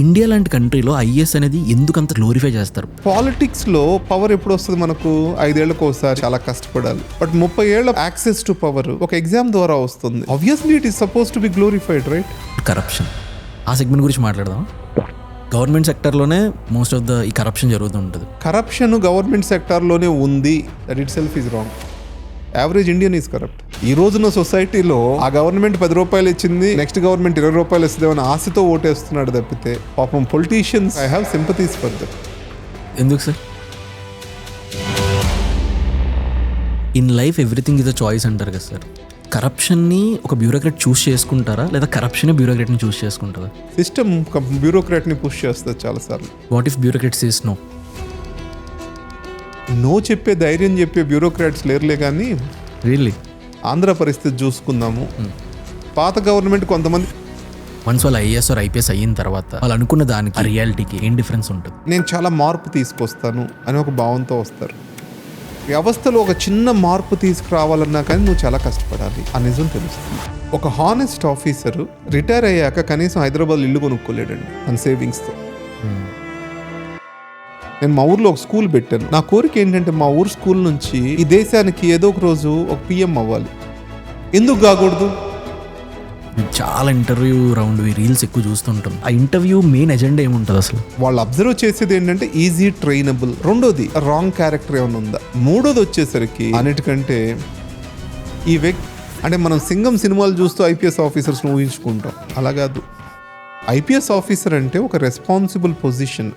India లాంటి కంట్రీలో IAS అనేది ఎందుకంత గ్లోరిఫై చేస్తారు? పాలిటిక్స్ లో పవర్ ఎప్పుడు వస్తుంది మనకు? 5 ఏళ్లకు ఒకసారి చాలా కష్టపడాలి. బట్ 30 ఏళ్ల యాక్సెస్ టు పవర్ ఒక ఎగ్జామ్ ద్వారా వస్తుంది. Obviously it is suppose to be glorified, right? Corruption, ఆ సెగ్మెంట్ గురించి మాట్లాడదాం. గవర్నమెంట్ సెక్టర్లోనే మోస్ట్ ఆఫ్ ద ఈ కరప్షన్ జరుగుతుంటుంది. కరప్షన్ గవర్నమెంట్ సెక్టార్లోనే ఉంది, that it self is wrong. Average Indian is corrupt. ఈ రోజున సొసైటీలో ఆ గవర్నమెంట్ 10 రూపాయలు ఇచ్చింది, నెక్స్ట్ గవర్నమెంట్ 20 రూపాయలు ఇస్తుందేమని ఆశతో ఓటేస్తున్నాడు తప్పితే పాపం politicians I have sympathies for that. ఎందుకు sir? In life everything is a choice అంటారు కదా సార్. కరప్షన్ని ఒక బ్యూరోక్రాట్ చూస్ చేసుకుంటారా, లేదా కరప్షన్ బ్యూరోక్రాట్ని చూస్ చేసుకుంటారా? సిస్టమ్ బ్యూరోక్రాట్ని పుష్ చేస్తుంది చాలాసార్లు. What if bureaucrat says no? No చెప్పే ధైర్యం చెప్పే బ్యూరోక్రాట్స్ లేరులే. కానీ రియల్లీ ఆంధ్ర పరిస్థితి చూసుకుందాము. పాత గవర్నమెంట్ కొంతమంది వన్స్ వాళ్ళు ఐఏఎస్ ఆర్ ఐపీఎస్ అయిన తర్వాత వాళ్ళు అనుకున్న దానికి రియాలిటీకి ఏం డిఫరెన్స్ ఉంటుంది? నేను చాలా మార్పు తీసుకొస్తాను అని ఒక భావంతో వస్తారు. వ్యవస్థలో ఒక చిన్న మార్పు తీసుకురావాలన్నా కానీ నువ్వు చాలా కష్టపడాలి, ఆ నిజం తెలుస్తుంది. ఒక హానెస్ట్ ఆఫీసర్ రిటైర్ అయ్యాక కనీసం హైదరాబాద్ ఇల్లు కొనుక్కోలేడండి మన సేవింగ్స్తో. నేను మా ఊర్లో ఒక స్కూల్ పెట్టాను. నా కోరిక ఏంటంటే మా ఊరు స్కూల్ నుంచి ఈ దేశానికి ఏదో ఒక రోజు ఒక పిఎం అవ్వాలి. ఎందుకు కాకూడదు? చాలా ఇంటర్వ్యూ రౌండ్ రీల్స్ ఎక్కువ చూస్తుంటాం. ఆ ఇంటర్వ్యూ మెయిన్ ఎజెండా ఏముంటుంది అసలు? వాళ్ళు అబ్జర్వ్ చేసేది ఏంటంటే ఈజీ ట్రైనబుల్, రెండోది రాంగ్ క్యారెక్టర్ ఏమైనా ఉందా, మూడోది వచ్చేసరికి అన్నిటికంటే ఈ వ్యక్తి అంటే మనం సింగం సినిమాలు చూస్తూ ఐపీఎస్ ఆఫీసర్స్ని ఊహించుకుంటాం. అలా కాదు. ఐపీఎస్ ఆఫీసర్ అంటే ఒక రెస్పాన్సిబుల్ పొజిషన్.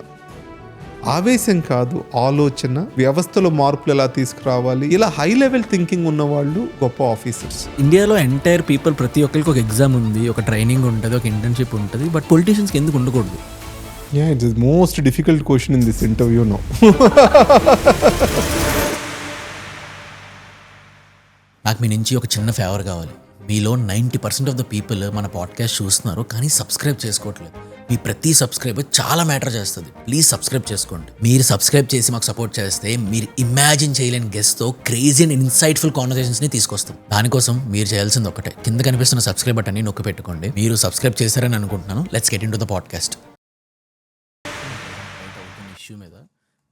ఆవేశం కాదు, ఆలోచన, వ్యవస్థలో మార్పులు ఎలా తీసుకురావాలి, ఇలా హై లెవెల్ థింకింగ్ ఉన్న వాళ్ళు గొప్ప ఆఫీసర్స్. ఇండియాలో ఎంటైర్ పీపుల్ ప్రతి ఒక్కరికి ఒక ఎగ్జామ్ ఉంది, ఒక ట్రైనింగ్ ఉంటుంది, ఒక ఇంటర్న్షిప్ ఉంటుంది. బట్ పొలిటీషియన్స్కి ఎందుకు ఉండకూడదు? Yeah, it's the most difficult question in this interview now. నాకు మీ నుంచి ఒక చిన్న ఫేవర్ కావాలి. మీలో 90% ఆఫ్ ద పీపుల్ మన పాడ్కాస్ట్ చూస్తున్నారు కానీ సబ్స్క్రైబ్ చేసుకోవట్లేదు. మీ ప్రతి సబ్స్క్రైబర్ చాలా మ్యాటర్ చేస్తుంది. ప్లీజ్ సబ్స్క్రైబ్ చేసుకోండి. మీరు సబ్స్క్రైబ్ చేసి మాకు సపోర్ట్ చేస్తే మీరు ఇమాజిన్ చేయలేని గెస్ట్తో క్రేజీ అండ్ ఇన్సైట్ఫుల్ కాన్వర్సేషన్స్ని తీసుకొస్తాం. దానికోసం మీరు చేయాల్సింది ఒకటే, కింద కనిపిస్తున్న సబ్స్క్రైబ్ బటన్ని నొక్కి పెట్టుకోండి. మీరు సబ్స్క్రైబ్ చేశారని అనుకుంటున్నాను. Let's get in to the podcast. Issue మీద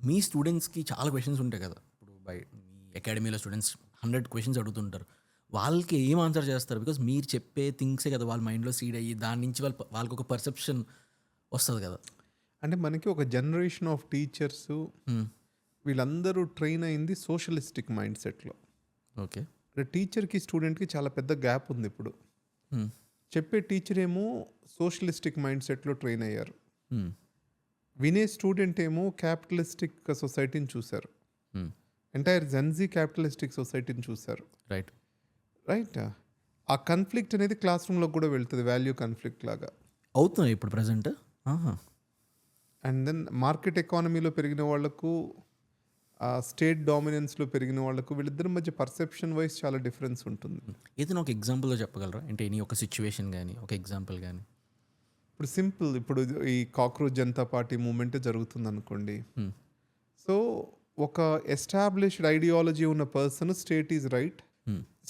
మీ స్టూడెంట్స్కి చాలా క్వశ్చన్స్ ఉంటాయి కదా. ఇప్పుడు మీ అకాడమీలో స్టూడెంట్స్ 100 క్వశ్చన్స్ అడుగుతుంటారు. వాళ్ళకి ఏం ఆన్సర్ చేస్తారు? బికాజ్ మీరు చెప్పే థింగ్సే కదా వాళ్ళ మైండ్లో సీడ్ అయ్యి దాని నుంచి వాళ్ళకి ఒక పర్సెప్షన్ వస్తుంది కదా. అంటే మనకి ఒక జనరేషన్ ఆఫ్ టీచర్స్ వీళ్ళందరూ ట్రైన్ అయింది సోషలిస్టిక్ మైండ్ సెట్లో. ఓకే, అంటే టీచర్కి స్టూడెంట్కి చాలా పెద్ద గ్యాప్ ఉంది ఇప్పుడు. చెప్పే టీచర్ ఏమో సోషలిస్టిక్ మైండ్ సెట్లో ట్రైన్ అయ్యారు, వినే స్టూడెంట్ ఏమో క్యాపిటలిస్టిక్ సొసైటీని చూశారు. ఎంటైర్ జెన్జీ క్యాపిటలిస్టిక్ సొసైటీని చూశారు. రైట్. ఆ కన్ఫ్లిక్ట్ అనేది క్లాస్ రూమ్లో కూడా వెళ్తుంది, వాల్యూ కన్ఫ్లిక్ట్ లాగా అవుతుంది ఇప్పుడు ప్రజెంట్. అండ్ దెన్ మార్కెట్ ఎకానమీలో పెరిగిన వాళ్ళకు, స్టేట్ డామినెన్స్లో పెరిగిన వాళ్ళకు, వీళ్ళిద్దరి మధ్య పర్సెప్షన్ వైజ్ చాలా డిఫరెన్స్ ఉంటుంది. ఏదైనా ఒక ఎగ్జాంపుల్లో చెప్పగలరా? అంటే ఎనీ ఒక సిచ్యువేషన్ కానీ ఒక ఎగ్జాంపుల్ కానీ. ఇప్పుడు సింపుల్, ఇప్పుడు ఈ కాక్రోచ్ జనతా పార్టీ మూవ్మెంట్ జరుగుతుంది అనుకోండి. సో ఒక ఎస్టాబ్లిష్డ్ ఐడియాలజీ ఉన్న పర్సన్ స్టేట్ ఈజ్ రైట్,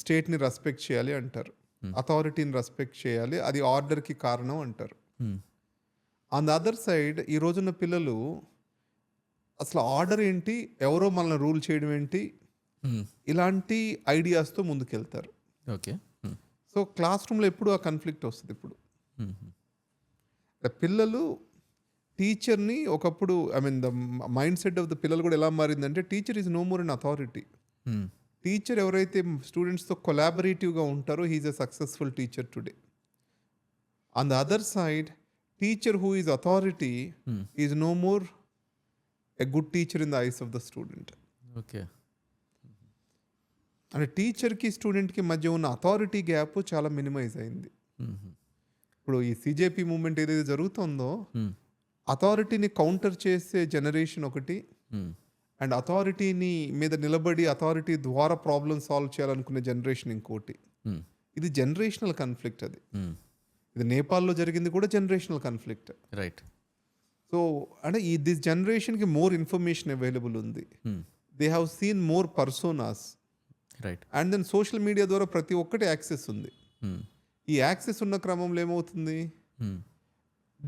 స్టేట్ని రెస్పెక్ట్ చేయాలి అంటారు, అథారిటీని రెస్పెక్ట్ చేయాలి, అది ఆర్డర్కి కారణం అంటారు. ఆన్ ద అదర్ సైడ్ ఈ రోజున్న పిల్లలు అసలు ఆర్డర్ ఏంటి, ఎవరో మనల్ని రూల్ చేయడం ఏంటి, ఇలాంటి ఐడియాస్తో ముందుకెళ్తారు. ఓకే. సో క్లాస్ రూమ్లో ఎప్పుడు ఆ కన్ఫ్లిక్ట్ వస్తుంది. ఇప్పుడు పిల్లలు టీచర్ని ఒకప్పుడు the mind set of the పిల్లలు కూడా ఎలా మారిందంటే teacher is no more an authority. Teacher ఎవరైతే స్టూడెంట్స్తో కొలాబరేటివ్గా ఉంటారో he is a successful teacher today. On the other side teacher who is authority is no more a good teacher in the eyes of the student. Okay. అంటే టీచర్కి స్టూడెంట్కి మధ్య ఉన్న authority gap చాలా మినిమైజ్ అయింది. ఇప్పుడు ఈ సిజేపీ మూవ్మెంట్ ఏదైతే జరుగుతుందో అథారిటీని కౌంటర్ చేసే జనరేషన్ ఒకటి, అండ్ అథారిటీని మీద నిలబడి అథారిటీ ద్వారా ప్రాబ్లమ్ సాల్వ్ చేయాలనుకునే జనరేషన్ ఇంకోటి. ఇది జనరేషనల్ కన్ఫ్లిక్ట్. అది ఇది నేపాల్లో జరిగింది కూడా జనరేషనల్ కన్ఫ్లిక్ట్. రైట్. సో అంటే ఈ దిస్ జనరేషన్కి మోర్ ఇన్ఫర్మేషన్ అవైలబుల్ ఉంది, they have seen more personas. Right. And then social media ద్వారా ప్రతి ఒక్కటి యాక్సెస్ ఉంది. ఈ యాక్సెస్ ఉన్న క్రమంలో ఏమవుతుంది,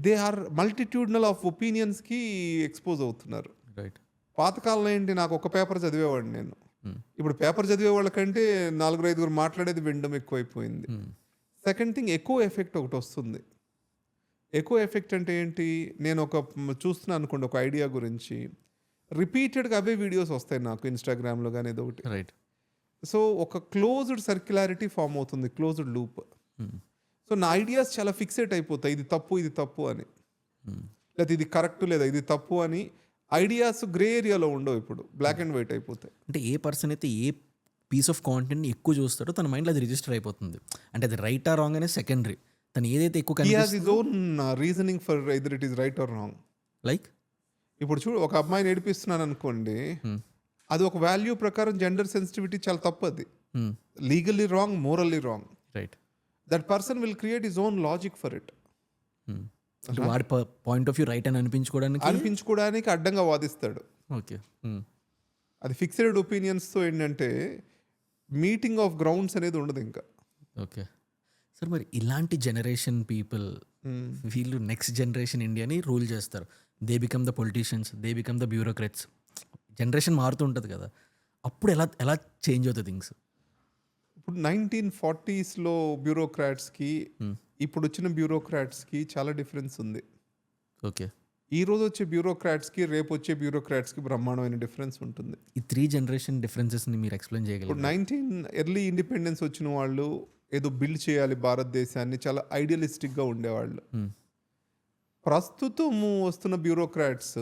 దే ఆర్ మల్టిట్యూడ్నల్ ఆఫ్ ఒపీనియన్స్కి ఎక్స్పోజ్ అవుతున్నారు. రైట్. పాతకాలంలో ఏంటి, నాకు ఒక పేపర్ చదివేవాడిని నేను. ఇప్పుడు పేపర్ చదివే వాళ్ళకంటే 4-5 మాట్లాడేది వినడం ఎక్కువైపోయింది. సెకండ్ థింగ్, ఎకో ఎఫెక్ట్ ఒకటి వస్తుంది. ఎకో ఎఫెక్ట్ అంటే ఏంటి, నేను చూస్తున్నాను అనుకోండి ఒక ఐడియా గురించి, రిపీటెడ్గా అవే వీడియోస్ వస్తాయి నాకు ఇన్స్టాగ్రామ్లో కానీ ఏదో ఒకటి. రైట్. సో ఒక క్లోజ్డ్ సర్క్యులారిటీ ఫామ్ అవుతుంది, క్లోజ్డ్ లూప్. సో నా ఐడియాస్ చాలా ఫిక్సేట్ అయిపోతాయి, ఇది తప్పు అని, లేదా ఇది కరెక్ట్ లేదా ఇది తప్పు అని. ఐడియాస్ గ్రే ఏరియాలో ఉండవు, ఇప్పుడు బ్లాక్ అండ్ వైట్ అయిపోతాయి. అంటే ఏ పర్సన్ అయితే ఏ పీస్ ఆఫ్ కాంటెంట్ని ఎక్కువ చూస్తాడో తన మైండ్లో అది రిజిస్టర్ అయిపోతుంది. అంటే అది రైట్ ఆర్ రాంగ్ అనే సెకండరీ. తను ఏదైతే ఎక్కువ he has his own reasoning for either it is right are wrong. Like ఇప్పుడు చూడు, ఒక అమ్మాయిని ఏడిపిస్తున్నాను అనుకోండి, అది ఒక వాల్యూ ప్రకారం జెండర్ సెన్సిటివిటీ చాలా తప్పు, అది legally wrong, morally wrong. Right. That person will create his own logic for it. వాడి పాయింట్ ఆఫ్ వ్యూ రైట్ అని అనిపించుకోవడానికి అడ్డంగా వాదిస్తాడు. ఓకే. అది ఫిక్స్డ్ ఒపీనియన్స్తో ఏంటంటే మీటింగ్ ఆఫ్ గ్రౌండ్స్ అనేది ఉండదు ఇంకా. ఓకే సార్, మరి ఇలాంటి జనరేషన్ పీపుల్ వీళ్ళు నెక్స్ట్ జనరేషన్ ఇండియాని రూల్ చేస్తారు. They become the politicians, they become the bureaucrats. Generation మారుతూ ఉంటుంది కదా, అప్పుడు ఎలా చేంజ్ అవుతుంది థింగ్స్? ఇప్పుడు 1940s బ్యూరోక్రాట్స్కి ఇప్పుడు వచ్చిన బ్యూరోక్రాట్స్కి చాలా డిఫరెన్స్ ఉంది. ఓకే. ఈ రోజు వచ్చే బ్యూరోక్రాట్స్కి రేపు వచ్చే బ్యూరోక్రాట్స్కి బ్రహ్మాండమైన డిఫరెన్స్ ఉంటుంది. ఈ 3 జనరేషన్ డిఫరెన్సెస్ని మీరు ఎక్స్ప్లెయిన్ చేయగలరు? ఇప్పుడు ఎర్లీ ఇండిపెండెన్స్ వచ్చిన వాళ్ళు ఏదో బిల్డ్ చేయాలి భారతదేశాన్ని, చాలా ఐడియలిస్టిక్గా ఉండేవాళ్ళు. ప్రస్తుతము వస్తున్న బ్యూరోక్రాట్స్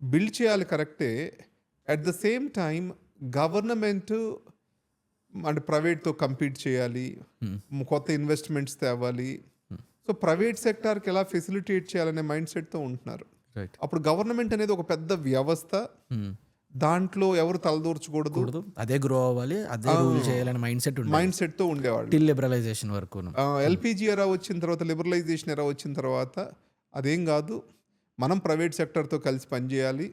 బిల్డ్ చేయాలి కరెక్టే, at the same time government అంటే ప్రైవేట్తో కంపీట్ చేయాలి, కొత్త ఇన్వెస్ట్మెంట్స్ తేవాలి. సో ప్రైవేట్ సెక్టార్కి ఎలా ఫెసిలిటేట్ చేయాలనే మైండ్ సెట్తో ఉంటున్నారు. రైట్. అప్పుడు గవర్నమెంట్ అనేది ఒక పెద్ద వ్యవస్థ, దాంట్లో ఎవరు తలదూర్చకూడదు, అదే గ్రో అవ్వాలి, అదే రూల్ చేయాలని మైండ్ సెట్తో ఉండేవాళ్ళు. టిల్ లిబరలైజేషన్ వరకు. ఎల్పిజి ఎరా వచ్చిన తర్వాత, లిబరలైజేషన్ ఎరా వచ్చిన తర్వాత అదేం కాదు, మనం ప్రైవేట్ సెక్టర్తో కలిసి పనిచేయాలి,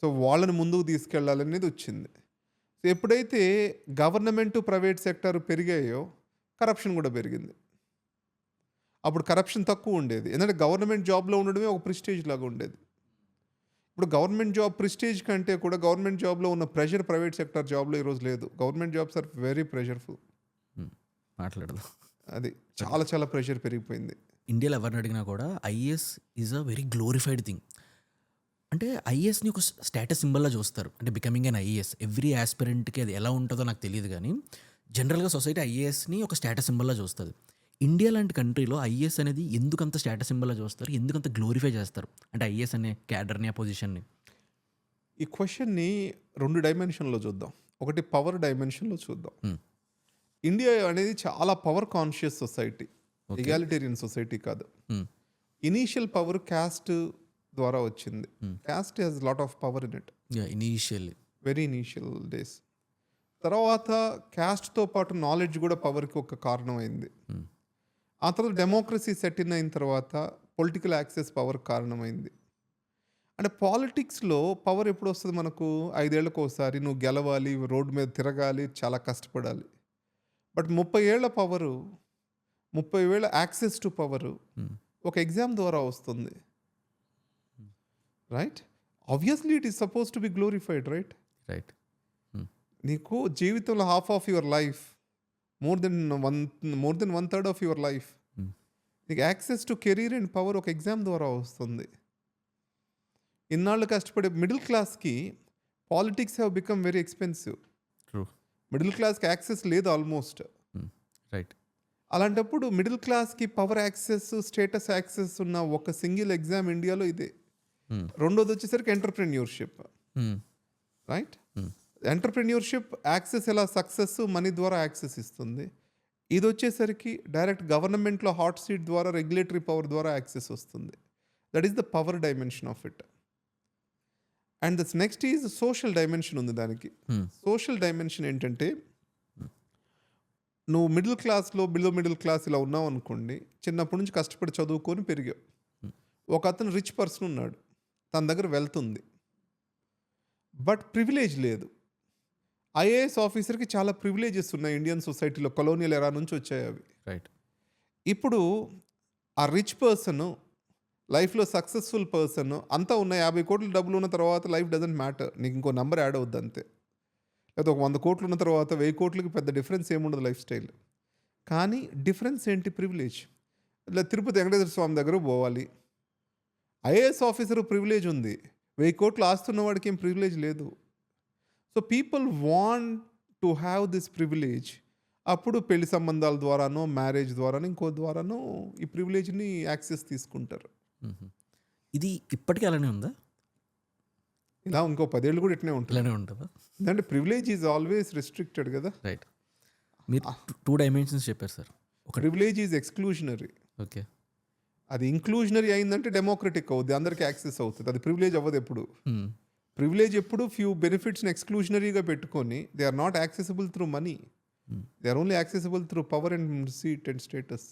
సో వాళ్ళని ముందుకు తీసుకెళ్ళాలనేది వచ్చింది. సో ఎప్పుడైతే గవర్నమెంట్ ప్రైవేట్ సెక్టర్ పెరిగాయో కరప్షన్ కూడా పెరిగింది. అప్పుడు కరప్షన్ తక్కువ ఉండేది, ఎందుకంటే గవర్నమెంట్ జాబ్లో ఉండడమే ఒక ప్రిస్టేజ్ లాగా ఉండేది. ఇప్పుడు గవర్నమెంట్ జాబ్ ప్రిస్టేజ్ కంటే కూడా గవర్నమెంట్ జాబ్లో ఉన్న ప్రెషర్ ప్రైవేట్ సెక్టర్ జాబ్లో ఈరోజు లేదు. Government jobs are very pressureful. మాట్లాడదు, అది చాలా చాలా ప్రెషర్ పెరిగిపోయింది. ఇండియాలో ఎవరిని అడిగినా కూడా IAS is a very glorified thing. అంటే ఐఏఎస్ని ఒక స్టేటస్ సింబల్లా చూస్తారు. అంటే బికమింగ్ అన్ ఐఏఎస్ ఎవ్రీ ఆస్పిరెంట్కి అది ఎలా ఉంటుందో నాకు తెలియదు, కానీ జనరల్గా సొసైటీ ఐఏఎస్ని ఒక స్టేటస్ సింబల్లా చూస్తుంది. ఇండియా లాంటి కంట్రీలో ఐఏఎస్ అనేది ఎందుకంత స్టేటస్ సింబల్లా చూస్తారు, ఎందుకంత గ్లోరిఫై చేస్తారు? అంటే ఐఏఎస్ అనే క్యాడర్ని, ఆ పొజిషన్ని. ఈ క్వశ్చన్ని 2 డైమెన్షన్లో చూద్దాం. ఒకటి పవర్ డైమెన్షన్లో చూద్దాం. ఇండియా అనేది చాలా పవర్ కాన్షియస్ సొసైటీ, ఎగాలిటేరియన్ సొసైటీ కాదు. ఇనీషియల్ పవర్ క్యాస్ట్ ద్వారా వచ్చింది. Caste has lot of power in it initially, very initial days. తర్వాత క్యాస్ట్తో పాటు నాలెడ్జ్ కూడా పవర్కి ఒక కారణమైంది. ఆ తర్వాత డెమోక్రసీ సెట్ ఇన్ అయిన తర్వాత పొలిటికల్ యాక్సెస్ పవర్ కారణమైంది. అంటే పాలిటిక్స్లో పవర్ ఎప్పుడు వస్తుంది మనకు? 5 ఏళ్ళకు ఒకసారి నువ్వు గెలవాలి, రోడ్డు మీద తిరగాలి, చాలా కష్టపడాలి. బట్ 30 ఏళ్ల పవరు, 30 ఏళ్ళ యాక్సెస్ టు పవరు ఒక ఎగ్జామ్ ద్వారా వస్తుంది. Right? Obviously it is suppose to be glorified, right? Right. నీకు జీవితంలో half of your life, more than 1/3 of your life, నీకు access to career and power ఒక ఎగ్జామ్ ద్వారా వస్తుంది. ఇన్నాళ్ళు కష్టపడే మిడిల్ క్లాస్కి politics have become very expensive. Middle క్లాస్కి యాక్సెస్ లేదు ఆల్మోస్ట్. రైట్. అలాంటప్పుడు మిడిల్ క్లాస్కి పవర్ యాక్సెస్, స్టేటస్ యాక్సెస్ ఉన్న ఒక సింగిల్ ఎగ్జామ్ ఇండియాలో ఇదే. రెండోది వచ్చేసరికి ఎంటర్ప్రెన్యూర్షిప్. రైట్? ఎంటర్ప్రెన్యూర్షిప్ యాక్సెస్ ఎలా సక్సెస్ మనీ ద్వారా యాక్సెస్ ఇస్తుంది. ఇది వచ్చేసరికి డైరెక్ట్ గవర్నమెంట్లో హాట్ సీట్ ద్వారా, రెగ్యులేటరీ పవర్ ద్వారా యాక్సెస్ వస్తుంది. That is the power dimension of it. And thus next is social dimension ఉంది దానికి. సోషల్ డైమెన్షన్ ఏంటంటే, నువ్వు మిడిల్ క్లాస్లో, బిలో మిడిల్ క్లాస్ ఇలా ఉన్నావు అనుకోండి, చిన్నప్పటి నుంచి కష్టపడి చదువుకొని పెరిగావు. ఒక అతను రిచ్ పర్సన్ ఉన్నాడు, తన దగ్గర వెల్త్ ఉంది, బట్ ప్రివిలేజ్ లేదు. ఐఏఎస్ ఆఫీసర్కి చాలా ప్రివిలేజెస్ ఉన్నాయి ఇండియన్ సొసైటీలో, కొలోనియల్ ఎరా నుంచి వచ్చాయి అవి. రైట్. ఇప్పుడు ఆ రిచ్ పర్సన్, లైఫ్లో సక్సెస్ఫుల్ పర్సన్ అంతా ఉన్న 50 కోట్ల డబ్బులు ఉన్న తర్వాత లైఫ్ డజంట్ మ్యాటర్, నీకు ఇంకో నెంబర్ యాడ్ అవుద్ది అంతే. లేదా ఒక 100 కోట్లు ఉన్న తర్వాత 1000 కోట్లకి పెద్ద డిఫరెన్స్ ఏముండదు లైఫ్ స్టైల్. కానీ డిఫరెన్స్ ఏంటి? ప్రివిలేజ్. ఇలా తిరుపతి వెంకటేశ్వర స్వామి దగ్గర పోవాలి, ఐఏఎస్ ఆఫీసర్ ప్రివిలేజ్ ఉంది, 1000 కోట్లు ఆస్తున్న వాడికి ఏం ప్రివిలేజ్ లేదు. So people want to have this privilege. అప్పుడు పెళ్లి సంబంధాల ద్వారానో, మ్యారేజ్ ద్వారానో, ఇంకో ద్వారానో ఈ ప్రివిలేజ్ని యాక్సెస్ తీసుకుంటారు. ఇది ఇప్పటికీ అలానే ఉందా? ఇలా ఇంకో 10 ఏళ్ళు కూడా ఇట్నే ఉంటుంది. ఇలానే ఉంటుందా? ఎందుకంటే ప్రివిలేజ్ ఈజ్ ఆల్వేస్ రెస్ట్రిక్టెడ్ కదా. రైట్. మీరు 2 డైమెన్షన్స్ చెప్పారు sir. Privilege is exclusionary. Okay. అది ఇంక్లూజనరీ అయిందంటే డెమోక్రటిక్ అవుద్ది, అందరికీ యాక్సెస్ అవుతుంది. అది ప్రివిలేజ్ అవ్వదు ఎప్పుడు. ప్రివిలేజ్ ఎప్పుడు ఫ్యూ బెనిఫిట్స్ని ఎక్స్క్లూజనరీగా పెట్టుకొని they are not accessible through money, they are only accessible through power and seat and status.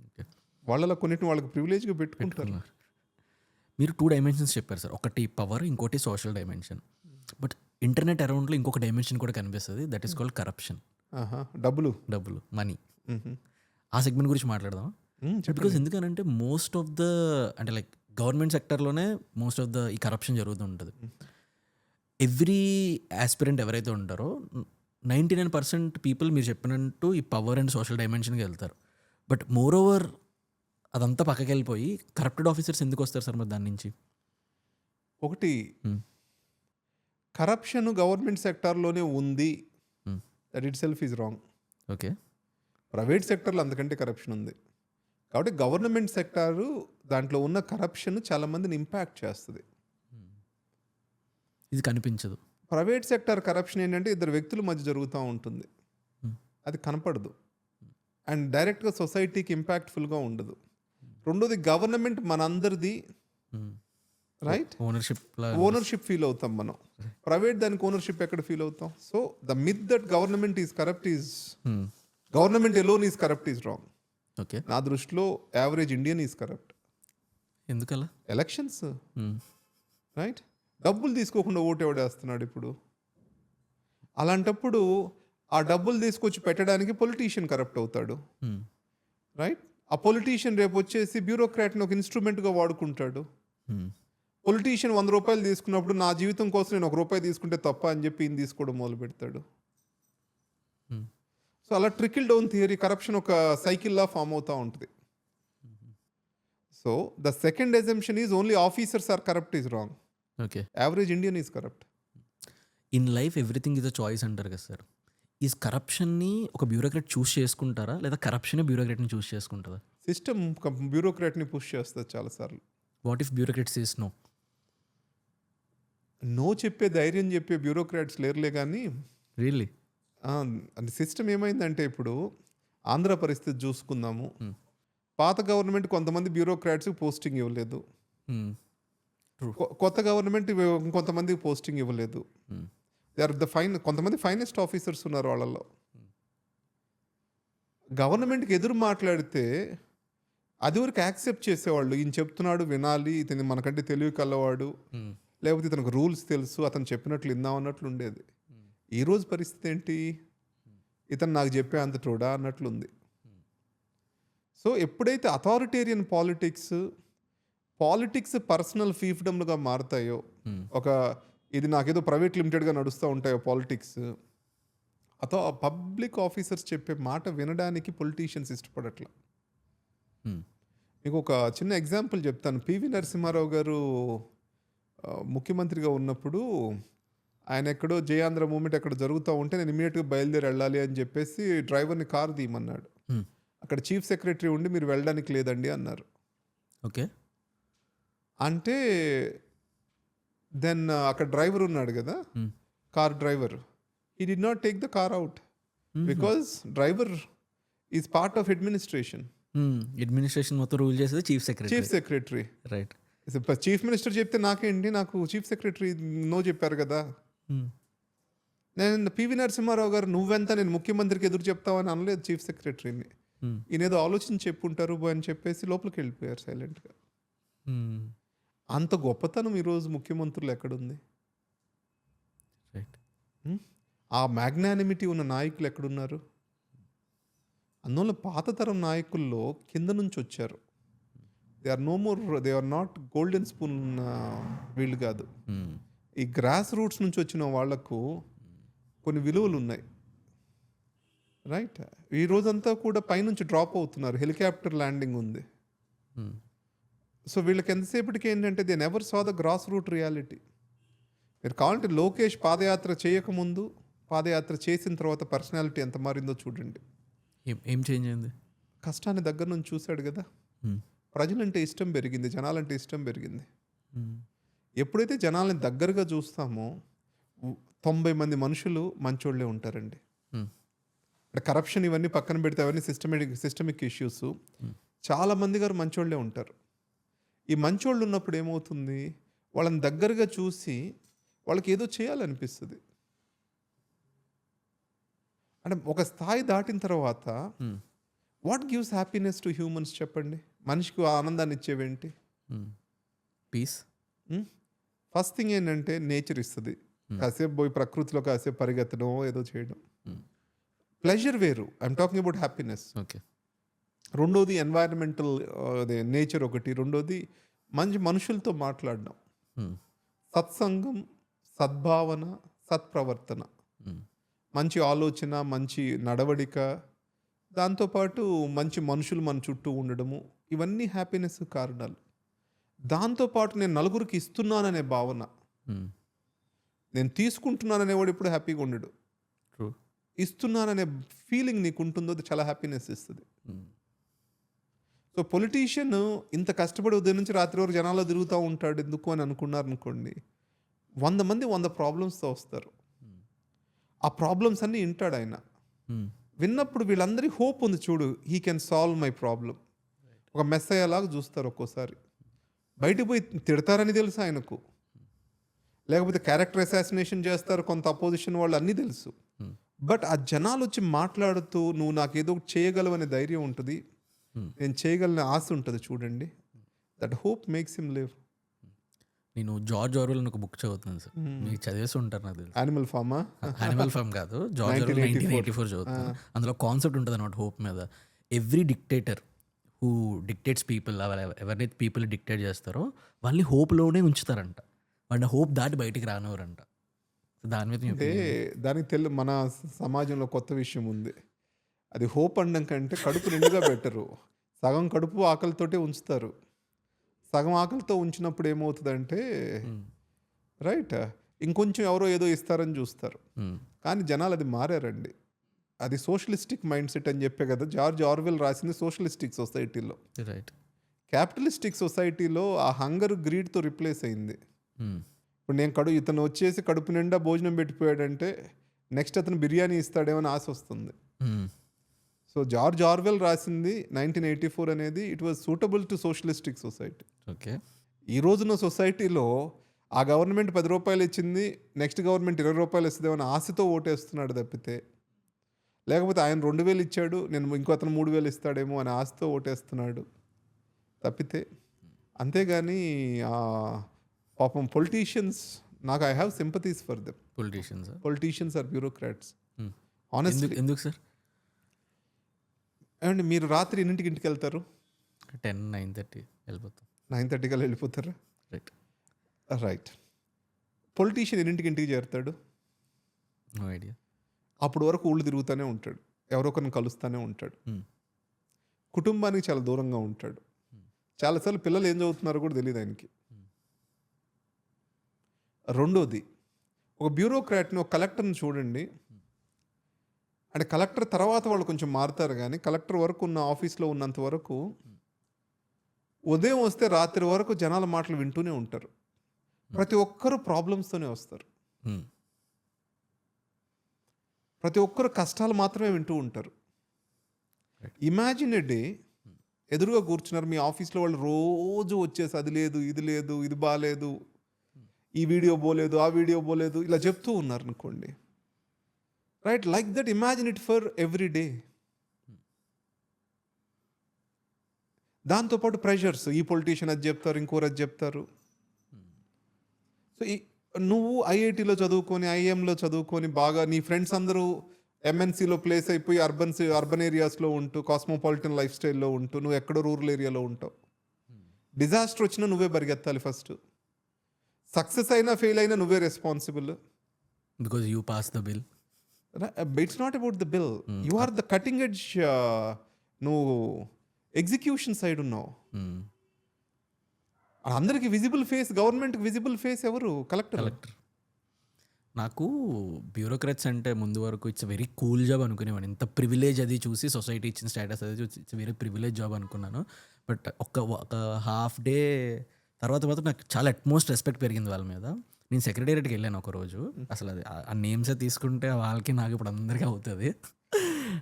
Okay. వాళ్ళలో కొన్నిటిని వాళ్ళకి ప్రివిలేజ్గా పెట్టుకుంటారు. మీరు 2 డైమెన్షన్స్ చెప్పారు సార్. ఒకటి పవర్, ఇంకోటి సోషల్ డైమెన్షన్. బట్ ఇంటర్నెట్ అరౌండ్లో ఇంకొక డైమెన్షన్ కూడా కనిపిస్తుంది, దట్ ఈస్ కాల్డ్ కరప్షన్. డబ్బులు, మనీ. ఆ సెగ్మెంట్ గురించి మాట్లాడదాం. బికాజ్ ఎందుకనంటే మోస్ట్ ఆఫ్ ద అంటే లైక్ గవర్నమెంట్ సెక్టర్లోనే మోస్ట్ ఆఫ్ ద ఈ కరప్షన్ జరుగుతూ ఉంటుంది. ఎవ్రీ ఆస్పిరెంట్ ఎవరైతే ఉంటారో 99% పీపుల్ మీరు చెప్పినట్టు ఈ పవర్ అండ్ సోషల్ డైమెన్షన్కి వెళ్తారు. బట్ మోర్ ఓవర్ అదంతా పక్కకి వెళ్ళిపోయి కరప్టెడ్ ఆఫీసర్స్ ఎందుకు వస్తారు సార్ మరి దాని నుంచి? ఒకటి, కరప్షన్ గవర్నమెంట్ సెక్టార్లోనే ఉంది, that it self is wrong. Okay. Private సెక్టర్లో అంతకంటే కరప్షన్ ఉంది. కాబట్టి గవర్నమెంట్ సెక్టారు దాంట్లో ఉన్న కరప్షన్ చాలా మందిని ఇంపాక్ట్ చేస్తుంది. ఇది కనిపించదు. ప్రైవేట్ సెక్టార్ కరప్షన్ ఏంటంటే ఇద్దరు వ్యక్తుల మధ్య జరుగుతూ ఉంటుంది, అది కనపడదు అండ్ డైరెక్ట్గా సొసైటీకి ఇంపాక్ట్ఫుల్గా ఉండదు. రెండోది, గవర్నమెంట్ మనందరిది, రైట్? ఓనర్షిప్ ఫీల్ అవుతాం మనం. ప్రైవేట్ దానికి ఓనర్షిప్ ఎక్కడ ఫీల్ అవుతాం? So the myth that government is corrupt is government alone is corrupt is wrong. Okay. నా దృష్టిలో యావరేజ్ ఇండియన్ ఈజ్ కరప్ట్. ఎందుకలా? Elections, right? డబ్బులు తీసుకోకుండా ఓటు ఎవడేస్తున్నాడు ఇప్పుడు? అలాంటప్పుడు ఆ డబ్బులు తీసుకొచ్చి పెట్టడానికి పొలిటీషియన్ కరప్ట్ అవుతాడు, రైట్? ఆ పొలిటీషియన్ రేపు వచ్చేసి బ్యూరోక్రాట్ని ఒక ఇన్స్ట్రుమెంట్గా వాడుకుంటాడు. పొలిటీషియన్ 100 రూపాయలు తీసుకున్నప్పుడు నా జీవితం కోసం నేను 1 రూపాయి తీసుకుంటే తప్ప అని చెప్పి ఈయన తీసుకోవడం మొదలు పెడతాడు. సో అలా ట్రికిల్ డౌన్ థియరీ, కరప్షన్ ఒక సైకిల్లా ఫామ్ అవుతూ ఉంటుంది. So the second assumption is only officers are corrupt is wrong. Okay. Average Indian is corrupt. In life everything is a choice అంటారు కదా సార్. ఈ కరప్షన్ని ఒక బ్యూరోక్రాట్ చూస్ చేసుకుంటారా, లేదా కరప్షన్ బ్యూరోక్రాట్ని చూస్ చేసుకుంటారా? సిస్టమ్ బ్యూరోక్రాట్ని పుష్ చేస్తుంది చాలాసార్లు. What if bureaucrat says no? No చెప్పే ధైర్యం చెప్పే బ్యూరోక్రాట్స్ లేరులే. కానీ రియల్లీ అంటే సిస్టమ్ ఏమైందంటే, ఇప్పుడు ఆంధ్ర పరిస్థితి చూసుకుందాము. పాత గవర్నమెంట్ కొంతమంది బ్యూరోక్రాట్స్కి పోస్టింగ్ ఇవ్వలేదు, కొత్త గవర్నమెంట్ కొంతమందికి పోస్టింగ్ ఇవ్వలేదు. దే ఆర్ ద కొంతమంది ఫైనెస్ట్ ఆఫీసర్స్ ఉన్నారు వాళ్ళల్లో. గవర్నమెంట్కి ఎదురు మాట్లాడితే అది వరకు యాక్సెప్ట్ చేసేవాళ్ళు, ఈయన చెప్తున్నాడు వినాలి, ఇతను మనకంటే తెలివి కలవాడు, లేకపోతే ఇతనికి రూల్స్ తెలుసు, అతను చెప్పినట్లు ఇందాం అన్నట్లు ఉండేది. ఈరోజు పరిస్థితి ఏంటి? ఇతను నాకు చెప్పే అంత చూడా అన్నట్లుంది. సో ఎప్పుడైతే అథారిటేరియన్ పాలిటిక్స్ పర్సనల్ ఫీఫ్డమ్లుగా మారుతాయో, ఒక ఇది నాకేదో ప్రైవేట్ లిమిటెడ్గా నడుస్తూ ఉంటాయో పాలిటిక్స్, పబ్లిక్ ఆఫీసర్స్ చెప్పే మాట వినడానికి పొలిటీషియన్స్ ఇష్టపడట్లా. మీకు ఒక చిన్న ఎగ్జాంపుల్ చెప్తాను. పివి నరసింహారావు గారు ముఖ్యమంత్రిగా ఉన్నప్పుడు ఆయన ఎక్కడో జయాంధ్ర మూమెంట్ ఎక్కడ జరుగుతూ ఉంటే నేను ఇమీడియట్గా బయలుదేరి వెళ్ళాలి అని చెప్పేసి డ్రైవర్ని కారు తీయమన్నాడు. అక్కడ చీఫ్ సెక్రటరీ ఉండి మీరు వెళ్ళడానికి లేదండి అన్నారు. ఓకే. అంటే దెన్ అక్కడ డ్రైవర్ ఉన్నాడు కదా, car driver, he did not take the car out because driver is part of administration. Administration మొత్తం రూల్ చేసేది chief secretary. Right. Chief minister చెప్తే నాకేంటి, నాకు చీఫ్ సెక్రటరీ నో చెప్పారు కదా. నేను పివి నరసింహారావు గారు నువ్వెంత నేను ముఖ్యమంత్రికి ఎదురు చెప్తావని అనలేదు చీఫ్ సెక్రటరీని. ఈయనేదో ఆలోచించి చెప్పుంటారు అని చెప్పేసి లోపలికి వెళ్ళిపోయారు సైలెంట్గా. అంత గొప్పతనం ఈరోజు ముఖ్యమంత్రులు ఎక్కడుంది? రైట్. ఆ మ్యాగ్నానిమిటీ ఉన్న నాయకులు ఎక్కడున్నారు? అందువల్ల పాత తరం నాయకుల్లో కింద నుంచి వచ్చారు. They are not golden spoon వీళ్ళు కాదు. ఈ గ్రాస్ రూట్స్ నుంచి వచ్చిన వాళ్లకు కొన్ని విలువలు ఉన్నాయి. రైట్, ఈ రోజంతా కూడా పైనుంచి డ్రాప్ అవుతున్నారు, హెలికాప్టర్ ల్యాండింగ్ ఉంది. సో వీళ్ళకి ఎంతసేపటికి ఏంటంటే they never saw the grass root reality. మీరు కావాలంటే లోకేష్ పాదయాత్ర చేయకముందు, పాదయాత్ర చేసిన తర్వాత పర్సనాలిటీ ఎంత మారిందో చూడండి. ఏం చేంజ్ అయింది? కష్టాన్ని దగ్గర నుంచి చూశాడు కదా, ప్రజలంటే ఇష్టం పెరిగింది, జనాలంటే ఇష్టం పెరిగింది. ఎప్పుడైతే జనాలని దగ్గరగా చూస్తామో 90 మంది మనుషులు మంచోళ్ళే ఉంటారండి. అంటే కరప్షన్ ఇవన్నీ పక్కన పెడితే అవన్నీ సిస్టమిక్ ఇష్యూస్. చాలా మంది గారు మంచోళ్ళే ఉంటారు. ఈ మంచోళ్ళు ఉన్నప్పుడు ఏమవుతుంది, వాళ్ళని దగ్గరగా చూసి వాళ్ళకి ఏదో చేయాలనిపిస్తుంది. అంటే ఒక స్థాయి దాటిన తర్వాత what gives happiness to humans చెప్పండి? మనిషికి ఆనందాన్ని ఇచ్చేవేంటి? పీస్. ఫస్ట్ థింగ్ ఏంటంటే నేచర్ ఇస్తుంది. కాసేపు పోయి ప్రకృతిలో కాసేపు పరిగెత్తడం, ఏదో చేయడం. ప్లెజర్ వేరు, I'm talking about happiness. Okay. రెండోది ఎన్వైరన్మెంటల్, అదే నేచర్ ఒకటి. రెండోది మంచి మనుషులతో మాట్లాడడం, సత్సంగం, సద్భావన, సత్ప్రవర్తన, మంచి ఆలోచన, మంచి నడవడిక, దాంతోపాటు మంచి మనుషులు మన చుట్టూ ఉండడము, ఇవన్నీ హ్యాపీనెస్ కారణాలు. దాంతోపాటు నేను నలుగురికి ఇస్తున్నాననే భావన, నేను తీసుకుంటున్నాననేవాడు ఇప్పుడు హ్యాపీగా ఉండడు. ఇస్తున్నాననే ఫీలింగ్ నీకు ఉంటుందో అది చాలా హ్యాపీనెస్ ఇస్తుంది. సో పొలిటీషియన్ ఇంత కష్టపడి ఉదయం నుంచి రాత్రి వరకు జనాల్లో తిరుగుతూ ఉంటాడు ఎందుకు అని అనుకున్నారు అనుకోండి, 100 మంది 100 ప్రాబ్లమ్స్తో వస్తారు. ఆ ప్రాబ్లమ్స్ అన్నీ వింటాడు ఆయన. విన్నప్పుడు వీళ్ళందరికీ హోప్ ఉంది, చూడు he can solve my problem. ఒక మెస్సయ్య లాగా చూస్తారు. ఒక్కోసారి బయటకు పోయి తిడతారని తెలుసు ఆయనకు, లేకపోతే క్యారెక్టర్ అసాసినేషన్ చేస్తారు కొంత అపోజిషన్ వాళ్ళు, అన్నీ తెలుసు. బట్ ఆ జనాలు వచ్చి మాట్లాడుతూ నువ్వు నాకేదో చేయగలవనే ధైర్యం ఉంటుంది, నేను చేయగలనే ఆశ ఉంటుంది. చూడండి, that hope makes him live. నేను జార్జ్ ఆర్వెల్ ఒక బుక్ చదువుతున్నాను సార్, మీరు చదివేసి ఉంటారు నాకు తెలుసు. Animal pharma? యానిమల్ ఫార్మ్ కాదు, జార్జ్ ఆర్వెల్ 1984 చదువుతున్నాను. అందులో కాన్సెప్ట్ ఉంటుంది అన్నమాట హోప్ మీద. Every dictator who dictates people, ఎవరైతే పీపుల్ డిక్టేట్ చేస్తారో వాళ్ళని హోప్లోనే ఉంచుతారంట, వాళ్ళ హోప్ దాటి బయటికి రానివ్వరంట. దాని మీద అంటే దానికి మన సమాజంలో కొత్త విషయం ఉంది. అది హోప్ అనడం కంటే కడుపు నిండుగా పెట్టరు, సగం కడుపు ఆకలితోటే ఉంచుతారు. సగం ఆకలితో ఉంచినప్పుడు ఏమవుతుందంటే రైట్ ఇంకొంచెం ఎవరో ఏదో ఇస్తారని చూస్తారు. కానీ జనాలు అది మారారండి. అది సోషలిస్టిక్ మైండ్ సెట్ అని చెప్పే కదా జార్జ్ ఆర్వెల్ రాసింది. సోషలిస్టిక్ సొసైటీలో, రైట్, క్యాపిటలిస్టిక్ సొసైటీలో ఆ హంగర్ గ్రీడ్తో రిప్లేస్ అయింది. ఇప్పుడు నేను ఇతను వచ్చేసి కడుపు నిండా భోజనం పెట్టిపోయాడంటే నెక్స్ట్ అతను బిర్యానీ ఇస్తాడేమని ఆశ వస్తుంది. సో జార్జ్ ఆర్వెల్ రాసింది 1984 అనేది it was suitable to socialistic society. Okay. ఈ రోజున సొసైటీలో ఆ గవర్నమెంట్ 10 రూపాయలు ఇచ్చింది, నెక్స్ట్ గవర్నమెంట్ 20 రూపాయలు ఇస్తుందేమని ఆశతో ఓటేస్తున్నాడు తప్పితే, లేకపోతే ఆయన 2000 ఇచ్చాడు నేను ఇంకో అతను 3000 ఇస్తాడేమో అని ఆశతో ఓటేస్తున్నాడు తప్పితే. అంతేగాని పాపం పొలిటీషియన్స్, నాకు I have sympathies for them. Politicians are bureaucrats honestly. ఎందుకు సార్? ఏమండి మీరు రాత్రి ఎన్నింటికి ఇంటికి వెళ్తారు? 9:30 వెళ్ళిపోతాం. 9:30 కల్లా వెళ్ళిపోతారా? రైట్. రైట్. పొలిటీషియన్ ఎన్నింటికి ఇంటికి చేరుతాడు? No idea. అప్పుడు వరకు ఊళ్ళు తిరుగుతూనే ఉంటాడు, ఎవరో ఒకరిని కలుస్తూనే ఉంటాడు, కుటుంబానికి చాలా దూరంగా ఉంటాడు. చాలాసార్లు పిల్లలు ఏం చదువుతున్నారో కూడా తెలియదు ఆయనకి. రెండోది, ఒక బ్యూరోక్రాట్ని, ఒక కలెక్టర్ని చూడండి. అంటే కలెక్టర్ తర్వాత వాళ్ళు కొంచెం మారుతారు, కానీ కలెక్టర్ వరకు ఉన్న ఆఫీస్లో ఉన్నంత వరకు ఉదయం వస్తే రాత్రి వరకు జనాల మాటలు వింటూనే ఉంటారు. ప్రతి ఒక్కరు ప్రాబ్లమ్స్తోనే వస్తారు, ప్రతి ఒక్కరు కష్టాలు మాత్రమే వింటూ ఉంటారు. ఇమాజిన్ ఎ డే, ఎదురుగా కూర్చున్నారు మీ ఆఫీస్లో వాళ్ళు, రోజు వచ్చేసి అది లేదు, ఇది లేదు, ఇది బాగాలేదు, ఈ వీడియో పోలేదు, ఆ వీడియో పోలేదు, ఇలా చెప్తూ ఉన్నారు అనుకోండి. Right, like that imagine it for every day. దాంతోపాటు ప్రెషర్స్, ఈ పొలిటీషియన్ అది చెప్తారు, ఇంకోరు అది చెప్తారు. సో నువ్వు ఐఐటీలో చదువుకొని, ఐఎంలో చదువుకొని బాగా నీ ఫ్రెండ్స్ అందరూ ఎంఎన్సీలో ప్లేస్ అయిపోయి అర్బన్ ఏరియాస్లో ఉంటూ కాస్మోపాలిటన్ లైఫ్ స్టైల్లో ఉంటూ నువ్వు ఎక్కడో రూరల్ ఏరియాలో ఉంటావు. డిజాస్టర్ వచ్చినా నువ్వే పరిగెత్తాలి ఫస్ట్. సక్సెస్ అయినా ఫెయిల్ అయినా నువ్వే responsible. Because you pass the bill. It's not about the bill, you are the cutting edge. నువ్వు ఎగ్జిక్యూషన్ సైడ్ ఉన్నావు. అందరికి విజిబుల్ ఫేస్, గవర్నమెంట్కి విజిబుల్ ఫేస్ ఎవరు? కలెక్టర్. నాకు బ్యూరోక్రాట్స్ అంటే ముందు వరకు ఇట్స్ వెరీ కూల్ జాబ్ అనుకునేవాడిని. ఇంత ప్రివిలేజ్ అది చూసి, సొసైటీ ఇచ్చిన స్టేటస్ అది చూసి ఇట్స్ వెరీ ప్రివిలేజ్ జాబ్ అనుకున్నాను. బట్ ఒక హాఫ్ డే తర్వాత నాకు చాలా అట్మోస్ట్ రెస్పెక్ట్ పెరిగింది వాళ్ళ మీద. నేను సెక్రటేరియట్కి వెళ్ళాను ఒకరోజు. అసలు అది ఆ నేమ్సే తీసుకుంటే వాళ్ళకి నాకు ఇప్పుడు అందరికీ అవుతుంది.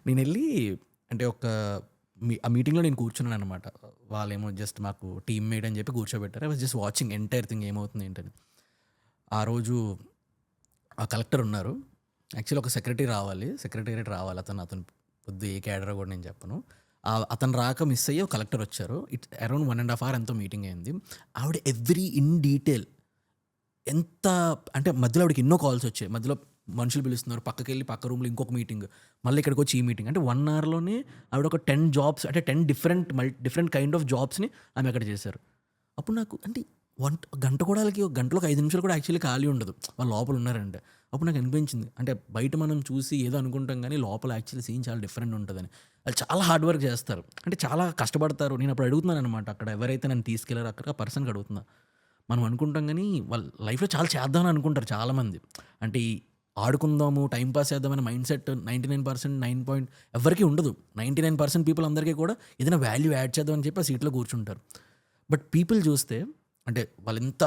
నేను వెళ్ళి అంటే ఆ మీటింగ్లో నేను కూర్చున్నాను అనమాట. వాళ్ళేమో జస్ట్ మాకు టీమ్ మేట్ అని చెప్పి కూర్చోబెట్టారు. I was just watching entire thing ఏమవుతుంది ఏంటని. ఆ రోజు ఆ కలెక్టర్ ఉన్నారు. యాక్చువల్లీ ఒక సెక్రటేరియట్ రావాలి. అతను పొద్దు ఏ క్యాడర్ కూడా నేను చెప్పను. అతను రాక మిస్ అయ్యి ఒక కలెక్టర్ వచ్చారు. ఇట్స్ అరౌండ్ 1.5 hours ఎంతో మీటింగ్ అయింది. ఆవిడ ఎవ్రీ ఇన్ డీటెయిల్ ఎంత అంటే మధ్యలో ఆవిడకి ఎన్నో కాల్స్ వచ్చాయి. మధ్యలో మనుషులు పిలుస్తున్నారు, పక్కకి వెళ్ళి పక్క రూమ్లో ఇంకొక మీటింగ్, మళ్ళీ ఇక్కడికి వచ్చి ఈ మీటింగ్. అంటే 1 hourలోనే ఆవిడ ఒక 10 jobs, అంటే 10 డిఫరెంట్ కైండ్ ఆఫ్ జాబ్స్ని ఆమె అక్కడ చేశారు. అప్పుడు నాకు అంటే గంట కూడా గంటలో 5 నిమిషాలు కూడా యాక్చువల్లీ ఖాళీ ఉండదు, వాళ్ళు లోపల ఉన్నారంటే. అప్పుడు నాకు అనిపించింది అంటే బయట మనం చూసి ఏదో అనుకుంటాం కానీ లోపల యాక్చువల్లీ సీన్ చాలా డిఫరెంట్ ఉంటుందని. వాళ్ళు చాలా హార్డ్ వర్క్ చేస్తారు, అంటే చాలా కష్టపడతారు. నేను అప్పుడు అడుగుతున్నాను అనమాట, అక్కడ ఎవరైతే నన్ను తీసుకెళ్లారో అక్కడ ఆ పర్సన్కి అడుగుతున్నా. మనం అనుకుంటాం కానీ వాళ్ళ లైఫ్లో చాలా చేద్దామని అనుకుంటారు చాలామంది. అంటే ఆడుకుందాము, టైంపాస్ చేద్దామనే మైండ్ సెట్ 99% ఎవరికి ఉండదు. 99% పీపుల్ అందరికీ కూడా ఏదైనా వాల్యూ యాడ్ చేద్దామని చెప్పి ఆ సీట్లో కూర్చుంటారు. బట్ పీపుల్ చూస్తే అంటే వాళ్ళు ఎంత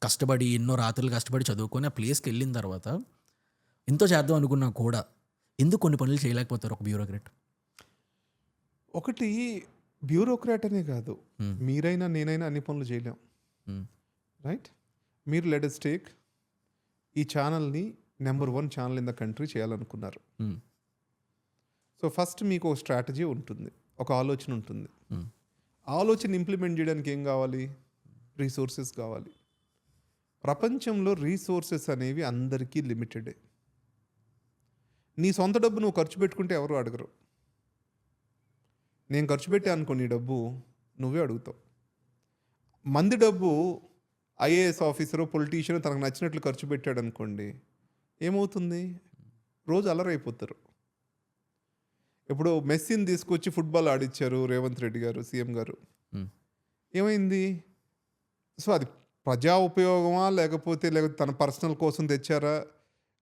కష్టపడి ఎన్నో రాత్రులు కష్టపడి చదువుకొని ఆ ప్లేస్కి వెళ్ళిన తర్వాత ఎంతో చేద్దాం అనుకున్నా కూడా ఎందుకు కొన్ని పనులు చేయలేకపోతారు ఒక బ్యూరోక్రాట్? ఒకటి బ్యూరోక్రాట్ అనే కాదు, మీరైనా నేనైనా అన్ని పనులు చేయలేం. రైట్? మీరు లెట్ us టేక్ ఈ ఛానల్ని number 1 channel in the country చేయాలనుకున్నారు. సో ఫస్ట్ మీకు ఒక స్ట్రాటజీ ఉంటుంది, ఒక ఆలోచన ఉంటుంది. ఆలోచన ఇంప్లిమెంట్ చేయడానికి ఏం కావాలి? రీసోర్సెస్ కావాలి. ప్రపంచంలో రీసోర్సెస్ అనేవి అందరికీ లిమిటెడే. నీ సొంత డబ్బు నువ్వు ఖర్చు పెట్టుకుంటే ఎవరు అడగరు. నేను ఖర్చు పెట్టా అనుకో, నీ డబ్బు నువ్వే అడుగుతావు. మంది డబ్బు ఐఏఎస్ ఆఫీసరు, పొలిటీషియన్ తనకు నచ్చినట్లు ఖర్చు పెట్టాడు అనుకోండి, ఏమవుతుంది? రోజు అలరైపోతారు. ఇప్పుడు మెస్సీని తీసుకొచ్చి ఫుట్బాల్ ఆడిచ్చారు రేవంత్ రెడ్డి గారు, సీఎం గారు. ఏమైంది? సో అది ప్రజా ఉపయోగమా లేకపోతే తన పర్సనల్ కోసం తెచ్చారా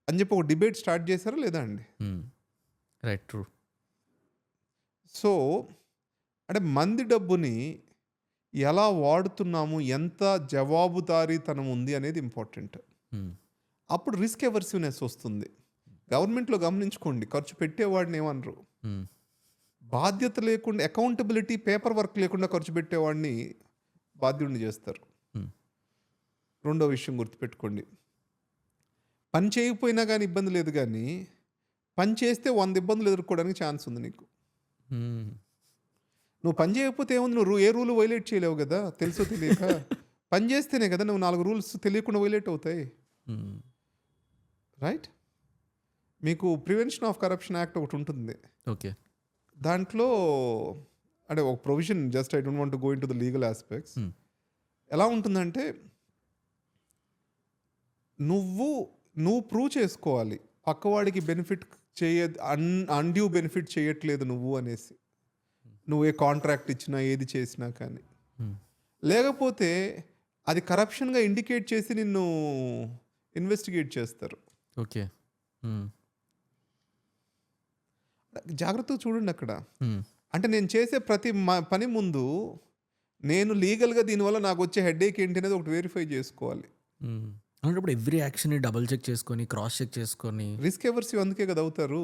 అని చెప్పి ఒక డిబేట్ స్టార్ట్ చేశారా లేదా అండి? Right, true. సో అంటే మంది డబ్బుని ఎలా వాడుతున్నాము, ఎంత జవాబుదారీతనం ఉంది అనేది ఇంపార్టెంట్. అప్పుడు రిస్క్ ఎవర్సివ్నెస్ వస్తుంది. గవర్నమెంట్లో గమనించుకోండి, ఖర్చు పెట్టేవాడిని ఏమనరు. బాధ్యత లేకుండా, అకౌంటబిలిటీ, పేపర్ వర్క్ లేకుండా ఖర్చు పెట్టేవాడిని బాధ్యుడిని చేస్తారు. రెండో విషయం గుర్తుపెట్టుకోండి, పని చేయకపోయినా కానీ ఇబ్బంది లేదు, కానీ పని చేస్తే 100 ఇబ్బందులు ఎదుర్కోవడానికి ఛాన్స్ ఉంది నీకు. నువ్వు పని చేయకపోతే ఏముంది, నువ్వు ఏ రూల్ వైలేట్ చేయలేవు కదా, తెలుసో తెలియక. పని చేస్తేనే కదా నువ్వు 4 రూల్స్ తెలియకుండా వైలేట్ అవుతాయి. రైట్? మీకు ప్రివెన్షన్ ఆఫ్ కరప్షన్ యాక్ట్ ఒకటి ఉంటుంది. ఓకే. దాంట్లో అంటే ఒక provision, just I don't want to go in to the legal aspects. ఎలా ఉంటుందంటే నువ్వు ప్రూవ్ చేసుకోవాలి పక్కవాడికి బెనిఫిట్ అన్డ్యూ బెనిఫిట్ చేయట్లేదు నువ్వు అనేసి. నువ్వు ఏ కాంట్రాక్ట్ ఇచ్చినా ఏది చేసినా కానీ, లేకపోతే అది కరప్షన్గా ఇండికేట్ చేసి నిన్ను ఇన్వెస్టిగేట్ చేస్తారు. ఓకే. జాగ్రత్తగా చూడండి అక్కడ. అంటే నేను చేసే ప్రతి పని ముందు నేను లీగల్గా దీనివల్ల నాకు వచ్చే హెడేక్ ఏంటి అనేది ఒకటి వెరిఫై చేసుకోవాలి. అలాంటప్పుడు ఎవ్రీ యాక్షన్ని డబుల్ చెక్ చేసుకొని, క్రాస్ చెక్ చేసుకొని, రిస్క్ ఎవర్సివ్ అందుకే కదా అవుతారు.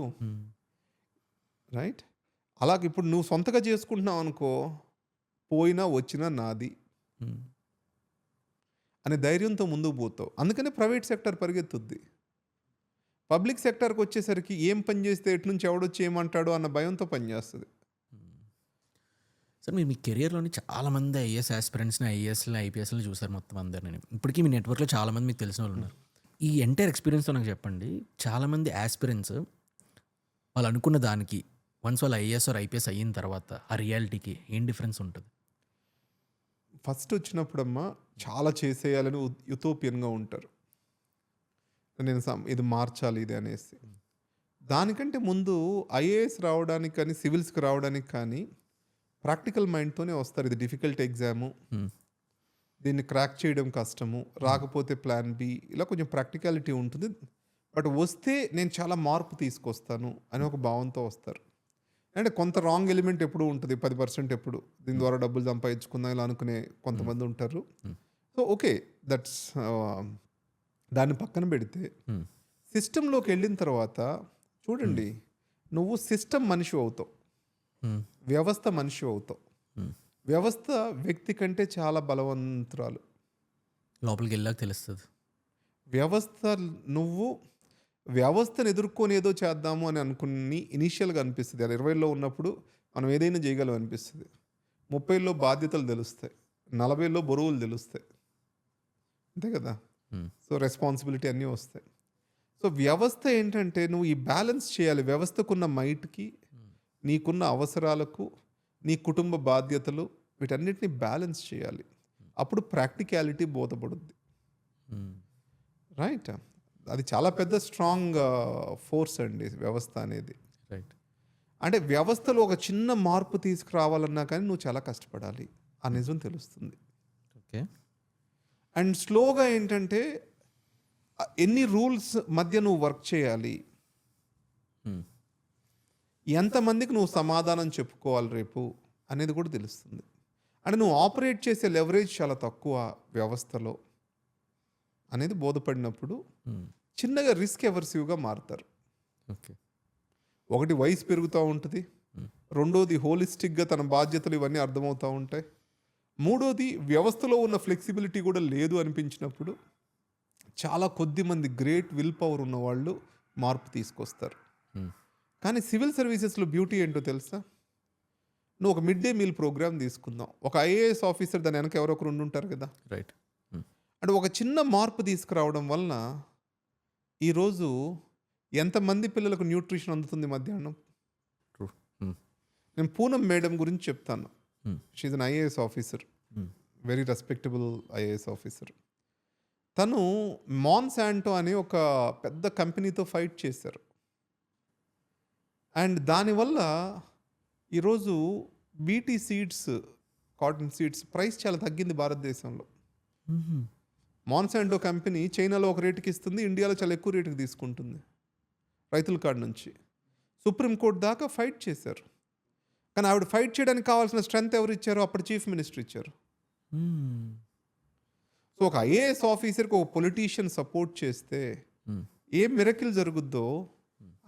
రైట్? అలాగే ఇప్పుడు నువ్వు సొంతగా చేసుకుంటున్నావు అనుకో, పోయినా వచ్చినా నాది అనే ధైర్యంతో ముందుకు పోతావు. అందుకనే ప్రైవేట్ సెక్టర్ పరిగెత్తుద్ది. పబ్లిక్ సెక్టర్కి వచ్చేసరికి ఏం పని చేస్తే ఎటు నుంచి ఎవడొచ్చి ఏమంటాడో అన్న భయంతో పనిచేస్తుంది. సార్, మీరు మీ కెరియర్లోని చాలామంది ఐఏఎస్ ఆస్పిరెంట్స్ని, ఐఏఎస్ని, ఐపీఎస్ని చూసారు మొత్తం అందరినీ. ఇప్పటికీ మీ నెట్వర్క్లో చాలామంది మీకు తెలిసిన వాళ్ళు ఉన్నారు. ఈ ఎంటైర్ ఎక్స్పీరియన్స్తో నాకు చెప్పండి, చాలామంది ఆస్పిరెంట్స్ వాళ్ళు అనుకున్న దానికి వన్స్ వాళ్ళు ఐఏఎస్ ఆర్ ఐపీఎస్ అయిన తర్వాత ఆ రియాలిటీకి ఏం డిఫరెన్స్ ఉంటుంది? ఫస్ట్ వచ్చినప్పుడమ్మా చాలా చేసేయాలని యుతోపియన్గా ఉంటారు. నేను ఇది మార్చాలి ఇది అనేసి. దానికంటే ముందు ఐఏఎస్ రావడానికి కానీ సివిల్స్కి రావడానికి కానీ ప్రాక్టికల్ మైండ్తోనే వస్తారు. ఇది డిఫికల్ట్ ఎగ్జాము, దీన్ని క్రాక్ చేయడం కష్టము, రాకపోతే ప్లాన్ బి, ఇలా కొంచెం ప్రాక్టికాలిటీ ఉంటుంది. బట్ వస్తే నేను చాలా మార్పు తీసుకొస్తాను అని ఒక భావంతో వస్తారు. అంటే కొంత రాంగ్ ఎలిమెంట్ ఎప్పుడు ఉంటుంది, 10% ఎప్పుడు దీని ద్వారా డబ్బులు సంపాదించుకుందాం ఇలా అనుకునే కొంతమంది ఉంటారు. సో ఓకే, దట్స్ దాన్ని పక్కన పెడితే సిస్టంలోకి వెళ్ళిన తర్వాత చూడండి, నువ్వు సిస్టమ్ మనిషి అవుతావు, వ్యవస్థ మనిషి అవుతావు. వ్యవస్థ వ్యక్తి కంటే చాలా బలవంతురాలు. లోపలికి వెళ్ళాక తెలుస్తుంది. నువ్వు వ్యవస్థను ఎదుర్కొని ఏదో చేద్దాము అని అనుకుని ఇనీషియల్గా అనిపిస్తుంది. అది 20లో ఉన్నప్పుడు మనం ఏదైనా చేయగలం అనిపిస్తుంది. 30లో బాధ్యతలు తెలుస్తాయి, 40లో బరువులు తెలుస్తాయి, అంతే కదా. సో రెస్పాన్సిబిలిటీ అన్నీ వస్తాయి. సో వ్యవస్థ ఏంటంటే నువ్వు ఈ బ్యాలెన్స్ చేయాలి. వ్యవస్థకున్న మైట్కి, నీకున్న అవసరాలకు, నీ కుటుంబ బాధ్యతలు, వీటన్నిటిని బ్యాలెన్స్ చేయాలి. అప్పుడు ప్రాక్టికాలిటీ బోధపడుద్ది. రైట్. అది చాలా పెద్ద స్ట్రాంగ్ ఫోర్స్ అండి వ్యవస్థ అనేది. రైట్. అంటే వ్యవస్థలో ఒక చిన్న మార్పు తీసుకురావాలన్నా కానీ నువ్వు చాలా కష్టపడాలి, ఆ నిజం తెలుస్తుంది. ఓకే. అండ్ స్లోగా ఏంటంటే ఎన్ని రూల్స్ మధ్య నువ్వు వర్క్ చేయాలి, ఎంతమందికి నువ్వు సమాధానం చెప్పుకోవాలి రేపు అనేది కూడా తెలుస్తుంది. అంటే నువ్వు ఆపరేట్ చేసే లెవరేజ్ చాలా తక్కువ వ్యవస్థలో అనేది బోధపడినప్పుడు చిన్నగా రిస్క్ ఎవర్సివ్గా మారుతారు. ఓకే. ఒకటి వయసు పెరుగుతూ ఉంటుంది, రెండోది హోలిస్టిక్గా తన బాధ్యతలు ఇవన్నీ అర్థమవుతూ ఉంటాయి, మూడోది వ్యవస్థలో ఉన్న ఫ్లెక్సిబిలిటీ కూడా లేదు అనిపించినప్పుడు చాలా కొద్ది మంది గ్రేట్ విల్ పవర్ ఉన్న వాళ్ళు మార్పు తీసుకొస్తారు. కానీ సివిల్ సర్వీసెస్లో బ్యూటీ ఏంటో తెలుసా? నువ్వు ఒక మిడ్ డే మీల్ ప్రోగ్రామ్ తీసుకుందాం, ఒక ఐఏఎస్ ఆఫీసర్ దాని వెనక ఎవరో ఒకరు ఉండుంటారు కదా. రైట్. అంటే ఒక చిన్న మార్పు తీసుకురావడం వలన ఈరోజు ఎంతమంది పిల్లలకు న్యూట్రిషన్ అందుతుంది మధ్యాహ్నం. నేను పూనం మేడం గురించి చెప్తాను. She's an IAS officer, very respectable IAS officer. తను మాన్సాంటో అనే ఒక పెద్ద కంపెనీతో ఫైట్ చేశారు. అండ్ దానివల్ల ఈరోజు BT seeds, cotton seeds price చాలా తగ్గింది భారతదేశంలో. మాన్సాంటో కంపెనీ చైనాలో ఒక రేటుకి ఇస్తుంది, ఇండియాలో చాలా ఎక్కువ రేటుకి తీసుకుంటుంది రైతుల కాడ నుంచి. సుప్రీంకోర్టు దాకా ఫైట్ చేశారు. కానీ ఆవిడ ఫైట్ చేయడానికి కావాల్సిన స్ట్రెంగ్త్ ఎవరు ఇచ్చారు? అప్పుడు చీఫ్ మినిస్టర్ ఇచ్చారు. సో ఒక ఐఏఎస్ ఆఫీసర్కి ఒక పొలిటీషియన్ సపోర్ట్ చేస్తే ఏం మిరకిల్ జరుగుద్దో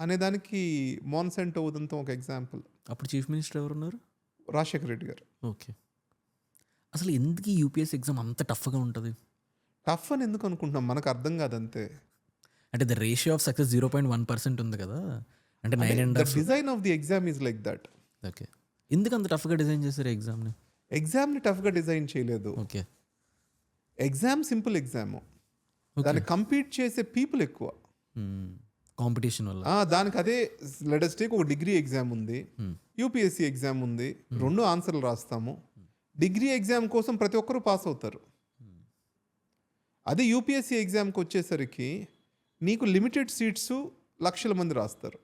అనే దానికి మాన్సాంటో ఉదంతం ఒక ఎగ్జాంపుల్. అప్పుడు చీఫ్ మినిస్టర్ ఎవరున్నారు? రాజశేఖర రెడ్డి గారు. ఓకే. అసలు ఎందుకు యూపీఎస్సీ ఎగ్జామ్ అంత టఫ్గా ఉంటుంది? టఫ్ అని ఎందుకు అనుకుంటున్నాం, మనకు అర్థం కాదంతే. అంటే ద రేషియో ఆఫ్ సక్సెస్ 0.1% ఉంది కదా. అంటే 9.5. Design of the exam is like that. Okay. ఎందుకు అంత టఫ్గా డిజైన్ చేశారు ఎగ్జామ్ని? ఎగ్జామ్ని టఫ్గా డిజైన్ చేయలేదు. ఓకే. ఎగ్జామ్ సింపుల్ ఎగ్జామ్, దాన్ని కంపీట్ చేసే పీపుల్ ఎక్కువ, కాంపిటీషన్ వల్ల. దానికి అదే లెటెస్ట్ టేక్ ఒక డిగ్రీ ఎగ్జామ్ ఉంది, యూపీఎస్సీ ఎగ్జామ్ ఉంది, రెండు ఆన్సర్లు రాస్తాము. డిగ్రీ ఎగ్జామ్ కోసం ప్రతి ఒక్కరూ పాస్ అవుతారు. అదే యూపీఎస్సీ ఎగ్జామ్కి వచ్చేసరికి నీకు లిమిటెడ్ సీట్స్, లక్షల మంది రాస్తారు.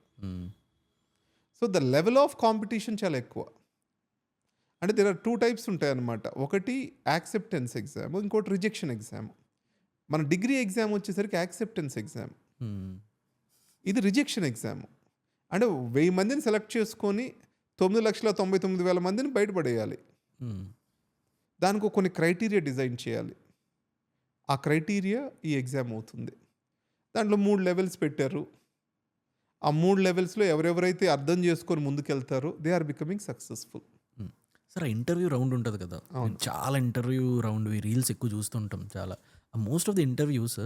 So the level of competition చాలా ఎక్కువ. అంటే దేర్ ఆర్ 2 టైప్స్ ఉంటాయి అన్నమాట. ఒకటి యాక్సెప్టెన్స్ ఎగ్జామ్, ఇంకోటి రిజెక్షన్ ఎగ్జామ్. మన డిగ్రీ ఎగ్జామ్ వచ్చేసరికి యాక్సెప్టెన్స్ ఎగ్జామ్, ఇది రిజెక్షన్ ఎగ్జామ్. అంటే 1000 మందిని సెలెక్ట్ చేసుకొని 9,99,000 మందిని బయటపడేయాలి. దానికి కొన్ని క్రైటీరియా డిజైన్ చేయాలి. ఆ క్రైటీరియా ఈ ఎగ్జామ్ అవుతుంది. దాంట్లో 3 లెవెల్స్ పెట్టారు. ఆ 3 లెవెల్స్లో ఎవరెవరైతే అర్థం చేసుకొని ముందుకెళ్తారో they are becoming successful. Sir interview round ఉంటుంది కదా, చాలా ఇంటర్వ్యూ రౌండ్ రీల్స్ ఎక్కువ చూస్తుంటాం. చాలా మోస్ట్ ఆఫ్ ది ఇంటర్వ్యూస్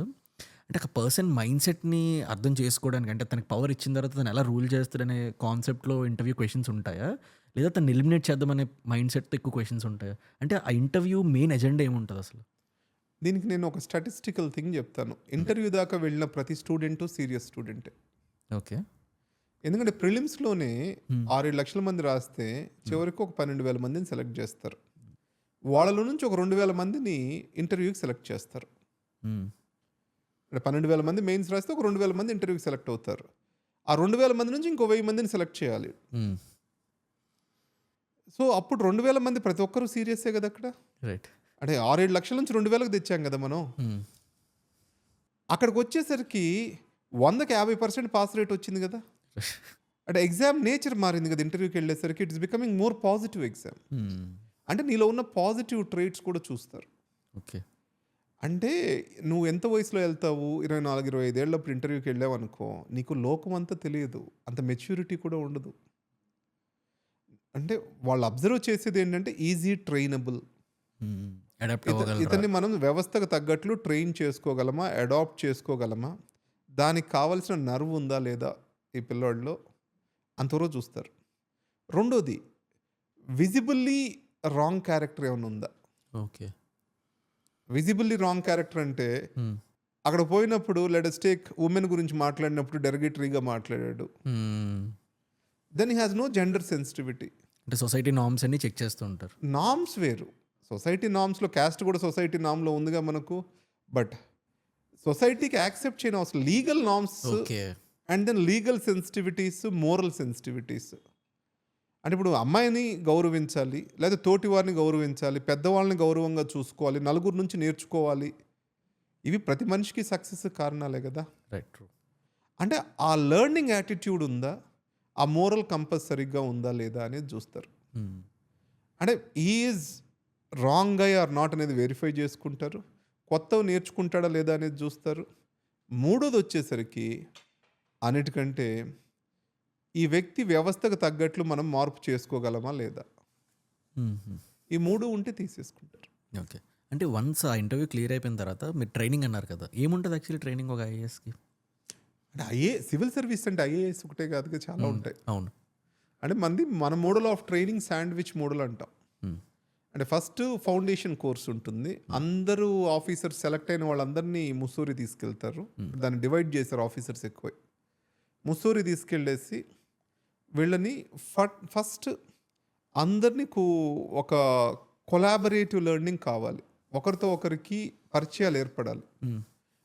అంటే ఒక పర్సన్ మైండ్ సెట్ని అర్థం చేసుకోవడానికి, అంటే తనకి పవర్ ఇచ్చిన తర్వాత తను ఎలా రూల్ చేస్తాడనే కాన్సెప్ట్లో ఇంటర్వ్యూ క్వశ్చన్స్ ఉంటాయా, లేదా తను ఎలిమినేట్ చేద్దామనే మైండ్ సెట్తో ఎక్కువ క్వశ్చన్స్ ఉంటాయా? అంటే ఆ ఇంటర్వ్యూ మెయిన్ ఎజెండా ఏముంటుంది అసలు? దీనికి నేను ఒక స్టాటిస్టికల్ థింగ్ చెప్తాను. ఇంటర్వ్యూ దాకా వెళ్ళిన ప్రతి స్టూడెంటు సీరియస్ స్టూడెంటే. ఓకే. ఎందుకంటే ప్రిలిమ్స్లోనే 6-7 లక్షల మంది రాస్తే చివరికి ఒక 12,000 మందిని సెలెక్ట్ చేస్తారు. వాళ్ళలో నుంచి ఒక 2,000 మందిని ఇంటర్వ్యూకి సెలెక్ట్ చేస్తారు. అంటే 12,000 మంది మెయిన్స్ రాస్తే ఒక 2,000 మంది ఇంటర్వ్యూకి సెలెక్ట్ అవుతారు. ఆ 2,000 మంది నుంచి ఇంకో 1,000 మందిని సెలెక్ట్ చేయాలి. సో అప్పుడు 2,000 మంది ప్రతి ఒక్కరు సీరియస్సే కదా అక్కడ. రైట్. అంటే 6-7 లక్షల నుంచి 2,000కి తెచ్చాం కదా మనం. అక్కడికి వచ్చేసరికి 100కి 50% పాస్ రేట్ వచ్చింది కదా. అంటే ఎగ్జామ్ నేచర్ మారింది కదా. ఇంటర్వ్యూకి వెళ్ళేసరికి it's becoming more positive exam. అంటే నీలో ఉన్న పాజిటివ్ ట్రేట్స్ కూడా చూస్తారు. ఓకే. అంటే నువ్వు ఎంత వయసులో వెళ్తావు, 24-25 ఏళ్ళప్పుడు ఇంటర్వ్యూకి వెళ్ళావు అనుకో, నీకు లోకం అంతా తెలియదు, అంత మెచ్యూరిటీ కూడా ఉండదు. అంటే వాళ్ళు అబ్జర్వ్ చేసేది ఏంటంటే ఈజీ ట్రైనబుల్. ఇతన్ని మనం వ్యవస్థకు తగ్గట్లు ట్రైన్ చేసుకోగలమా, అడాప్ట్ చేసుకోగలమా, దానికి కావాల్సిన నర్వ్ ఉందా లేదా ఈ పిల్లోడిలో, అంతవరకు చూస్తారు. రెండోది విజిబుల్లీ రాంగ్ క్యారెక్టర్ ఏమైనా ఉందా. ఓకే. విజిబుల్లీ రాంగ్ క్యారెక్టర్ అంటే అక్కడ పోయినప్పుడు లెట్ us టేక్ ఉమెన్ గురించి మాట్లాడినప్పుడు డెరగేటరీగా మాట్లాడాడు, then he has no gender sensitivity. అంటే సొసైటీ నార్మ్స్ అన్ని చెక్ చేస్తూ ఉంటారు. నార్మ్స్ వేరు, సొసైటీ నార్మ్స్లో క్యాస్ట్ కూడా సొసైటీ నార్మ్లో ఉందిగా మనకు. బట్ సొసైటీకి యాక్సెప్ట్ చేయని అవసరం legal norms and then legal sensitivities, moral sensitivities. అంటే ఇప్పుడు అమ్మాయిని గౌరవించాలి, లేదా తోటి వారిని గౌరవించాలి, పెద్దవాళ్ళని గౌరవంగా చూసుకోవాలి, నలుగురు నుంచి నేర్చుకోవాలి, ఇవి ప్రతి మనిషికి సక్సెస్ కారణాలే కదా. Right, true. అంటే ఆ లెర్నింగ్ యాటిట్యూడ్ ఉందా, ఆ మోరల్ కంపస్ సరిగ్గా ఉందా లేదా అనేది చూస్తారు. అంటే is wrong guy or not అనేది వెరిఫై చేసుకుంటారు. కొత్తవి నేర్చుకుంటాడా లేదా అనేది చూస్తారు. మూడోది వచ్చేసరికి అన్నిటికంటే ఈ వ్యక్తి వ్యవస్థకు తగ్గట్లు మనం మార్పు చేసుకోగలమా లేదా, ఈ మూడు ఉంటే తీసేసుకుంటారు. ఓకే. అంటే వన్స్ ఆ ఇంటర్వ్యూ క్లియర్ అయిపోయిన తర్వాత మీరు ట్రైనింగ్ అన్నారు కదా, ఏముంటుంది యాక్చువల్లీ ట్రైనింగ్ ఒక ఐఏఎస్కి? అంటే సివిల్ సర్వీస్ అంటే ఐఏఎస్ ఒకటే కాదు, చాలా ఉంటాయి. అవును. అంటే మన model of training sandwich model అంటాం. అంటే ఫస్ట్ ఫౌండేషన్ కోర్స్ ఉంటుంది. అందరూ ఆఫీసర్స్ సెలెక్ట్ అయిన వాళ్ళందరినీ ముస్సూరి తీసుకెళ్తారు. దాన్ని డివైడ్ చేశారు ఆఫీసర్స్ ఎక్కువ. ముస్సూరి తీసుకెళ్ళేసి వీళ్ళని ఫస్ట్ అందరినీ ఒక కొలాబరేటివ్ లెర్నింగ్ కావాలి, ఒకరితో ఒకరికి పరిచయాలు ఏర్పడాలి.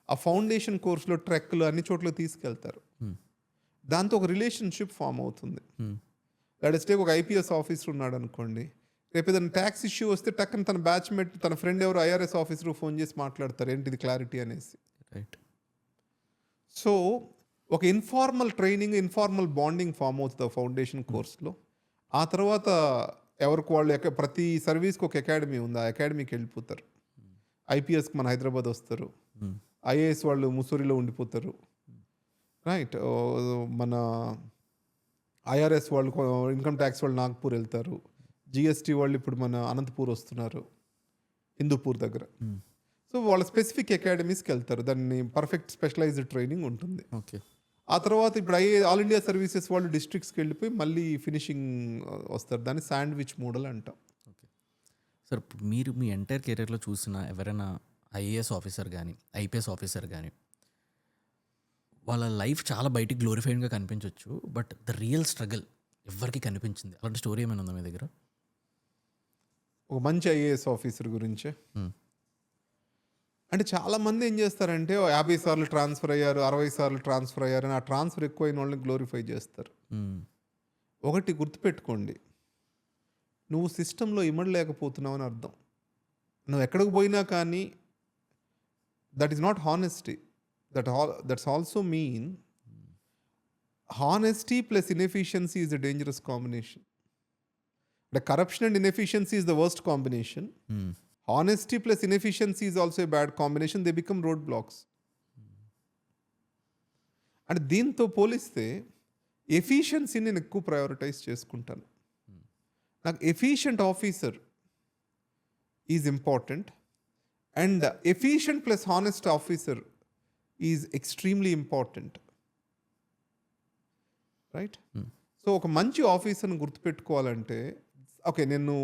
ఆ ఫౌండేషన్ కోర్సులో ట్రెక్లు అన్ని చోట్ల తీసుకెళ్తారు. దాంతో ఒక రిలేషన్షిప్ ఫామ్ అవుతుంది. లెట్ us టేక్ ఒక ఐపీఎస్ ఆఫీసర్ ఉన్నాడు అనుకోండి, రేపు ఏదైనా ట్యాక్స్ ఇష్యూ వస్తే టక్కన తన బ్యాచ్మేట్, తన ఫ్రెండ్ ఎవరు ఐఆర్ఎస్ ఆఫీసర్ ఫోన్ చేసి మాట్లాడతారు, ఏంటిది క్లారిటీ అనేసి. రైట్. సో ఒక informal training, informal bonding form అవుతుంది ఆ ఫౌండేషన్ కోర్స్లో. ఆ తర్వాత ఎవరికి వాళ్ళు ప్రతి సర్వీస్కి ఒక అకాడమీ ఉంది, ఆ అకాడమీకి వెళ్ళిపోతారు. ఐపీఎస్కి మన హైదరాబాద్ వస్తారు, ఐఏఎస్ వాళ్ళు ముసూరిలో ఉండిపోతారు. రైట్. మన ఐఆర్ఎస్ వాళ్ళు, ఇన్కమ్ ట్యాక్స్ వాళ్ళు నాగ్పూర్ వెళ్తారు, జిఎస్టీ వాళ్ళు ఇప్పుడు మన అనంతపూర్ వస్తున్నారు, హిందూపూర్ దగ్గర. సో వాళ్ళ స్పెసిఫిక్ అకాడమీస్కి వెళ్తారు, దాన్ని పర్ఫెక్ట్ స్పెషలైజ్డ్ ట్రైనింగ్ ఉంటుంది. ఓకే. ఆ తర్వాత ఇప్పుడు ఆల్ ఇండియా సర్వీసెస్ వాళ్ళు డిస్ట్రిక్ట్స్కి వెళ్ళిపోయి మళ్ళీ ఫినిషింగ్ వస్తారు. దాన్ని శాండ్విచ్ మోడల్ అంటాం. ఓకే సార్, మీరు మీ ఎంటైర్ కెరీర్లో చూసిన ఎవరైనా ఐఏఎస్ ఆఫీసర్ కానీ ఐపీఎస్ ఆఫీసర్ కానీ వాళ్ళ లైఫ్ చాలా బయటికి గ్లోరిఫైడ్గా కనిపించవచ్చు, బట్ ద రియల్ స్ట్రగుల్ ఎవరికి కనిపించింది? అలాంటి స్టోరీ ఏమైనా ఉందా మీ దగ్గర? ఒక మంచి ఐఏఎస్ ఆఫీసర్ గురించే. అంటే చాలామంది ఏం చేస్తారంటే 50 సార్లు ట్రాన్స్ఫర్ అయ్యారు, 60 సార్లు ట్రాన్స్ఫర్ అయ్యారు అని ఆ ట్రాన్స్ఫర్ ఎక్కువైన వాళ్ళని గ్లోరిఫై చేస్తారు. ఒకటి గుర్తుపెట్టుకోండి, నువ్వు సిస్టంలో ఇమడలేకపోతున్నావు అని అర్థం. నువ్వు ఎక్కడికి పోయినా కానీ that is not honesty. That's also mean honesty plus inefficiency is a dangerous combination. అంటే corruption and inefficiency is the worst combination. Honesty plus inefficiency is also a bad combination. They become roadblocks. And దీంతో పోలిస్తే ఎఫిషియన్సీని నేను ఎక్కువ prioritise చేసుకుంటాను. నాకు efficient officer is important and efficient plus honest officer is extremely important. Right. So ఒక మంచి ఆఫీసర్ని గుర్తుపెట్టుకోవాలంటే, okay, నేను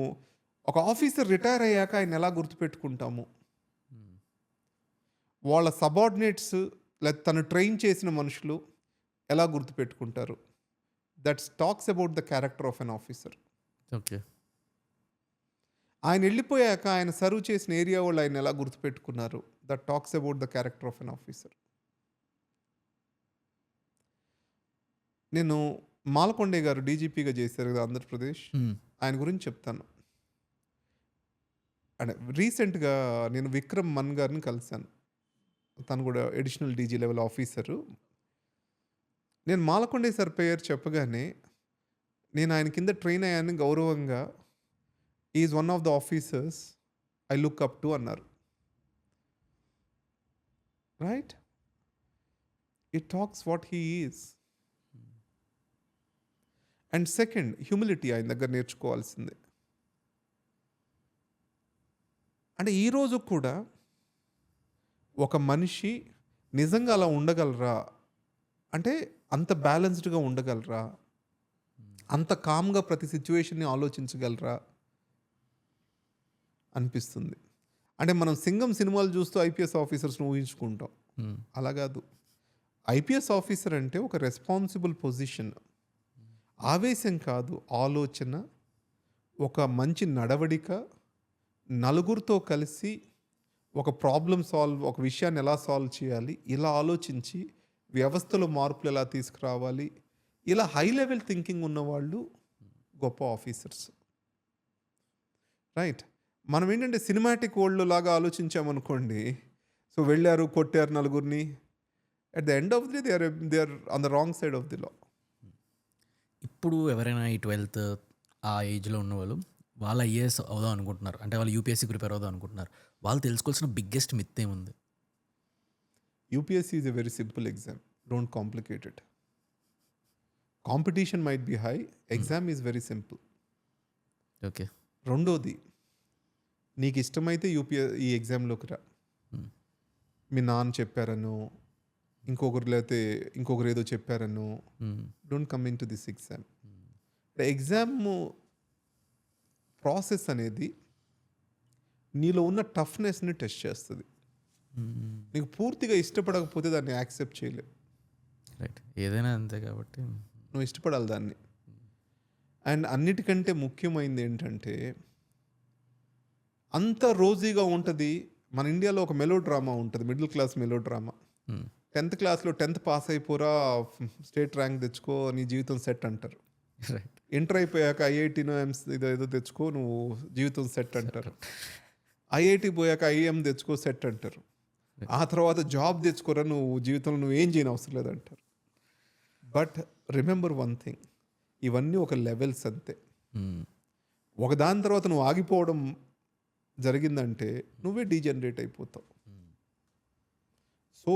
ఒక ఆఫీసర్ రిటైర్ అయ్యాక ఆయన ఎలా గుర్తుపెట్టుకుంటాము? వాళ్ళ సబార్డినేట్స్ లేదా తను ట్రైన్ చేసిన మనుషులు ఎలా గుర్తుపెట్టుకుంటారు? That talks about the character of an officer. Okay. ఆయన వెళ్ళిపోయాక ఆయన సర్వ్ చేసిన ఏరియా వాళ్ళు ఆయన ఎలా గుర్తుపెట్టుకున్నారు, that talks about the character of an officer. నేను మాలకొండే గారు డీజీపీగా చేశారు కదా ఆంధ్రప్రదేశ్, ఆయన గురించి చెప్తాను. అంటే రీసెంట్గా నేను విక్రమ్ మన్ గారిని కలిశాను, తను కూడా అడిషనల్ డీజీ లెవెల్ ఆఫీసరు. నేను మాలకొండే సార్ పేరు చెప్పగానే నేను ఆయన కింద ట్రైన్ అయ్యాను గౌరవంగా. Is one of the officers I look up to అన్నారు. Right, it talks what he is. And second, humility ఆయన దగ్గర నేర్చుకోవాల్సిందే. అంటే ఈరోజు కూడా ఒక మనిషి నిజంగా అలా ఉండగలరా, అంటే అంత బ్యాలెన్స్డ్గా ఉండగలరా, అంత కామ్గా ప్రతి సిచ్యువేషన్ని ఆలోచించగలరా అనిపిస్తుంది. అంటే మనం సింగం సినిమాలు చూస్తూ ఐపీఎస్ ఆఫీసర్స్ని ఊహించుకుంటాం, అలా కాదు. ఐపీఎస్ ఆఫీసర్ అంటే ఒక రెస్పాన్సిబుల్ పొజిషన్. ఆవేశం కాదు, ఆలోచన, ఒక మంచి నడవడిక, నలుగురితో కలిసి ఒక ప్రాబ్లం ఒక విషయాన్ని ఎలా సాల్వ్ చేయాలి, ఇలా ఆలోచించి వ్యవస్థలో మార్పులు ఎలా తీసుకురావాలి, ఇలా హై లెవెల్ థింకింగ్ ఉన్నవాళ్ళు గొప్ప ఆఫీసర్స్. రైట్, మనం ఏంటంటే సినిమాటిక్ వరల్డ్ లాగా ఆలోచించామనుకోండి, సో వెళ్ళారు కొట్టారు నలుగురిని, at the end of the they are on the wrong side of the law. ఇప్పుడు ఎవరైనా ఈ 12th ఆ ఏజ్లో ఉన్న వాళ్ళు ఐఏఎస్ అవుదాం అనుకుంటున్నారు, అంటే వాళ్ళు యూపీఎస్సీ ప్రిపేర్ అవుదాం అనుకుంటున్నారు, వాళ్ళు తెలుసుకోవాల్సిన బిగ్గెస్ట్ మిత్ ఏముంది? UPSC is a very simple exam. Don't complicate it. Competition might be high. Exam is very simple. Okay. రెండోది, నీకు ఇష్టమైతే ఈ ఎగ్జామ్లోకి రా. మీ నాన్న చెప్పారనో, ఇంకొకరు ఏదో చెప్పారనో, don't come into this exam. Exam process అనేది నీలో ఉన్న టఫ్నెస్ని టెస్ట్ చేస్తుంది. నీకు పూర్తిగా ఇష్టపడకపోతే దాన్ని యాక్సెప్ట్ చేయలేవు. రైట్, ఏదైనా అంతే కాబట్టి నువ్వు ఇష్టపడాలి దాన్ని. అండ్ అన్నిటికంటే ముఖ్యమైనది ఏంటంటే, అంత రోజీగా ఉంటుంది. మన ఇండియాలో ఒక మెలో డ్రామా ఉంటుంది, middle class melodrama. 10th క్లాస్లో 10th పాస్ అయిపోరా, స్టేట్ ర్యాంక్ తెచ్చుకో, నీ జీవితం సెట్ అంటారు. రైట్, ఇంటర్ అయిపోయాక ఐఐటీనో ఏదో తెచ్చుకో, నువ్వు జీవితం సెట్ అంటారు. ఐఐటి పోయాక ఐఎం తెచ్చుకో, సెట్ అంటారు. ఆ తర్వాత జాబ్ తెచ్చుకోరా, నువ్వు జీవితంలో నువ్వు ఏం చేయని అవసరం లేదంటారు. బట్ రిమెంబర్ వన్ థింగ్, ఇవన్నీ ఒక లెవెల్స్ అంతే. ఒక దాని తర్వాత నువ్వు ఆగిపోవడం జరిగిందంటే నువ్వే డీజనరేట్ అయిపోతావు. సో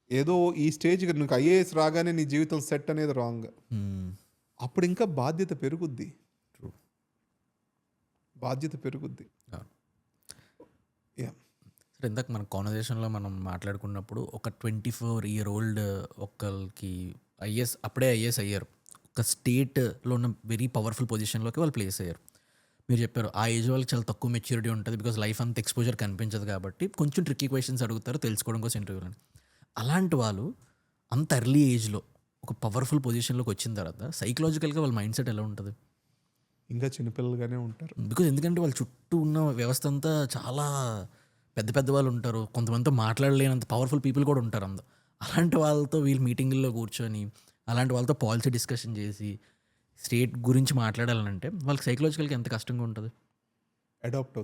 ఏదో ఈ స్టేజ్కి నీకు ఐఏఎస్ రాగానే నీ జీవితం సెట్ అనేది రాంగ్. అప్పుడు ఇంకా బాధ్యత పెరుగుద్ది. సరే, ఇందాక మన కాన్వర్జేషన్లో మనం మాట్లాడుకున్నప్పుడు ఒక 24-year-old ఒకరికి అప్పుడే ఐఏఎస్ అయ్యారు, ఒక స్టేట్లో ఉన్న వెరీ పవర్ఫుల్ పొజిషన్లోకి వాళ్ళు ప్లేస్ అయ్యారు. మీరు చెప్పారు ఆ ఏజ్ వాళ్ళకి చాలా తక్కువ మెచ్యూరిటీ ఉంటుంది, బికాజ్ లైఫ్ అంత ఎక్స్పోజర్ కనిపించదు కాబట్టి కొంచెం ట్రిక్కీ క్వశ్చన్స్ అడుగుతారు తెలుసుకోవడం కోసం ఇంటర్వ్యూలని. అలాంటి వాళ్ళు అంత ఎర్లీ ఏజ్లో ఒక పవర్ఫుల్ పొజిషన్లోకి వచ్చిన తర్వాత సైకలాజికల్గా వాళ్ళ మైండ్ సెట్ ఎలా ఉంటుంది? ఇంకా చిన్నపిల్లలుగానే ఉంటారు. బికాజ్ ఎందుకంటే వాళ్ళ చుట్టూ ఉన్న వ్యవస్థ అంతా చాలా పెద్ద పెద్ద వాళ్ళు ఉంటారు, కొంతమందితో మాట్లాడలేనంత పవర్ఫుల్ పీపుల్ కూడా ఉంటారు అందరూ. అలాంటి వాళ్ళతో వీళ్ళు మీటింగుల్లో కూర్చొని అలాంటి వాళ్ళతో పాలసీ డిస్కషన్ చేసి స్టేట్ గురించి మాట్లాడాలంటే వాళ్ళకి సైకలాజికల్గా ఎంత కష్టంగా ఉంటుంది? అడాప్ట్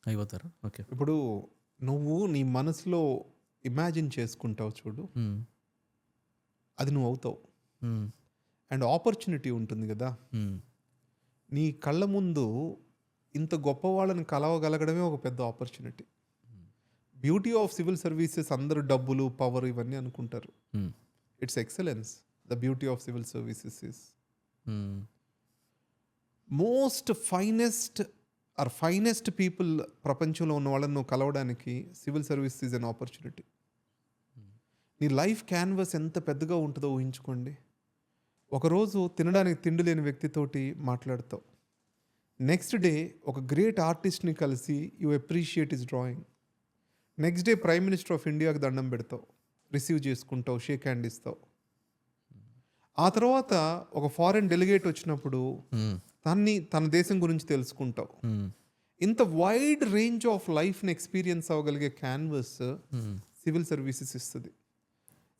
అయిపోతారు. ఓకే, ఇప్పుడు నువ్వు నీ మనసులో ఇమాజిన్ చేసుకుంటావు చూడు, అది నువ్వు అవుతావు. అండ్ ఆపర్చునిటీ ఉంటుంది కదా, నీ కళ్ళ ముందు ఇంత గొప్ప వాళ్ళని కలవగలగడమే ఒక పెద్ద opportunity. Beauty of civil services అందరూ డబ్బులు, పవర్ ఇవన్నీ అనుకుంటారు. It's excellence. The beauty of civil services is finest people ప్రపంచంలో ఉన్న వాళ్ళని నువ్వు కలవడానికి civil service is an opportunity. నీ లైఫ్ క్యాన్వాస్ ఎంత పెద్దగా ఉంటుందో ఊహించుకోండి. ఒకరోజు తినడానికి తిండి లేని వ్యక్తితోటి మాట్లాడతావు, నెక్స్ట్ డే ఒక గ్రేట్ ఆర్టిస్ట్ని కలిసి you appreciate his drawing, next day prime minister of ఇండియాకి దండం పెడతావు, రిసీవ్ చేసుకుంటావు, షేక్ హ్యాండ్ ఇస్తావు. ఆ తర్వాత ఒక ఫారెన్ డెలిగేట్ వచ్చినప్పుడు తన దేశం గురించి తెలుసుకుంటావు. ఇంత వైడ్ రేంజ్ ఆఫ్ లైఫ్ని ఎక్స్పీరియన్స్ అవ్వగలిగే క్యాన్వస్ సివిల్ సర్వీసెస్ ఇస్తుంది.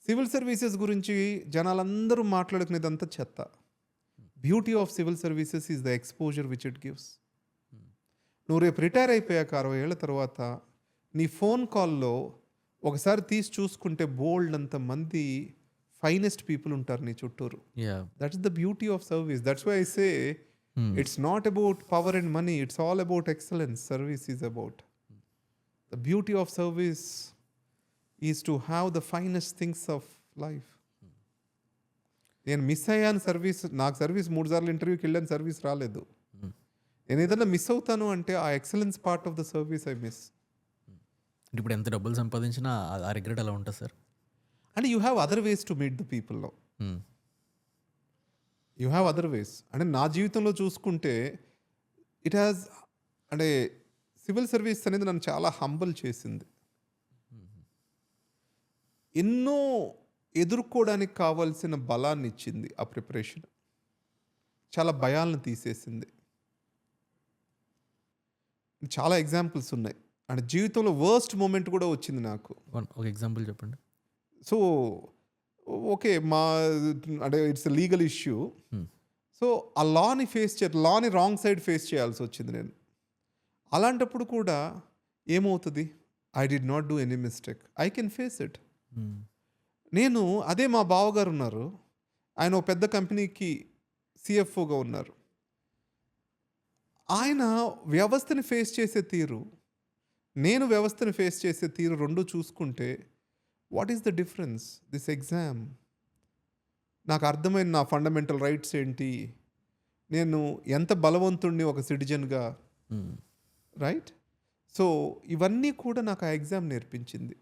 సివిల్ సర్వీసెస్ గురించి జనాలందరూ మాట్లాడుకునేదంతా చెత్త. Beauty of civil services is the exposure which it gives. నువ్వు రేపు రిటైర్ అయిపోయాక 60 ఏళ్ళ తర్వాత నీ ఫోన్ కాల్లో ఒకసారి తీసి చూసుకుంటే బోల్డ్ అంత మంది ఫైనెస్ట్ పీపుల్ ఉంటారు నీ చుట్టూరు. That is the beauty of service. That's why I say it's not about power and money, it's all about excellence. Service is about the beauty of service is to have the finest things of life. నేను miss అయ్యాను service, నాకు service 3 సార్లు ఇంటర్వ్యూకి వెళ్ళాను, service రాలేదు. నేను ఏదైనా miss అవుతాను అంటే ఆ excellence part of the service I miss. ఇప్పుడు ఎంత డబ్బులు సంపాదించినా ఆ రిగ్రెట్ అలా ఉంటుంది సార్. అంటే you have other ways to meet the people now. You have other ways. అంటే నా జీవితంలో చూసుకుంటే ఇట్ హ్యాస్, అంటే సివిల్ సర్వీస్ అనేది నన్ను చాలా హంబల్ చేసింది. ఎన్నో ఎదుర్కోవడానికి కావాల్సిన బలాన్ని ఇచ్చింది ఆ ప్రిపరేషన్. చాలా భయాలను తీసేసింది. చాలా ఎగ్జాంపుల్స్ ఉన్నాయి. అంటే జీవితంలో వర్స్ట్ మూమెంట్ కూడా వచ్చింది నాకు. ఒక ఎగ్జాంపుల్ చెప్పండి. సో ఓకే, అంటే ఇట్స్ లీగల్ ఇష్యూ. సో ఆ లాని రాంగ్ సైడ్ ఫేస్ చేయాల్సి వచ్చింది నేను. అలాంటప్పుడు కూడా ఏమవుతుంది, I did not do any mistake, I can face it. నేను అదే మా బావగారు ఉన్నారు, ఆయన ఒక పెద్ద కంపెనీకి సిఎఫ్ఓగా ఉన్నారు. ఆయన వ్యవస్థని ఫేస్ చేసే తీరు, నేను వ్యవస్థని ఫేస్ చేసే తీరు రెండు చూసుకుంటే what is the difference? This exam నాకు అర్థమైన నా ఫండమెంటల్ రైట్స్ ఏంటి, నేను ఎంత బలవంతుణ్ణి ఒక సిటిజన్గా, రైట్? సో ఇవన్నీ కూడా నాకు ఆ ఎగ్జామ్ నేర్పించింది.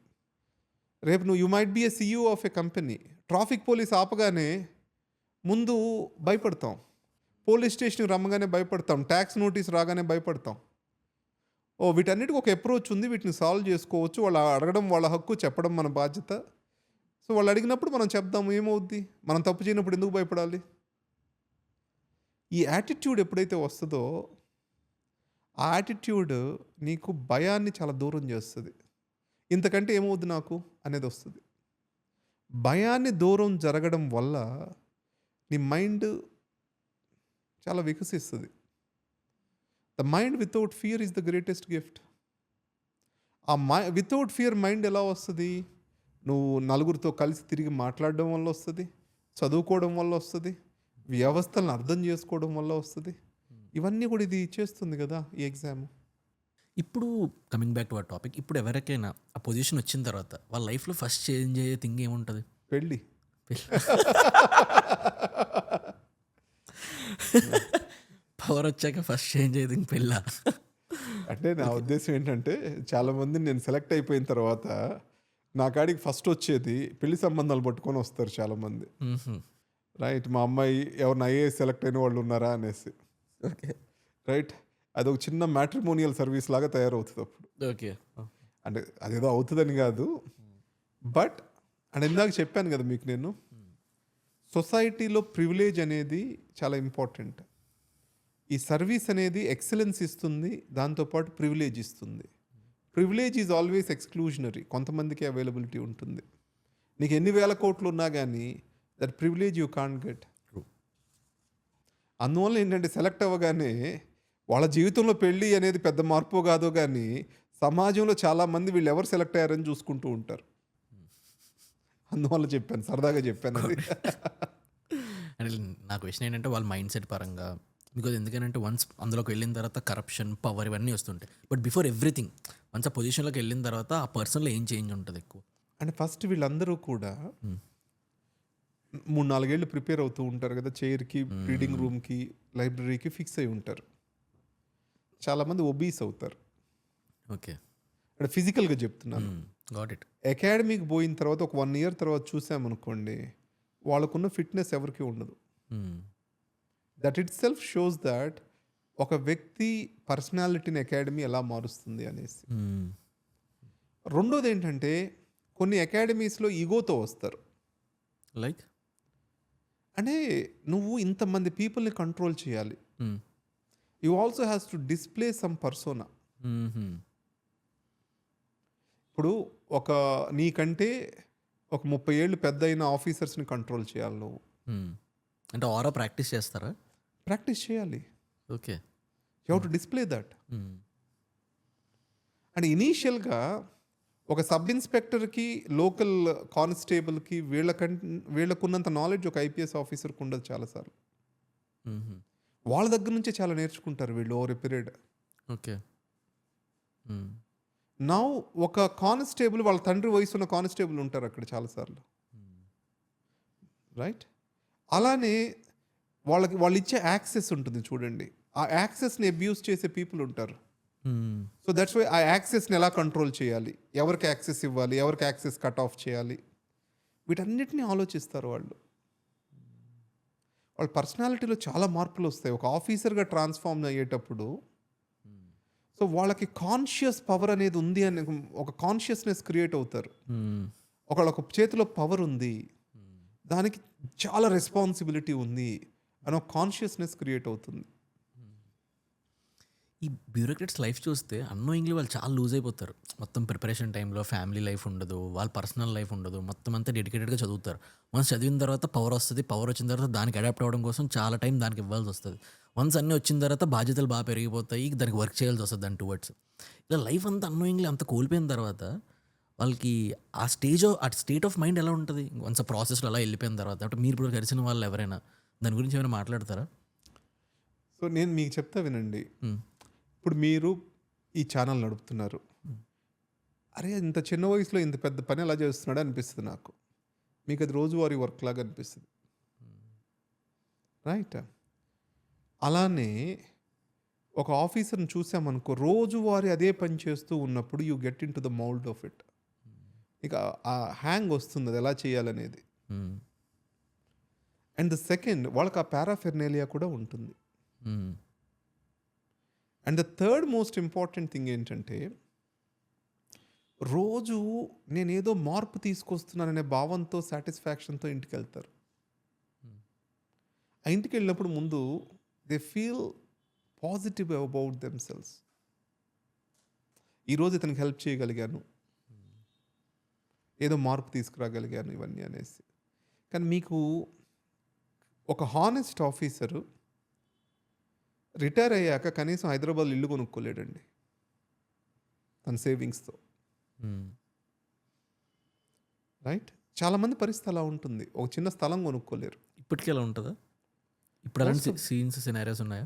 రేపు నువ్వు you might be a CEO of a company, traffic police ఆపగానే ముందు భయపడతాం, పోలీస్ స్టేషన్కి రమ్మగానే భయపడతాం, ట్యాక్స్ నోటీస్ రాగానే భయపడతాం. వీటన్నిటికి ఒక అప్రోచ్ ఉంది, వీటిని సాల్వ్ చేసుకోవచ్చు. వాళ్ళు అడగడం వాళ్ళ హక్కు, చెప్పడం మన బాధ్యత. సో వాళ్ళు అడిగినప్పుడు మనం చెప్దాము, ఏమవుద్ది, మనం తప్పు చేయనప్పుడు ఎందుకు భయపడాలి? ఈ యాటిట్యూడ్ ఎప్పుడైతే వస్తుందో ఆ యాటిట్యూడ్ నీకు భయాన్ని చాలా దూరం చేస్తుంది. ఇంతకంటే ఏమవుద్ది నాకు అనేది వస్తుంది. భయాన్ని దూరం జరగడం వల్ల నీ మైండ్ చాలా వికసిస్తుంది. The mind without fear is the greatest gift. ఆ వితౌట్ ఫియర్ మైండ్ ఎలా వస్తుంది? నువ్వు నలుగురితో కలిసి తిరిగి మాట్లాడడం వల్ల వస్తుంది, చదువుకోవడం వల్ల వస్తుంది, వ్యవస్థలను అర్థం చేసుకోవడం వల్ల వస్తుంది. ఇవన్నీ కూడా ఇది చేస్తుంది కదా ఈ ఎగ్జామ్. ఇప్పుడు coming back to our topic, ఇప్పుడు ఎవరికైనా ఆ పొజిషన్ వచ్చిన తర్వాత వాళ్ళ లైఫ్లో ఫస్ట్ చేంజ్ అయ్యే థింగ్ ఏముంటుంది? పెళ్ళి. పవర్ వచ్చాక ఫస్ట్ చేంజ్ అయ్యేది పెళ్ళ. అంటే నా ఉద్దేశం ఏంటంటే, చాలామంది నేను సెలెక్ట్ అయిపోయిన తర్వాత నా కాడికి ఫస్ట్ వచ్చేది పెళ్లి సంబంధాలు పట్టుకొని వస్తారు చాలామంది. రైట్, మా అమ్మాయి ఎవరిని ఐఏఎస్ సెలెక్ట్ అయిన వాళ్ళు ఉన్నారా అనేసి. ఓకే, రైట్, అదొక చిన్న మ్యాట్రిమోనియల్ సర్వీస్ లాగా తయారవుతుంది అప్పుడు. ఓకే, అంటే అదేదో అవుతుందని కాదు, బట్ అంటే ఇందాక చెప్పాను కదా మీకు, నేను సొసైటీలో ప్రివిలేజ్ అనేది చాలా ఇంపార్టెంట్. ఈ సర్వీస్ అనేది ఎక్సలెన్స్ ఇస్తుంది, దాంతోపాటు ప్రివిలేజ్ ఇస్తుంది. ప్రివిలేజ్ ఈజ్ ఆల్వేస్ ఎక్స్క్లూజనరీ, కొంతమందికి అవైలబిలిటీ ఉంటుంది. నీకు ఎన్ని వేల కోట్లు ఉన్నా కానీ that privilege you can't get. అందువల్ల ఏంటంటే సెలెక్ట్ అవ్వగానే వాళ్ళ జీవితంలో పెళ్ళి అనేది పెద్ద మార్పు కాదు, కానీ సమాజంలో చాలామంది వీళ్ళు ఎవరు సెలెక్ట్ అయ్యారని చూసుకుంటూ ఉంటారు. అందువల్ల చెప్పాను, సరదాగా చెప్పాను అది. అంటే నా క్వశ్చన్ ఏంటంటే వాళ్ళ మైండ్ సెట్ పరంగా, బికాజ్ ఎందుకంటే వన్స్ అందులోకి వెళ్ళిన తర్వాత కరప్షన్, పవర్ ఇవన్నీ వస్తుంటాయి. బట్ బిఫోర్ ఎవ్రీథింగ్, వన్స్ ఆ పొజిషన్లోకి వెళ్ళిన తర్వాత ఆ పర్సన్లో ఏం చేంజ్ ఉంటుంది ఎక్కువ? అంటే ఫస్ట్ వీళ్ళందరూ కూడా 3-4 ఏళ్ళు ప్రిపేర్ అవుతూ ఉంటారు కదా, చైర్కి, రీడింగ్ రూమ్కి, లైబ్రరీకి ఫిక్స్ అయి ఉంటారు. చాలామంది ఒబీస్ అవుతారు. ఓకే, అంటే ఫిజికల్గా చెప్తున్నాను. Got it. అకాడమీకి పోయిన తర్వాత ఒక 1 ఇయర్ తర్వాత చూసామనుకోండి, వాళ్ళకున్న ఫిట్నెస్ ఎవరికి ఉండదు. That it self shows that ఒక వ్యక్తి పర్సనాలిటీని అకాడమీ ఎలా మారుస్తుంది అనేసి. రెండోది ఏంటంటే, కొన్ని అకాడమీస్లో ఈగోతో వస్తారు. లైక్ అంటే నువ్వు ఇంతమంది పీపుల్ని కంట్రోల్ చేయాలి. You also has to display some persona. ఇప్పుడు ఒక నీకంటే ఒక 30 ఏళ్ళు పెద్ద అయిన ఆఫీసర్స్ని కంట్రోల్ చేయాలి నువ్వు. అంటే ఆరా ప్రాక్టీస్ చేస్తారా? ప్రాక్టీస్ చేయాలి. Okay. You have to display that. And ఇనీషియల్గా ఒక సబ్ ఇన్స్పెక్టర్కి, లోకల్ కానిస్టేబుల్కి వీళ్ళకున్నంత నాలెడ్జ్ ఒక ఐపీఎస్ ఆఫీసర్కి ఉండదు చాలాసార్లు. వాళ్ళ దగ్గర నుంచే చాలా నేర్చుకుంటారు వీళ్ళు over a period. Okay. Now ఒక కానిస్టేబుల్ వాళ్ళ తండ్రి వయసు ఉన్న కానిస్టేబుల్ ఉంటారు అక్కడ చాలాసార్లు, రైట్? అలానే వాళ్ళు ఇచ్చే యాక్సెస్ ఉంటుంది చూడండి, ఆ యాక్సెస్ని అబ్యూస్ చేసే పీపుల్ ఉంటారు. సో దట్స్ వై ఆ యాక్సెస్ని ఎలా కంట్రోల్ చేయాలి, ఎవరికి యాక్సెస్ ఇవ్వాలి, ఎవరికి యాక్సెస్ కట్ ఆఫ్ చేయాలి, వీటన్నిటిని ఆలోచిస్తారు వాళ్ళు. వాళ్ళ పర్సనాలిటీలో చాలా మార్పులు వస్తాయి ఒక ఆఫీసర్గా ట్రాన్స్ఫార్మ్ అయ్యేటప్పుడు. సో వాళ్ళకి కాన్షియస్ పవర్ అనేది ఉంది అని ఒక కాన్షియస్నెస్ క్రియేట్ అవుతారు. ఒక చేతిలో పవర్ ఉంది, దానికి చాలా రెస్పాన్సిబిలిటీ ఉంది అని ఒక కాన్షియస్నెస్ క్రియేట్ అవుతుంది. ఈ బ్యూరోక్రాట్స్ లైఫ్ చూస్తే అన్నోయింగ్లీ వాళ్ళు చాలా లూజ్ అయిపోతారు. మొత్తం ప్రిపరేషన్ టైంలో ఫ్యామిలీ లైఫ్ ఉండదు, వాళ్ళ పర్సనల్ లైఫ్ ఉండదు, మొత్తం అంతా డెడికేటెడ్గా చదువుతారు. వన్స్ చదివిన తర్వాత పవర్ వస్తుంది, పవర్ వచ్చిన తర్వాత దానికి అడాప్ట్ అవ్వడం కోసం చాలా టైం దానికి ఇవ్వాల్సి వస్తుంది. వన్స్ అన్నీ వచ్చిన తర్వాత బాధ్యతలు బాగా పెరిగిపోతాయి, దానికి వర్క్ చేయాల్సి వస్తుంది దాని టువర్డ్స్. ఇలా లైఫ్ అంతా అన్నోయింగ్లీ అంత కోల్పోయిన తర్వాత వాళ్ళకి ఆ స్టేట్ ఆఫ్ మైండ్ ఎలా ఉంటుంది వన్స్ ఆ ప్రాసెస్లో అలా వెళ్ళిపోయిన తర్వాత? అంటే మీరు ఇప్పుడు కలిసిన వాళ్ళు ఎవరైనా దాని గురించి ఏమైనా మాట్లాడతారా? సో నేను మీకు చెప్తా వినండి. ఇప్పుడు మీరు ఈ ఛానల్ నడుపుతున్నారు, అరే ఇంత చిన్న వయసులో ఇంత పెద్ద పని ఎలా చేస్తున్నాడు అనిపిస్తుంది నాకు. మీకు అది రోజువారీ వర్క్ లాగా అనిపిస్తుంది, రైట్? అలానే ఒక ఆఫీసర్ని చూసామనుకో, రోజువారీ అదే పని చేస్తూ ఉన్నప్పుడు you get in to the mould of it. ఇక ఆ హ్యాంగ్ వస్తుంది అది ఎలా చేయాలనేది. అండ్ ద సెకండ్, వాళ్ళకి ఆ పారాఫెర్నేలియా కూడా ఉంటుంది. And the third most important thing ఏంటంటే, రోజు నేనేదో మార్పు తీసుకొస్తున్నాననే భావంతో, సాటిస్ఫాక్షన్తో ఇంటికి వెళ్తారు. ఆ ఇంటికి వెళ్ళినప్పుడు ముందు they feel positive about themselves. ఈరోజు ఇతనికి హెల్ప్ చేయగలిగాను, ఏదో మార్పు తీసుకురాగలిగాను, ఇవన్నీ అనేసి. కానీ మీకు ఒక హానెస్ట్ ఆఫీసరు రిటైర్ అయ్యాక కనీసం హైదరాబాద్లో ఇల్లు కొనుక్కోలేడండి తన సేవింగ్స్తో, రైట్? చాలామంది పరిస్థితి అలా ఉంటుంది, ఒక చిన్న స్థలం కొనుక్కోలేరు. ఇప్పటికీ ఎలా ఉంటుందా? ఇప్పుడు అలాంటి సీన్స్ సినారియోస్ ఉన్నాయా?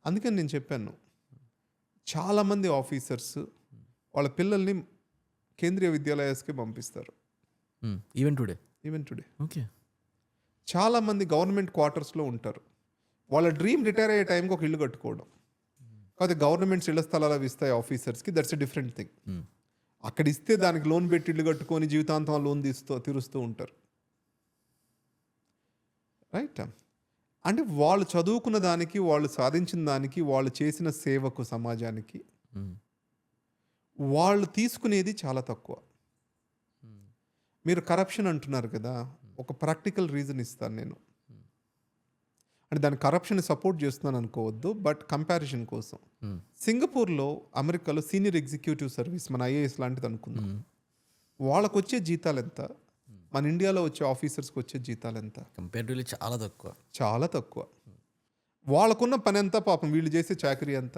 అందుకని నేను చెప్పాను, చాలామంది ఆఫీసర్స్ వాళ్ళ పిల్లల్ని కేంద్రీయ విద్యాలయాస్కి పంపిస్తారు. Even today okay. చాలామంది గవర్నమెంట్ క్వార్టర్స్లో ఉంటారు. వాళ్ళ డ్రీమ్ రిటైర్ అయ్యే టైంకి ఒక ఇల్లు కట్టుకోవడం. కాకపోతే గవర్నమెంట్స్ ఇళ్ల స్థలాలు అవి ఇస్తాయి ఆఫీసర్స్కి, దట్స్ ఎ డిఫరెంట్ థింగ్. అక్కడ ఇస్తే దానికి లోన్ పెట్టి ఇల్లు కట్టుకొని జీవితాంతం లోన్ తీరుస్తూ ఉంటారు, రైట్? అంటే వాళ్ళు చదువుకున్న దానికి, వాళ్ళు సాధించిన దానికి, వాళ్ళు చేసిన సేవకు సమాజానికి వాళ్ళు తీసుకునేది చాలా తక్కువ. మీరు కరప్షన్ అంటున్నారు కదా, ఒక ప్రాక్టికల్ రీజన్ ఇస్తాను నేను. అంటే దాని కరప్షన్ సపోర్ట్ చేస్తున్నాను అనుకోవద్దు, బట్ కంపారిజన్ కోసం. సింగపూర్లో, అమెరికాలో సీనియర్ ఎగ్జిక్యూటివ్ సర్వీస్, మన ఐఏఎస్ లాంటిది అనుకుందాం, వాళ్ళకు వచ్చే జీతాలు ఎంత, మన ఇండియాలో వచ్చే ఆఫీసర్స్కి వచ్చే జీతాలు ఎంత? కంపేరిటివ్లీ చాలా తక్కువ. వాళ్ళకున్న పని ఎంత, పాపం వీళ్ళు చేసే చాకరీ ఎంత?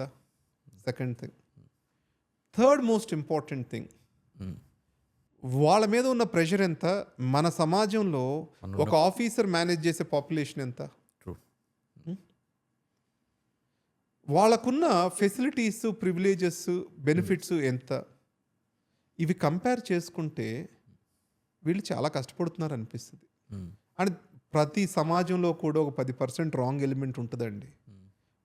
Second thing. Third most important thing, వాళ్ళ మీద ఉన్న ప్రెషర్ ఎంత, మన సమాజంలో ఒక ఆఫీసర్ మేనేజ్ చేసే పాపులేషన్ ఎంత, వాళ్ళకున్న ఫెసిలిటీస్, ప్రివిలేజెస్, బెనిఫిట్స్ ఎంత, ఇవి కంపేర్ చేసుకుంటే వీళ్ళు చాలా కష్టపడుతున్నారు అనిపిస్తుంది. అండ్ ప్రతి సమాజంలో కూడా ఒక 10% రాంగ్ ఎలిమెంట్ ఉంటుందండి.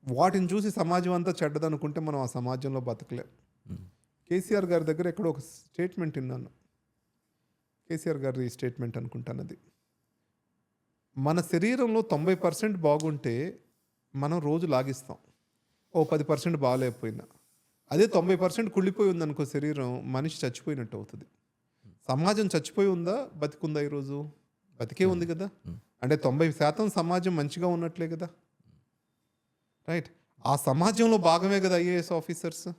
వాటిని చూసి సమాజం అంతా చెడ్డదనుకుంటే మనం ఆ సమాజంలో బతకలేం. కేసీఆర్ గారి దగ్గర ఎక్కడో ఒక స్టేట్మెంట్ విన్నాను, కేసీఆర్ గారి స్టేట్మెంట్ అనుకుంటాను అది, మన శరీరంలో 90% బాగుంటే మనం రోజు లాగిస్తాం, ఓ 10% బాగాలేకపోయినా. అదే 90% కుళ్ళిపోయి ఉందనుకో శరీరం, మనిషి చచ్చిపోయినట్టు అవుతుంది. సమాజం చచ్చిపోయి ఉందా, బతికుందా? ఈరోజు బతికే ఉంది కదా. అంటే 90% సమాజం మంచిగా ఉన్నట్లే కదా, రైట్? ఆ సమాజంలో భాగమే కదా ఐఏఎస్ ఆఫీసర్స్.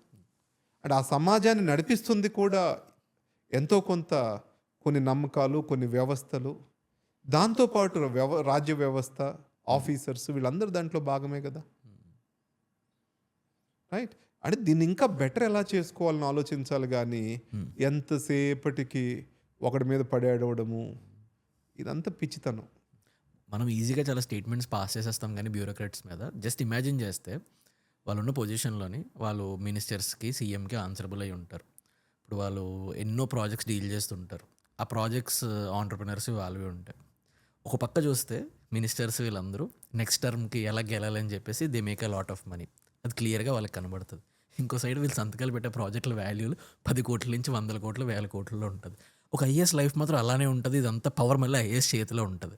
అంటే ఆ సమాజాన్ని నడిపిస్తుంది కూడా ఎంతో కొంత కొన్ని నమ్మకాలు, కొన్ని వ్యవస్థలు, దాంతోపాటు రాజ్య వ్యవస్థ, ఆఫీసర్స్ వీళ్ళందరూ దాంట్లో భాగమే కదా, రైట్? అంటే దీన్ని ఇంకా బెటర్ ఎలా చేసుకోవాలని ఆలోచించాలి కానీ ఎంతసేపటికి ఒకడి మీద పడేడవడము ఇదంతా పిచ్చితనం. మనం ఈజీగా చాలా స్టేట్మెంట్స్ పాస్ చేసేస్తాం కానీ బ్యూరోక్రాట్స్ మీద. జస్ట్ ఇమాజిన్ చేస్తే వాళ్ళు ఉన్న పొజిషన్లోని వాళ్ళు మినిస్టర్స్కి, సీఎంకి ఆన్సరబుల్ అయి ఉంటారు. ఇప్పుడు వాళ్ళు ఎన్నో ప్రాజెక్ట్స్ డీల్ చేస్తుంటారు. ఆ ప్రాజెక్ట్స్ ఆంటర్ప్రినర్స్ వాళ్ళవి ఉంటాయి. ఒక పక్క చూస్తే మినిస్టర్స్ వీళ్ళందరూ నెక్స్ట్ టర్మ్కి ఎలా గెలాలని చెప్పేసి they make a lot of money, అది క్లియర్గా వాళ్ళకి కనబడుతుంది. ఇంకో సైడ్ వీళ్ళు సంతకాలు పెట్టే ప్రాజెక్టుల వాల్యూలు 10 కోట్ల నుంచి 100 కోట్లు 1000 కోట్లలో ఉంటుంది. ఒక ఐఏఎస్ లైఫ్ మాత్రం అలానే ఉంటుంది. ఇదంతా పవర్ మళ్ళీ ఐఏఎస్ చేతిలో ఉంటుంది.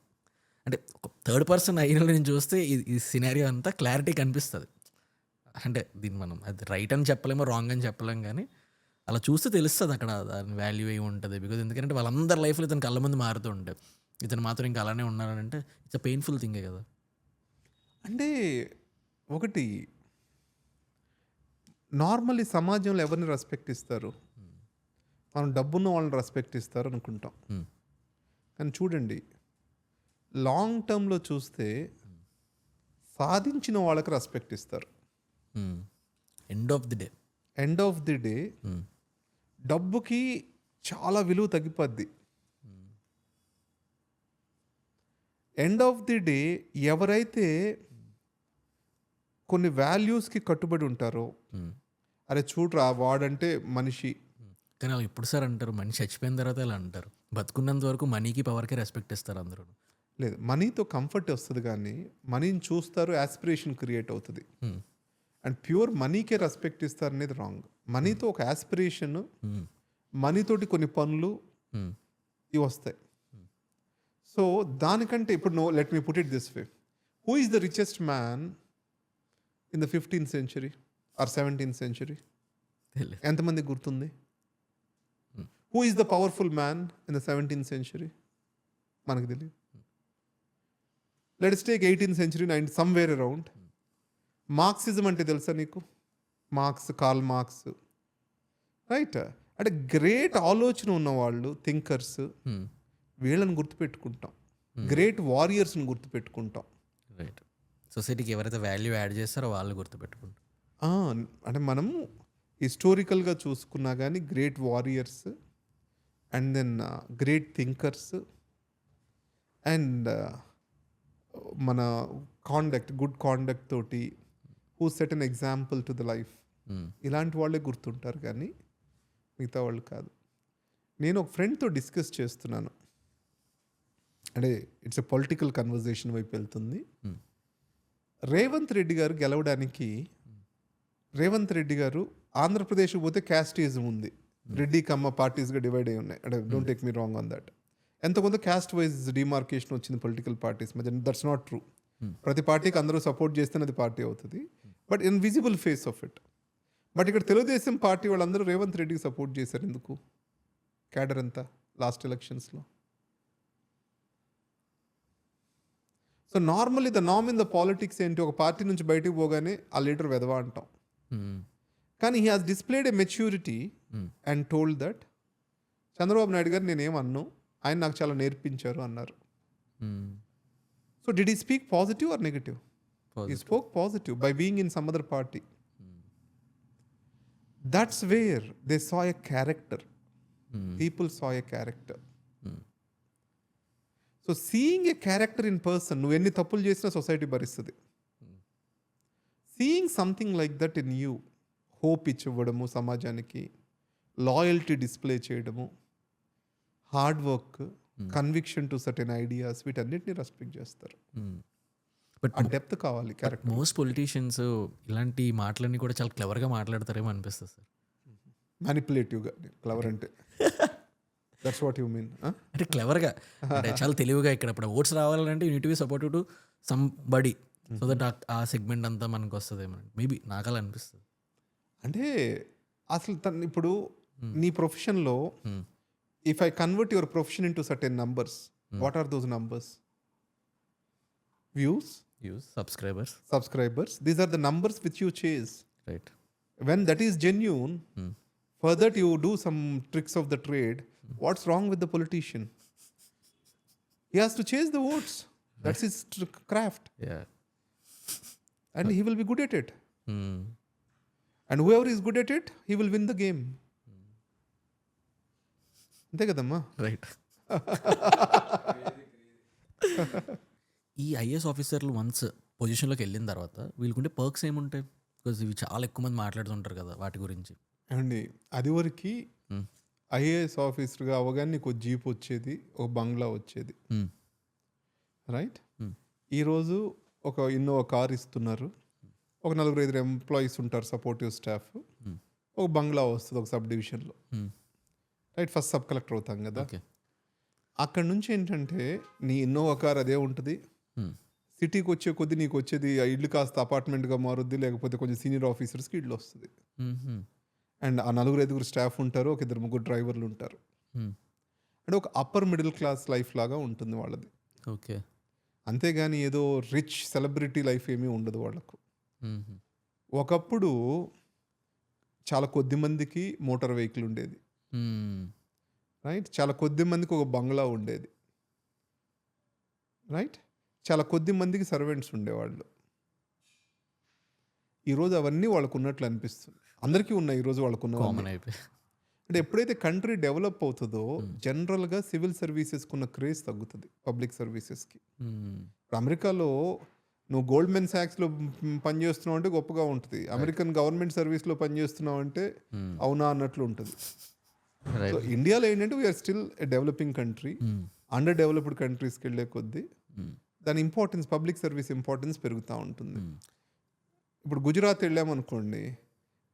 అంటే ఒక థర్డ్ పర్సన్ అయిన నేను చూస్తే ఈ సినారియో అంతా క్లారిటీ కనిపిస్తుంది. అంటే దీన్ని మనం అది రైట్ అని చెప్పలేమో, రాంగ్ అని చెప్పలేం, కానీ అలా చూస్తే తెలుస్తుంది అక్కడ దాని వాల్యూ ఏమి ఉంటుంది. బికాజ్ ఎందుకంటే వాళ్ళందరి లైఫ్లో ఇతను కళ్ళ ముందు మారుతూ ఉంటాయి, ఇతను మాత్రం ఇంకా అలానే ఉన్నారంటే ఇట్స్ అ పెయిన్ఫుల్ థింగే కదా. అంటే ఒకటి నార్మల్లీ సమాజంలో ఎవరిని రెస్పెక్ట్ ఇస్తారు? మనం డబ్బున్న వాళ్ళని రెస్పెక్ట్ ఇస్తారు అనుకుంటాం. కానీ చూడండి, లాంగ్ టర్మ్లో చూస్తే సాధించిన వాళ్ళకి రెస్పెక్ట్ ఇస్తారు. ఎండ్ ఆఫ్ ది డే డబ్బుకి చాలా విలువ తగ్గిపోద్ది. ఎండ్ ఆఫ్ ది డే ఎవరైతే కొన్ని వాల్యూస్కి కట్టుబడి ఉంటారో, అరే చూడరా వాడంటే మనిషి. కానీ వాళ్ళు ఇప్పుడు సార్ అంటారు, మనిషి చచ్చిపోయిన తర్వాత ఇలా అంటారు. బతుకున్నంత వరకు మనీకి పవర్కి రెస్పెక్ట్ ఇస్తారు అందరూ. లేదు, మనీతో కంఫర్ట్ వస్తుంది కానీ మనీని చూస్తారు, యాస్పిరేషన్ క్రియేట్ అవుతుంది. అండ్ ప్యూర్ మనీకే రెస్పెక్ట్ ఇస్తారు అనేది రాంగ్. మనీతో ఒక యాస్పిరేషన్, మనీతోటి కొన్ని పనులు ఇవి వస్తాయి. సో దానికంటే ఇప్పుడు let me put it this way, who is the richest man in the 15th century or 17th century? ఎంతమంది గుర్తుంది? Who is the powerful man in the 17th century? మనకు తెలియదు. Let's take 18th century, somewhere around. Marxism అంటే తెలుసా నీకు? Karl Marx, right? అంటే great ఆలోచన ఉన్నవాళ్ళు, థింకర్స్, వీళ్ళని గుర్తుపెట్టుకుంటాం. గ్రేట్ వారియర్స్ని గుర్తుపెట్టుకుంటాం. రైట్. సొసైటీకి ఎవరైతే వాల్యూ యాడ్ చేస్తారో వాళ్ళు గుర్తుపెట్టుకుంటాం. అంటే మనం హిస్టోరికల్గా చూసుకున్నా కానీ great warriors and then great thinkers and మన గుడ్ కాండక్ట్ తోటి who set an example to the life, ఇలాంటి వాళ్ళే గుర్తుంటారు కానీ మిగతా వాళ్ళు కాదు. నేను ఒక ఫ్రెండ్తో డిస్కస్ చేస్తున్నాను, అంటే ఇట్స్ ఎ పొలిటికల్ కన్వర్జేషన్ వైపు వెళ్తుంది. రేవంత్ రెడ్డి గారు గెలవడానికి, రేవంత్ రెడ్డి గారు ఆంధ్రప్రదేశ్కి పోతే క్యాస్టిజం ఉంది, రెడ్డి కమ్మ పార్టీస్గా డివైడ్ అయి ఉన్నాయి. అంటే don't take me wrong on that. ఎంత కొంత క్యాస్ట్ వైజ్ డిమార్కేషన్ వచ్చింది పొలిటికల్ పార్టీస్ మధ్య. That's not true. ప్రతి పార్టీకి అందరూ సపోర్ట్ చేస్తేనే అది పార్టీ అవుతుంది, but invisible face of it. But ఇక్కడ తెలుగుదేశం పార్టీ వాళ్ళందరూ రేవంత్ రెడ్డికి సపోర్ట్ చేశారు. ఎందుకు? క్యాడర్ అంతా లాస్ట్ ఎలక్షన్స్లో. So normally the norm in the politics ఏంటి? ఒక పార్టీ నుంచి బయటకు పోగానే ఆ లీడర్ వెధవా అంటాం. కానీ he has displayed a maturity and told that Chandrababu Naidu గారు నేనేమన్ను, ఆయన నాకు చాలా నేర్పించారు అన్నారు. So did he speak positive or negative? He spoke positive by being in some other party. That's where they saw a character. People saw a character. So seeing a character in person, నువ్వు ఎన్ని తప్పులు చేసినా society భరిస్తుంది. Seeing something like that in you, hope ఇచ్చివ్వడము సమాజానికి, loyalty display చేయడము, hard work, conviction to certain ideas, వీటన్నిటిని respect చేస్తారు. బట్ ఆ డెప్త్ కావాలి క్యారెక్టర్. మోస్ట్ పొలిటీషియన్స్ ఇలాంటి మాటలన్నీ కూడా చాలా క్లవర్గా మాట్లాడతారేమో అనిపిస్తుంది సార్. మ్యానిపులేటివ్గా. క్లవర్ అంటే దట్స్ వాట్ యు మీన్? అంటే క్లవర్గా, అంటే చాలా తెలివిగా. ఇక్కడ ఇప్పుడు ఓట్స్ రావాలంటే you need be supportive to somebody, so that ఆ సెగ్మెంట్ అంతా మనకు వస్తుందేమో. మేబీ నాకు అలా అనిపిస్తుంది. అంటే అసలు ఇప్పుడు నీ ప్రొఫెషన్లో if I convert your profession in to certain numbers, what are those numbers? views, subscribers. These are the numbers which you chase. Right. When that is genuine, for that you do some tricks of the trade. What's wrong with the politician? He has to chase the votes. That's his craft. Yeah. And he will be good at it. Hmm. And whoever is good at it, he will win the game. అంతే కదమ్మా. Right. ఈ IAS ఆఫీసర్లు once పొజిషన్లోకి వెళ్ళిన తర్వాత వీళ్ళకుంటే perks ఏముంటాయి? Because ఇవి చాలా ఎక్కువ మంది మాట్లాడుతుంటారు కదా వాటి గురించి. అండి అది వరకు ఐఏఎస్ ఆఫీసర్గా అవగానే నీకు ఒక జీప్ వచ్చేది, ఒక బంగ్లా వచ్చేది, రైట్? ఈరోజు ఒక ఇన్నోవా కార్ ఇస్తున్నారు, ఒక 4-5 ఎంప్లాయీస్ ఉంటారు, సపోర్టివ్ స్టాఫ్, ఒక బంగ్లా వస్తుంది ఒక సబ్ డివిజన్లో, రైట్? ఫస్ట్ సబ్ కలెక్టర్ అవుతాం కదా. అక్కడ నుంచి ఏంటంటే నీ ఇన్నోవా కార్ అదే ఉంటుంది, సిటీకి వచ్చే కొద్దీ నీకు వచ్చేది ఆ ఇల్లు కాస్త అపార్ట్మెంట్గా మారుద్ది, లేకపోతే కొంచెం సీనియర్ ఆఫీసర్స్కి ఇల్లు వస్తుంది. అండ్ ఆ 4-5 స్టాఫ్ ఉంటారు, ఒక 2-3 డ్రైవర్లు ఉంటారు. అంటే ఒక అప్పర్ మిడిల్ క్లాస్ లైఫ్ లాగా ఉంటుంది వాళ్ళది. ఓకే. అంతేగాని ఏదో రిచ్ సెలబ్రిటీ లైఫ్ ఏమీ ఉండదు వాళ్ళకు. ఒకప్పుడు చాలా కొద్ది మందికి మోటార్ వెహికల్ ఉండేది, రైట్? చాలా కొద్ది మందికి ఒక బంగ్లా ఉండేది, రైట్? చాలా కొద్ది మందికి సర్వెంట్స్ ఉండేవాళ్ళు. ఈరోజు అవన్నీ వాళ్ళకు ఉన్నట్లు అనిపిస్తుంది. అందరికీ ఉన్నాయి ఈరోజు వాళ్ళకు ఉన్న. అంటే ఎప్పుడైతే కంట్రీ డెవలప్ అవుతుందో జనరల్గా సివిల్ సర్వీసెస్కి ఉన్న క్రేజ్ తగ్గుతుంది పబ్లిక్ సర్వీసెస్కి. ఇప్పుడు అమెరికాలో నువ్వు గోల్డ్మెన్ సాక్స్లో పనిచేస్తున్నావు అంటే గొప్పగా ఉంటుంది, అమెరికన్ గవర్నమెంట్ సర్వీస్లో పనిచేస్తున్నావు అంటే అవునా అన్నట్లు ఉంటుంది. సో ఇండియాలో ఏంటంటే we are still a developing country. Under developed కంట్రీస్కి వెళ్ళే కొద్దీ దాని ఇంపార్టెన్స్, పబ్లిక్ సర్వీస్ ఇంపార్టెన్స్ పెరుగుతూ ఉంటుంది. ఇప్పుడు గుజరాత్ వెళ్ళామనుకోండి,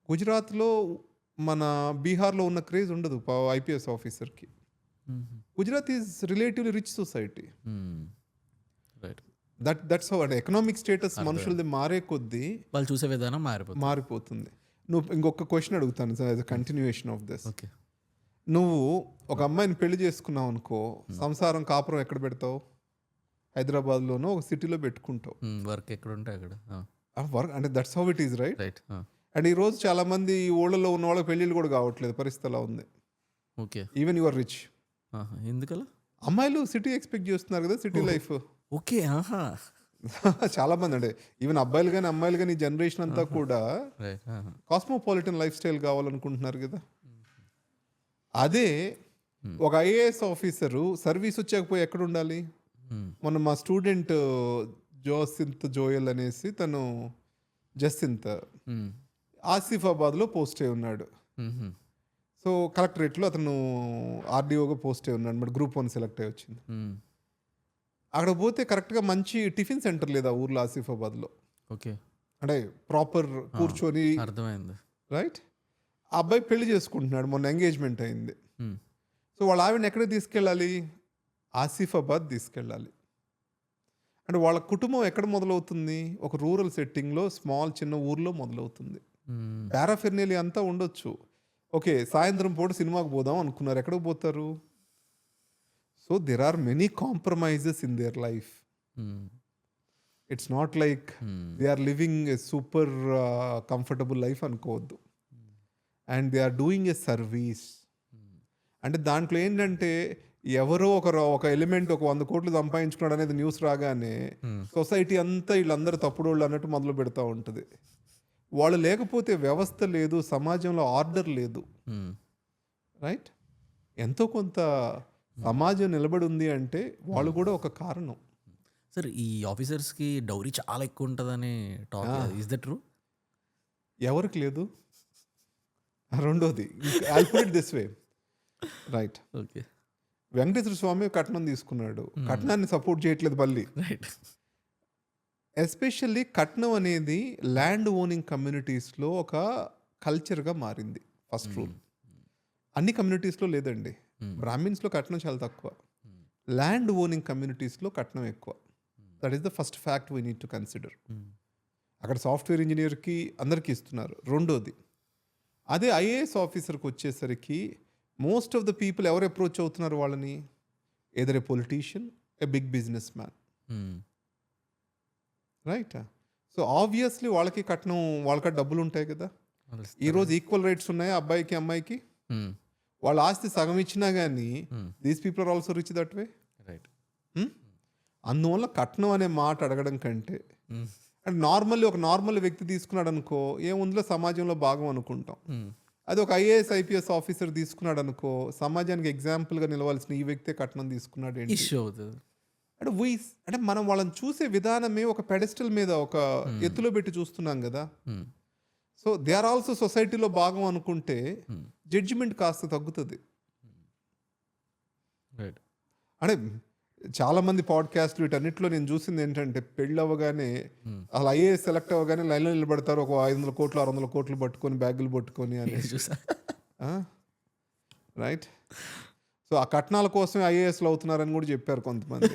గుజరాత్లో మన బీహార్లో ఉన్న క్రేజ్ ఉండదు ఐపీఎస్ ఆఫీసర్కి. Gujarat is relatively rich society. That's how. అంటే ఎకనామిక్ స్టేటస్ మనుషులది మారే కొద్దీ వాళ్ళు చూసే విధానం మారిపోతుంది. నువ్వు ఇంకొక క్వశ్చన్ అడుగుతాను as a continuation of this. Okay. నువ్వు ఒక అమ్మాయిని పెళ్లి చేసుకున్నావు అనుకో, సంసారం కాపురం ఎక్కడ పెడతావు? హైదరాబాద్లోనో ఒక సిటీలో పెట్టుకుంటావు. వర్క్ ఎక్కడ ఉంటే అక్కడ. వర్క్ అంటే that's how it is, right? Right. And ఈ రోజు చాలా మంది ఈ ఊళ్ళలో ఉన్న వాళ్ళకి పెళ్ళిళ్ళు కూడా కావట్లేదు, పరిస్థితి అలా ఉంది. ఓకే. Even your rich. ఎందుకలా? అమ్మాయిలు సిటీ ఎక్స్పెక్ట్ చేస్తున్నారు కదా, సిటీ లైఫ్. ఓకే. చాలా మంది అంటే ఈవెన్ అబ్బాయిలు కానీ అమ్మాయిలు కానీ జనరేషన్ అంతా కూడా కాస్మోపాలిటన్ లైఫ్ స్టైల్ కావాలనుకుంటున్నారు కదా. అదే ఒక ఐఏఎస్ ఆఫీసరు సర్వీస్ వచ్చాకపోయి ఎక్కడ ఉండాలి? మొన్న మా స్టూడెంట్ జోయల్ అనేసి, తను జసింత్ ఆసిఫాబాద్లో పోస్ట్ అయి ఉన్నాడు. సో కలెక్టరేట్లో అతను ఆర్డీఓగా పోస్ట్ అయి ఉన్నాడు, మరి గ్రూప్ 1 సెలెక్ట్ అయ్యి వచ్చింది. అక్కడ పోతే కరెక్ట్గా మంచి టిఫిన్ సెంటర్ లేదు ఆ ఊర్లో, ఆసిఫాబాద్లో. ఓకే. అంటే ప్రాపర్ కూర్చొని, అర్థమైంది, రైట్? ఆ అబ్బాయి పెళ్లి చేసుకుంటున్నాడు, మొన్న ఎంగేజ్మెంట్ అయింది. సో వాళ్ళ ఆవిడని ఎక్కడికి తీసుకెళ్ళాలి? ఆసిఫాబాద్ తీసుకెళ్ళాలి. అంటే వాళ్ళ కుటుంబం ఎక్కడ మొదలవుతుంది? ఒక రూరల్ సెట్టింగ్లో, స్మాల్ చిన్న ఊర్లో మొదలవుతుంది. పారాఫెర్నేలి అంతా ఉండొచ్చు. ఓకే, సాయంత్రం పూట సినిమాకి పోదాం అనుకున్నారు, ఎక్కడికి పోతారు? So there are many compromises in their life. It's not like they are living a super comfortable life అనుకోవద్దు. And they are doing a service. అంటే దాంట్లో ఏంటంటే ఎవరో ఒక ఎలిమెంట్ ఒక 100 కోట్లు సంపాదించుకున్నాడు అనేది న్యూస్ రాగానే సొసైటీ అంతా వీళ్ళందరూ తప్పుడోళ్ళు అన్నట్టు మొదలు పెడతా ఉంటుంది. వాళ్ళు లేకపోతే వ్యవస్థ లేదు, సమాజంలో ఆర్డర్ లేదు, రైట్? ఎంతో కొంత సమాజం నిలబడి ఉంది అంటే వాళ్ళు కూడా ఒక కారణం. సార్, ఈ ఆఫీసర్స్కి డౌరీ చాలా ఎక్కువ ఉంటుందని టాక్, ఇస్ దట్ ట్రూ? ఎవరికి లేదు? రెండోది, I put it this way, right? Okay. Venkateswara Swamy కట్నం తీసుకున్నాడు, కట్నాన్ని సపోర్ట్ చేయట్లేదు మళ్ళీ. ఎస్పెషల్లీ కట్నం అనేది ల్యాండ్ ఓనింగ్ కమ్యూనిటీస్లో ఒక కల్చర్గా మారింది. ఫస్ట్ రూల్ అన్ని కమ్యూనిటీస్లో లేదండి. బ్రాహ్మిన్స్లో కట్నం చాలా తక్కువ, ల్యాండ్ ఓనింగ్ కమ్యూనిటీస్లో కట్నం ఎక్కువ. That is the first fact we need to consider. అక్కడ సాఫ్ట్వేర్ ఇంజనీర్కి అందరికీ ఇస్తున్నారు. రెండోది, అదే ఐఏఎస్ ఆఫీసర్కి వచ్చేసరికి మోస్ట్ ఆఫ్ ద పీపుల్ ఎవరు అప్రోచ్ అవుతున్నారు వాళ్ళని? Either a politician, a big business man, right. So obviously వాళ్ళకి కట్నం, వాళ్ళకి డబ్బులు ఉంటాయి కదా. ఈరోజు ఈక్వల్ రైట్స్ ఉన్నాయి అబ్బాయికి అమ్మాయికి. వాళ్ళ ఆస్తి సగం ఇచ్చినా కానీ these people are also rich that way. Right. అందువల్ల కట్నం అనే మాట అడగడం కంటే అంటే నార్మల్లీ ఒక నార్మల్ వ్యక్తి తీసుకున్నాడు అనుకో, ఏముందిలో సమాజంలో భాగం అనుకుంటాం. అది ఒక ఐఏఎస్ ఐపీఎస్ ఆఫీసర్ తీసుకున్నాడు అనుకో, సమాజానికి ఎగ్జాంపుల్గా నిలవాల్సిన ఈ వ్యక్తే కట్నం తీసుకున్నాడు ఏంటి ఇష్యూ అవుతుంది. అంటే అంటే మనం వాళ్ళని చూసే విధానమే ఒక పెడెస్టల్ మీద ఒక ఎత్తులో పెట్టి చూస్తున్నాం కదా. సో దే ఆర్ ఆల్సో సొసైటీలో భాగం అనుకుంటే జడ్జిమెంట్ కాస్త తగ్గుతుంది. రైట్. అంటే చాలా మంది పాడ్కాస్ట్లు వీటన్నిటిలో నేను చూసింది ఏంటంటే పెళ్ళి అవ్వగానే అలా ఐఏఎస్ సెలెక్ట్ అవ్వగానే లైన్లో నిలబడతారు, ఒక 500 కోట్లు 600 కోట్లు పట్టుకొని బ్యాగులు పట్టుకొని అని. రైట్. సో ఆ కట్నాల కోసమే ఐఏఎస్లు అవుతున్నారని కూడా చెప్పారు కొంతమంది.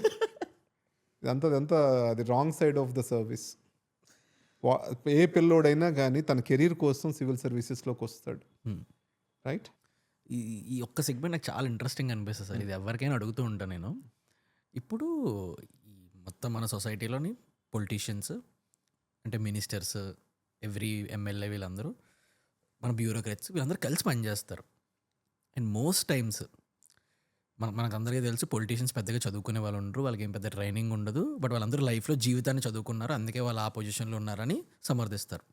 ఇదంతా అది wrong side of the service. ఏ పిల్లోడైనా కానీ తన కెరీర్ కోసం సివిల్ సర్వీసెస్లోకి వస్తాడు. రైట్. ఈ ఒక్క సెగ్మెంట్ నాకు చాలా ఇంట్రెస్టింగ్ అనిపిస్తుంది సార్. ఇది ఎవరికైనా అడుగుతూ ఉంటాను నేను. ఇప్పుడు ఈ మొత్తం మన సొసైటీలోని పొలిటీషియన్స్ అంటే మినిస్టర్స్, ఎవ్రీ ఎమ్మెల్యే, వీళ్ళందరూ మన బ్యూరోక్రాట్స్ వీళ్ళందరూ కలిసి పనిచేస్తారు. అండ్ మోస్ట్ టైమ్స్ మనకందరికీ తెలుసు పొలిటీషియన్స్ పెద్దగా చదువుకునే వాళ్ళు ఉండరు, వాళ్ళకి ఏం పెద్ద ట్రైనింగ్ ఉండదు. బట్ వాళ్ళందరూ లైఫ్లో జీవితాన్ని చదువుకున్నారు, అందుకే వాళ్ళు ఆ పొజిషన్లో ఉన్నారని సమర్థిస్తారు.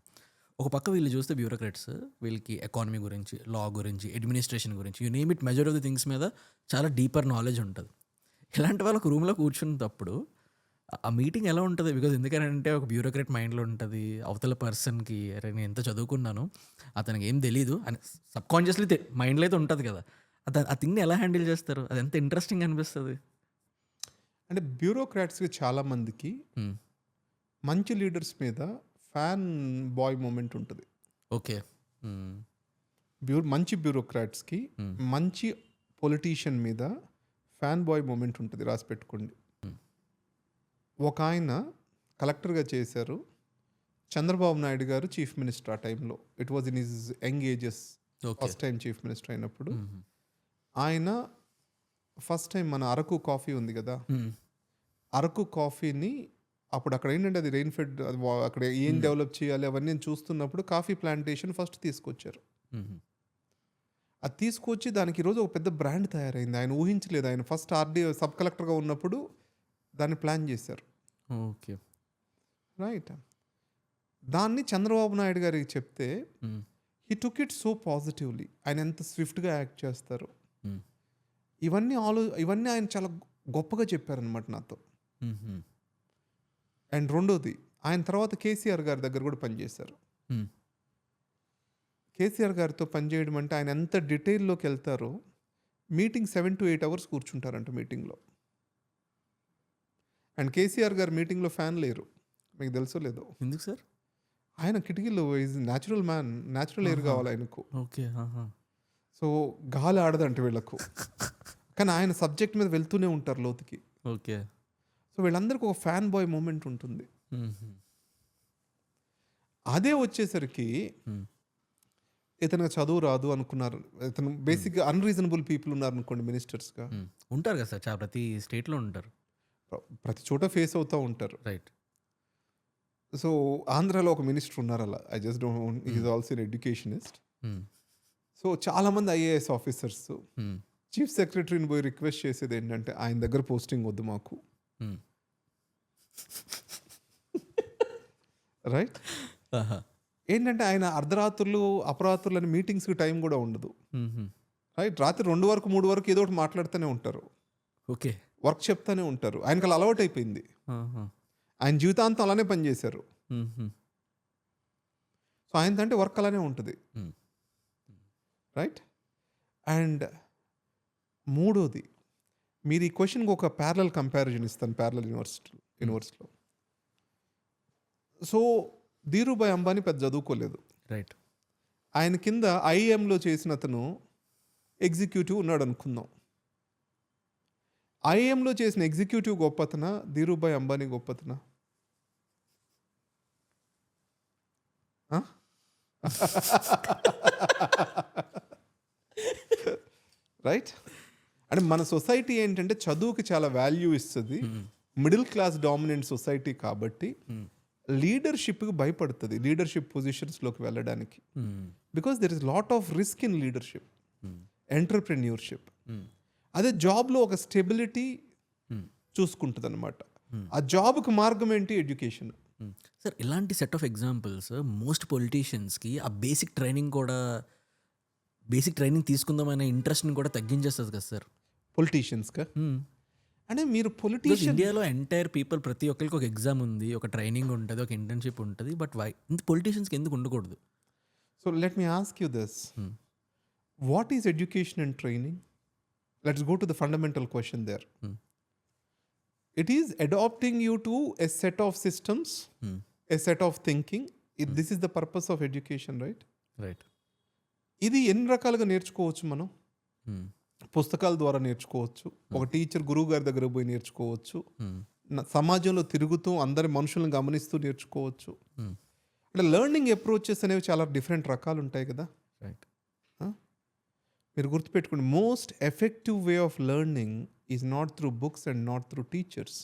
ఒక పక్క వీళ్ళు చూస్తే బ్యూరోక్రాట్స్ వీళ్ళకి ఎకానమీ గురించి, లా గురించి, అడ్మినిస్ట్రేషన్ గురించి, you name it, majority of the things మీద చాలా డీపర్ నాలెడ్జ్ ఉంటుంది. ఇలాంటి వాళ్ళకు రూమ్లో కూర్చున్నప్పుడు ఆ మీటింగ్ ఎలా ఉంటుంది? బికాజ్ ఎందుకంటే ఒక బ్యూరోక్రాట్ మైండ్లో ఉంటుంది, అవతల పర్సన్కి అరే నేను ఎంత చదువుకున్నాను అతనికి ఏం తెలీదు అని సబ్కాన్షియస్లీ మైండ్లో అయితే ఉంటుంది కదా. ఆ థింగ్ని ఎలా హ్యాండిల్ చేస్తారు? అది ఎంత ఇంట్రెస్టింగ్ అనిపిస్తుంది. అంటే బ్యూరోక్రాట్స్కి చాలా మందికి మంచి లీడర్స్ మీద ఫ్యాన్ బాయ్ మూమెంట్ ఉంటుంది. ఓకే. మంచి బ్యూరోక్రాట్స్కి మంచి పొలిటీషియన్ మీద ఫ్యాన్ బాయ్ మూమెంట్ ఉంటుంది. రాసి పెట్టుకోండి. ఒక ఆయన కలెక్టర్గా చేశారు, చంద్రబాబు నాయుడు గారు చీఫ్ మినిస్టర్ ఆ టైంలో. It was in his young ages first time chief minister అయినప్పుడు. ఆయన ఫస్ట్ టైం మన అరకు కాఫీ ఉంది కదా, అరకు కాఫీని అప్పుడు అక్కడ ఏంటంటే అది రెయిన్ ఫెడ్, అక్కడ ఏం డెవలప్ చేయాలి అవన్నీ చూస్తున్నప్పుడు కాఫీ ప్లాంటేషన్ ఫస్ట్ తీసుకొచ్చారు. అది తీసుకొచ్చి దానికి ఈరోజు ఒక పెద్ద బ్రాండ్ తయారైంది. ఆయన ఊహించలేదు. ఆయన ఫస్ట్ ఆర్డీ సబ్ కలెక్టర్గా ఉన్నప్పుడు దాన్ని ప్లాన్ చేశారు. ఓకే. రైట్. దాన్ని చంద్రబాబు నాయుడు గారికి చెప్తే he took it so positively. ఆయన ఎంత స్విఫ్ట్గా యాక్ట్ చేస్తారు, ఇవన్నీ ఆయన చాలా గొప్పగా చెప్పారనమాట నాతో. అండ్ రెండోది, ఆయన తర్వాత కేసీఆర్ గారి దగ్గర కూడా పనిచేశారు. కేసీఆర్ గారితో పనిచేయడం అంటే ఆయన ఎంత డీటెయిల్లోకి వెళ్తారో. మీటింగ్ 7 to 8 hours కూర్చుంటారంట మీటింగ్లో. అండ్ కేసీఆర్ గారు మీటింగ్లో ఫ్యాన్ లేరు, మీకు తెలుసో లేదో. ఎందుకు సార్? ఆయన కిటికీలో is natural man, natural air కావాలి ఆయనకు. ఓకే. సో గాలి ఆడదంట వీళ్ళకు, కానీ ఆయన సబ్జెక్ట్ మీద వెళ్తూనే ఉంటారు లోతుకి. ఓకే. సో వీళ్ళందరికీ ఒక ఫ్యాన్ బాయ్ మూమెంట్ ఉంటుంది. అదే వచ్చేసరికి ఇతనికి చదువు రాదు అనుకున్నారు. ఇతను బేసిక్గా అన్రీజనబుల్ పీపుల్ ఉన్నారు అనుకోండి మినిస్టర్స్గా. ఉంటారు కదా సార్, చాలా ప్రతి స్టేట్లో ఉంటారు, ప్రతి చోట ఫేస్ అవుతూ ఉంటారు. రైట్. సో ఆంధ్రాలో ఒక మినిస్టర్ ఉన్నారు అలా. I just don't, is also an educationist. So చాలామంది ఐఏఎస్ ఆఫీసర్స్ చీఫ్ సెక్రటరీని పోయి రిక్వెస్ట్ చేసేది ఏంటంటే ఆయన దగ్గర పోస్టింగ్ వద్దు మాకు. రైట్. ఏంటంటే ఆయన అర్ధరాత్రులు అపరాత్రులు అని మీటింగ్స్కి టైం కూడా ఉండదు. రైట్. రాత్రి 2 వరకు 3 వరకు ఏదో ఒకటి మాట్లాడుతూనే ఉంటారు. ఓకే. వర్క్ చెప్తానే ఉంటారు. ఆయనకు అలా అలవాటు అయిపోయింది. ఆయన జీవితాంతం అలానే పనిచేశారు. సో ఆయనదంటే వర్క్ అలానే ఉంటుంది. రైట్. అండ్ మూడోది, మీరు ఈ క్వశ్చన్కి ఒక ప్యారలల్ కంపారిజన్ ఇస్తాను. ప్యారలల్ యూనివర్సిటీలో సో ధీరుభాయ్ అంబానీ పెద్ద చదువుకోలేదు. రైట్. ఆయన కింద ఐఏఎంలో చేసిన అతను ఎగ్జిక్యూటివ్ ఉన్నాడు అనుకుందాం. ఐఏఎంలో చేసిన ఎగ్జిక్యూటివ్ గొప్పతన, ధీరుభాయ్ అంబానీ గొప్పతన? రైట్. అంటే మన సొసైటీ ఏంటంటే చదువుకి చాలా వాల్యూ ఇస్తుంది. మిడిల్ క్లాస్ డామినెంట్ సొసైటీ కాబట్టి లీడర్షిప్కి భయపడుతుంది, లీడర్షిప్ పొజిషన్స్లోకి వెళ్ళడానికి. Because there is lot of risk in leadership, entrepreneurship. అదే జాబ్లో ఒక స్టెబిలిటీ చూసుకుంటుంది అనమాట. ఆ జాబ్కి మార్గం ఏంటి? ఎడ్యుకేషన్. సార్ ఇలాంటి సెట్ ఆఫ్ ఎగ్జాంపుల్స్ మోస్ట్ పొలిటీషియన్స్కి ఆ బేసిక్ ట్రైనింగ్ తీసుకుందామనే ఇంట్రెస్ట్ని కూడా తగ్గించేస్తుంది కదా సార్ పొలిటీషియన్స్గా. అంటే మీరు పొలిటీషియన్, ఇండియాలో ఎంటైర్ పీపుల్ ప్రతి ఒక్కరికి ఒక ఎగ్జామ్ ఉంది, ఒక ట్రైనింగ్ ఉంటుంది, ఒక ఇంటర్న్షిప్ ఉంటుంది, బట్ వై ఇంత పొలిటీషియన్స్కి ఎందుకు ఉండకూడదు? So let me ask you this, what is education and training? Let's go to the fundamental question there. It is adopting you to a set of systems, a set of thinking. This is the purpose of education, right? Right. ఇది ఎన్ని రకాలుగా నేర్చుకోవచ్చు మనం? పుస్తకాల ద్వారా నేర్చుకోవచ్చు, ఒక teacher గురువు గారి దగ్గర పోయి నేర్చుకోవచ్చు, సమాజంలో తిరుగుతూ అందరి మనుషులను గమనిస్తూ నేర్చుకోవచ్చు. అంటే లెర్నింగ్ అప్రోచెస్ అనేవి చాలా డిఫరెంట్ రకాలు ఉంటాయి కదా. రైట్. మీరు గుర్తుపెట్టుకోండి, most effective way of learning is not through books and not through teachers.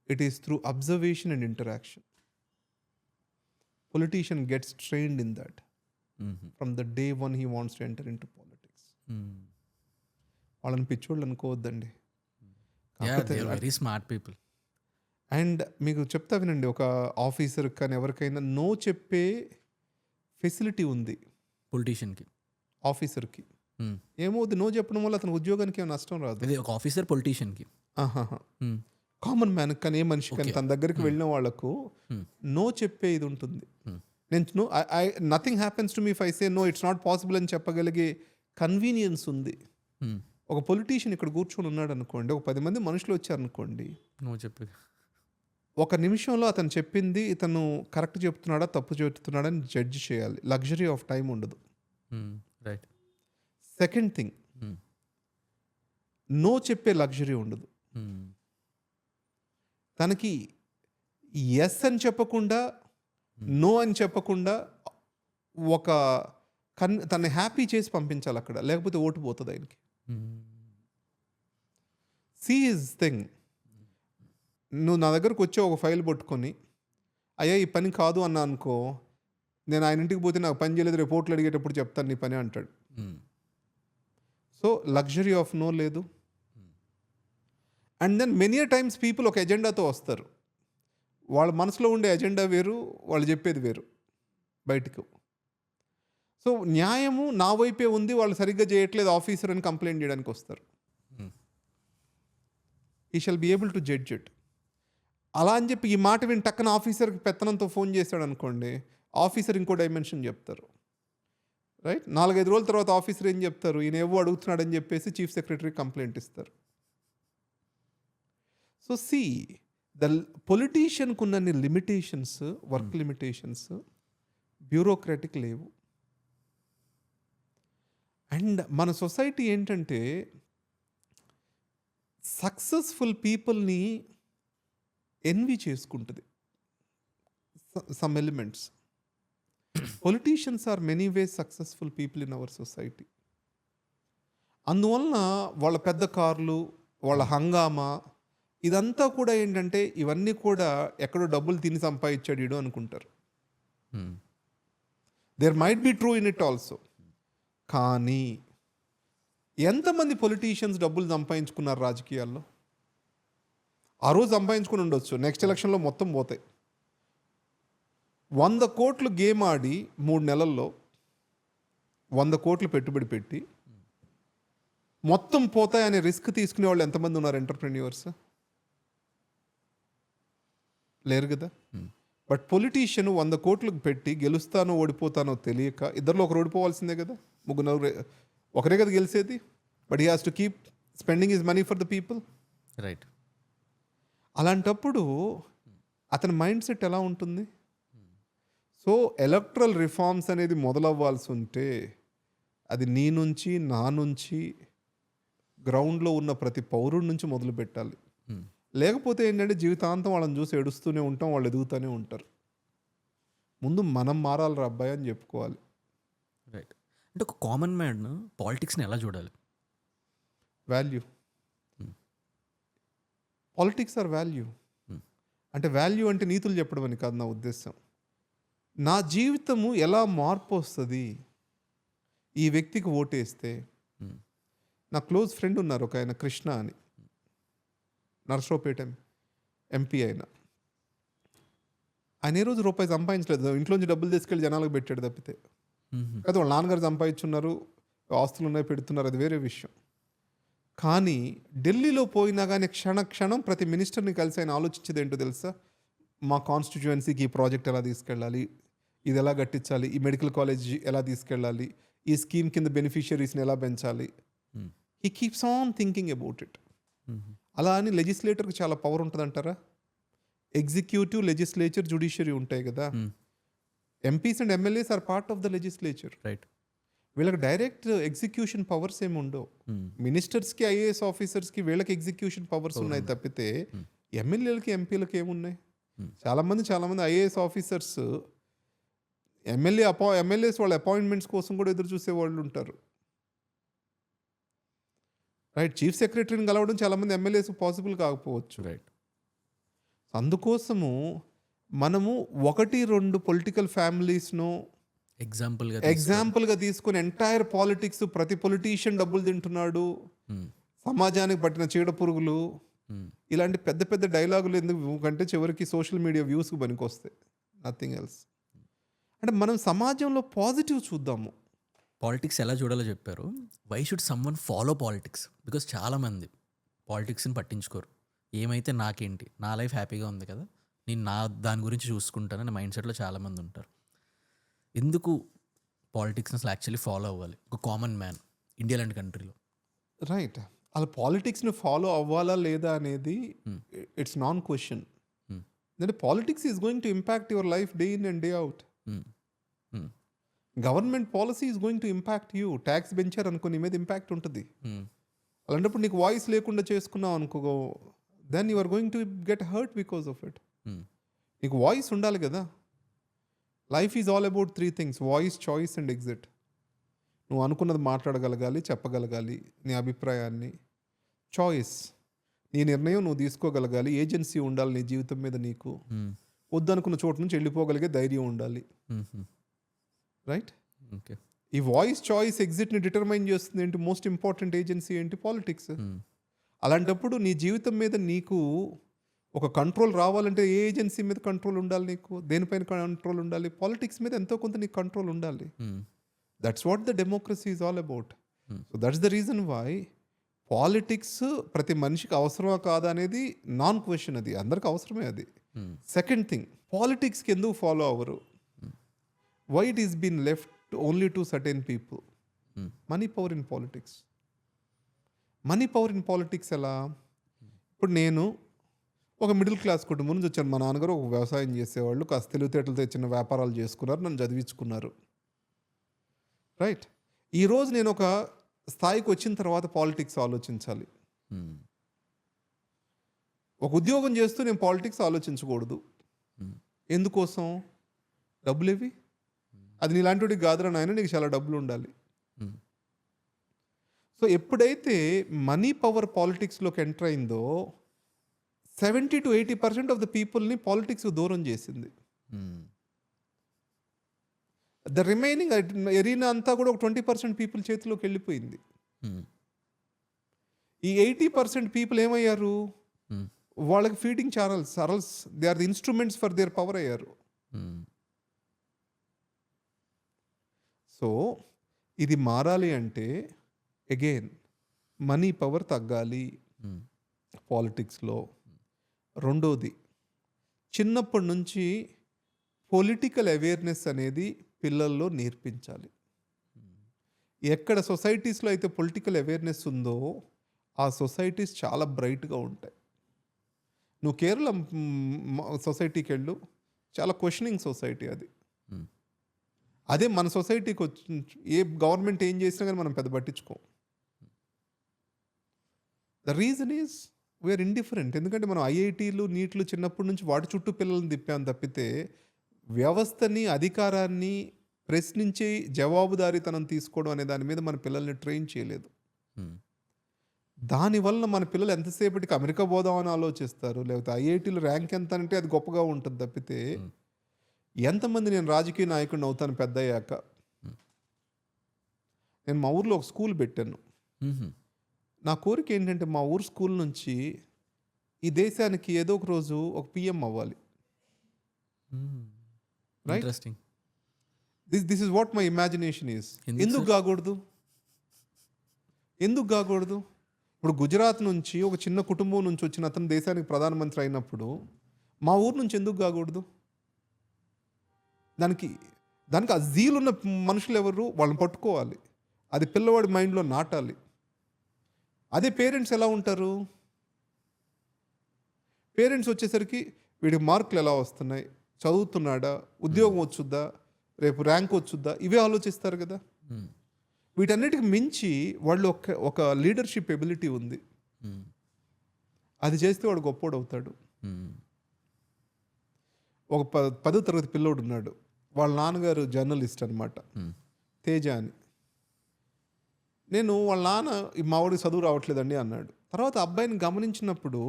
It is through observation and interaction. Politician gets trained in that from the day one he wants to enter into politics. వాళ్ళని పిచ్చోళ్ళు అనుకోవద్దండి. Very smart people. And మీకు చెప్తా వినండి, ఒక officer కానీ ఎవరికైనా no చెప్పే ఫెసిలిటీ ఉంది పొలిటీషియన్కి, ఆఫీసర్కి. ఏమవుతుంది, నో చెప్పడం వల్ల అతని ఉద్యోగానికి ఏమైనా నష్టం రాదు. అదే ఒక ఆఫీసర్ పొలిటీషియన్కి, కామన్ మ్యాన్ కానీ ఏ మనిషి కానీ తన దగ్గరికి వెళ్ళిన వాళ్ళకు నో చెప్పే ఇది ఉంటుంది. నేను nothing happens to me if I say no, it's not possible అని చెప్పగలిగే కన్వీనియన్స్ ఉంది. ఒక పొలిటీషియన్ ఇక్కడ కూర్చొని ఉన్నాడు అనుకోండి, ఒక 10 మంది మనుషులు వచ్చారనుకోండి, నో చెప్పి ఒక నిమిషంలో అతను చెప్పింది ఇతను కరెక్ట్ చెప్తున్నాడా తప్పు చెప్తున్నాడా అని జడ్జి చేయాలి. లగ్జరీ ఆఫ్ టైం ఉండదు. రైట్. సెకండ్ థింగ్, నో చెప్పే లగ్జరీ ఉండదు. తనకి ఎస్ అని చెప్పకుండా, నో అని చెప్పకుండా ఒక తనని హ్యాపీ చేసి పంపించాలి అక్కడ, లేకపోతే ఓటు పోతుంది ఆయనకి. See is thing. నువ్వు నా దగ్గరకు వచ్చే ఒక ఫైల్ పట్టుకొని, అయ్యా ఈ పని కాదు అన్నా అనుకో, నేను ఆయన ఇంటికి పోతే నాకు పని చేయలేదు, రిపోర్ట్లు అడిగేటప్పుడు చెప్తాను నీ పని అంటాడు. సో లగ్జరీ ఆఫ్ నో లేదు. And then many times people ఒక ఎజెండాతో వస్తారు, వాళ్ళ మనసులో ఉండే ఎజెండా వేరు, వాళ్ళు చెప్పేది వేరు బయటకు. సో న్యాయము నా వైపే ఉంది, వాళ్ళు సరిగ్గా చేయట్లేదు ఆఫీసర్ అని కంప్లైంట్ చేయడానికి వస్తారు. He shall be able to judge it. అలా అని చెప్పి ఈ మాట విని టక్కన ఆఫీసర్కి పెత్తనంతో ఫోన్ చేశాడు అనుకోండి, ఆఫీసర్ ఇంకో డైమెన్షన్ చెప్తారు. రైట్. 4-5 రోజుల తర్వాత ఆఫీసర్ ఏం చెప్తారు, ఈయన ఏవో అడుగుతున్నాడని చెప్పేసి చీఫ్ సెక్రటరీ కంప్లైంట్ ఇస్తారు. సో సి, ద పొలిటీషియన్కు ఉన్నన్ని లిమిటేషన్స్, వర్క్ లిమిటేషన్స్ బ్యూరోక్రాటిక్ లేవు. అండ్ మన సొసైటీ ఏంటంటే సక్సెస్ఫుల్ పీపుల్ని ఎన్వి చేసుకుంటుంది. Some elements. Politicians are many ways successful people in our society. అందువలన వాళ్ళ పెద్ద కార్లు, వాళ్ళ హంగామా, ఇదంతా కూడా ఏంటంటే ఇవన్నీ కూడా ఎక్కడో డబ్బులు తిని సంపాదించాడు ఇడు అనుకుంటారు. There might be true in it also. కానీ ఎంతమంది పొలిటీషియన్స్ డబ్బులు సంపాదించుకున్నారు రాజకీయాల్లో? ఆ రోజు సంపాదించుకుని ఉండొచ్చు, నెక్స్ట్ ఎలక్షన్లో మొత్తం పోతాయి. 100 కోట్లు గేమ్ ఆడి 3 నెలల్లో 100 కోట్లు పెట్టుబడి పెట్టి మొత్తం పోతాయనే రిస్క్ తీసుకునే వాళ్ళు ఎంతమంది ఉన్నారు ఎంటర్ప్రెన్యూర్స్? లేరు కదా. బట్ పొలిటీషియన్ 100 కోట్లు పెట్టి గెలుస్తానో ఓడిపోతానో తెలియక, ఇద్దరిలో ఒకరు ఓడిపోవాల్సిందే కదా, ముగ్గురు ఒకరే కదా గెలిచేది. But he has to keep spending his money for the people. Right. అలాంటప్పుడు అతని మైండ్ సెట్ ఎలా ఉంటుంది? సో ఎలక్ట్రల్ రిఫార్మ్స్ అనేది మొదలవ్వాల్సి ఉంటే అది నీ నుంచి, నా నుంచి, గ్రౌండ్లో ఉన్న ప్రతి పౌరుడి నుంచి మొదలు పెట్టాలి. లేకపోతే ఏంటంటే జీవితాంతం వాళ్ళని చూసి ఏడుస్తూనే ఉంటాం, వాళ్ళు ఎదుగుతూనే ఉంటారు. ముందు మనం మారాలి రా అబ్బాయి అని చెప్పుకోవాలి. రైట్. అంటే ఒక కామన్ మ్యాన్ పాలిటిక్స్ని ఎలా చూడాలి? వాల్యూ. Politics are value. అంటే వాల్యూ అంటే నీతులు చెప్పడం అని కాదు నా ఉద్దేశం. నా జీవితము ఎలా మార్పు వస్తుంది ఈ వ్యక్తికి ఓటేస్తే. నా క్లోజ్ ఫ్రెండ్ ఉన్నారు ఒక ఆయన కృష్ణ అని, నర్సరావుపేట ఎంపీ ఆయన ఏ రోజు రూపాయి సంపాదించలేదు, ఇంట్లోంచి డబ్బులు తీసుకెళ్ళి జనాలకు పెట్టాడు తప్పితే. కదా వాళ్ళ నాన్నగారు సంపాదించున్నారు, ఆస్తులు ఉన్నాయి, పెడుతున్నారు, అది వేరే విషయం. కానీ ఢిల్లీలో పోయినా కానీ క్షణం ప్రతి మినిస్టర్ని కలిసి ఆయన ఆలోచించేది ఏంటో తెలుసా? మా కాన్స్టిట్యుయెన్సీకి ఈ ప్రాజెక్ట్ ఎలా తీసుకెళ్ళాలి, ఇది ఎలా కట్టించాలి, ఈ మెడికల్ కాలేజ్ ఎలా తీసుకెళ్ళాలి, ఈ స్కీమ్ కింద బెనిఫిషియరీస్ని ఎలా పెంచాలి. He keeps on thinking about it. అలా అని లెజిస్లేటర్కి చాలా పవర్ ఉంటుంది అంటారా? ఎగ్జిక్యూటివ్, లెజిస్లేచర్, జ్యుడిషియరీ ఉంటాయి కదా. MPs and MLAs are part of the legislature. Right. వీళ్ళకి డైరెక్ట్ ఎగ్జిక్యూషన్ పవర్స్ ఏమి ఉండవు. మినిస్టర్స్కి, ఐఏఎస్ ఆఫీసర్స్కి వీళ్ళకి ఎగ్జిక్యూషన్ పవర్స్ ఉన్నాయి తప్పితే ఎమ్మెల్యేలకి, ఎంపీలకి ఏమున్నాయి? చాలామంది ఐఏఎస్ ఆఫీసర్స్ ఎమ్మెల్యేస్ వాళ్ళ అపాయింట్మెంట్స్ కోసం కూడా ఎదురు చూసే వాళ్ళు ఉంటారు. రైట్. చీఫ్ సెక్రటరీని కలవడం చాలామంది ఎమ్మెల్యేస్ పాసిబుల్ కాకపోవచ్చు. రైట్. అందుకోసము మనము 1-2 పొలిటికల్ ఫ్యామిలీస్ను ఎగ్జాంపుల్గా తీసుకుని ఎంటైర్ పాలిటిక్స్, ప్రతి పొలిటీషియన్ డబ్బులు తింటున్నాడు, సమాజానికి పట్టిన చీడ పురుగులు, ఇలాంటి పెద్ద పెద్ద డైలాగులు ఎందుకంటే చివరికి సోషల్ మీడియా వ్యూస్కి పనికొస్తాయి, నథింగ్ ఎల్స్. అంటే మనం సమాజంలో పాజిటివ్ చూద్దాము. పాలిటిక్స్ ఎలా చూడాలో చెప్పారు. Why should someone follow politics? Because చాలామంది పాలిటిక్స్ని పట్టించుకోరు. ఏమైతే నాకేంటి, నా లైఫ్ హ్యాపీగా ఉంది కదా, నేను దాని గురించి చూసుకుంటానని మైండ్ సెట్లో చాలామంది ఉంటారు. ఎందుకు పాలిటిక్స్ని అసలు యాక్చువల్లీ ఫాలో అవ్వాలి ఒక కామన్ మ్యాన్ ఇండియా లాంటి కంట్రీలో? రైట్. అలా పాలిటిక్స్ని ఫాలో అవ్వాలా లేదా అనేది ఇట్స్ నాన్ క్వశ్చన్. అంటే politics is going to impact your life day in and day out. Government policy is going to impact you. Tax పెంచారు అనుకో, నీ మీద ఇంపాక్ట్ ఉంటుంది. అలాంటప్పుడు నీకు వాయిస్ లేకుండా చేసుకున్నావు అనుకో, then you are going to get hurt because of it. నీకు వాయిస్ ఉండాలి కదా. Life is all about 3 things: voice, choice and exit. నువ్వు అనుకున్నది మాట్లాడగలగాలి, చెప్పగలగాలి నీ అభిప్రాయాన్ని. చాయిస్, నీ నిర్ణయం నువ్వు తీసుకోగలగాలి. ఏజెన్సీ ఉండాలి నీ జీవితం మీద నీకు. వద్దనుకున్న చోటు నుంచి వెళ్ళిపోగలిగే ధైర్యం ఉండాలి. రైట్. ఓకే. ఈ వాయిస్, చాయిస్, ఎగ్జిట్ని డిటర్మైన్ చేస్తుంది ఏంటి? మోస్ట్ ఇంపార్టెంట్ ఏజెన్సీ ఏంటి? పాలిటిక్స్. అలాంటప్పుడు నీ జీవితం మీద నీకు ఒక కంట్రోల్ రావాలంటే ఏ ఏజెన్సీ మీద కంట్రోల్ ఉండాలి? నీకు దేనిపైన కంట్రోల్ ఉండాలి? పాలిటిక్స్ మీద ఎంతో కొంత నీకు కంట్రోల్ ఉండాలి. That's what the democracy is all about. So that's the reason why politics ప్రతి మనిషికి అవసరమా కాదా అనేది నాన్ క్వశ్చన్. అది అందరికి అవసరమే. అది సెకండ్ థింగ్. పాలిటిక్స్కి ఎందుకు ఫాలో అవ్వరు? Why it is been left only to certain people? Money power in politics. Money power in politics ఎలా? ఇప్పుడు నేను ఒక మిడిల్ క్లాస్ కుటుంబం నుంచి వచ్చాను. మా నాన్నగారు ఒక వ్యవసాయం చేసేవాళ్ళు, కాస్త తెలివితేటలతో చిన్న వ్యాపారాలు చేసుకున్నారు, నన్ను చదివించుకున్నారు. రైట్. ఈరోజు నేను ఒక స్థాయికి వచ్చిన తర్వాత పాలిటిక్స్ ఆలోచించాలి. ఒక ఉద్యోగం చేస్తూ నేను పాలిటిక్స్ ఆలోచించకూడదు. ఎందుకోసం? డబ్బులు ఇవి. అది నీలాంటి కాదురా నాయన, నీకు చాలా డబ్బులు ఉండాలి. సో ఎప్పుడైతే మనీ పవర్ పాలిటిక్స్లోకి ఎంటర్ అయిందో 70 to 80% ఆఫ్ ద పీపుల్ని పాలిటిక్స్ దూరం చేసింది. ద రిమైనింగ్ ఎరీనా అంతా కూడా ఒక 20% పీపుల్ చేతిలోకి వెళ్ళిపోయింది. ఈ 80% పీపుల్ ఏమయ్యారు? వాళ్ళకి feeding channels, they are the instruments for their power అయ్యారు. సో ఇది మారాలి అంటే అగైన్ మనీ పవర్ తగ్గాలి పాలిటిక్స్లో. రెండోది, చిన్నప్పటి నుంచి పొలిటికల్ అవేర్నెస్ అనేది పిల్లల్లో నేర్పించాలి. ఎక్కడ సొసైటీస్లో అయితే పొలిటికల్ అవేర్నెస్ ఉందో ఆ సొసైటీస్ చాలా బ్రైట్గా ఉంటాయి. నువ్వు కేరళ సొసైటీకి వెళ్ళు, చాలా క్వశ్చనింగ్ సొసైటీ అది. అదే మన సొసైటీకి వచ్చి ఏ గవర్నమెంట్ ఏం చేసినా కానీ మనం పెద్ద పట్టించుకోం. The reason is we are indifferent. ఎందుకంటే మనం ఐఐటీలు, నీట్లు చిన్నప్పటి నుంచి వాటి చుట్టూ పిల్లల్ని తిప్పాం తప్పితే వ్యవస్థని, అధికారాన్ని ప్రశ్నించి జవాబుదారీతనం తీసుకోవడం అనే దాని మీద మన పిల్లల్ని ట్రైన్ చేయలేదు. దానివల్ల మన పిల్లలు ఎంతసేపటికి అమెరికా పోదామని ఆలోచిస్తారు, లేకపోతే ఐఐటీలో ర్యాంక్ ఎంత అంటే అది గొప్పగా ఉంటుంది తప్పితే ఎంతమంది నేను రాజకీయ నాయకుడిని అవుతాను పెద్ద అయ్యాక. నేను మా ఊర్లో ఒక స్కూల్ పెట్టాను. నా కోరిక ఏంటంటే మా ఊరు స్కూల్ నుంచి ఈ దేశానికి ఏదో ఒక రోజు ఒక పిఎం అవ్వాలి. Right, interesting. This is what my imagination is. ఎందుకు కాకూడదు, ఎందుకు కాకూడదు? ఇప్పుడు గుజరాత్ నుంచి ఒక చిన్న కుటుంబం నుంచి వచ్చిన అతను దేశానికి ప్రధానమంత్రి అయినప్పుడు మా ఊరు నుంచి ఎందుకు కాకూడదు? దానికి ఆ జీల్ ఉన్న మనుషులు ఎవరు, వాళ్ళని పట్టుకోవాలి, అది పిల్లవాడి మైండ్లో నాటాలి. అదే పేరెంట్స్ ఎలా ఉంటారు? పేరెంట్స్ వచ్చేసరికి వీడికి మార్కులు ఎలా వస్తున్నాయి, చదువుతున్నాడా, ఉద్యోగం వచ్చుద్దా, రేపు ర్యాంక్ వచ్చుద్దా, ఇవే ఆలోచిస్తారు కదా. వీటన్నిటికి మించి వాళ్ళు ఒక లీడర్షిప్ ఎబిలిటీ ఉంది, అది చేస్తే వాడు గొప్పోడు అవుతాడు. ఒక 10వ తరగతి పిల్లోడు ఉన్నాడు, వాళ్ళ నాన్నగారు జర్నలిస్ట్ అనమాట, తేజ అని. నేను వాళ్ళ నాన్న మా వాడికి చదువు రావట్లేదండి అన్నాడు. తర్వాత అబ్బాయిని గమనించినప్పుడు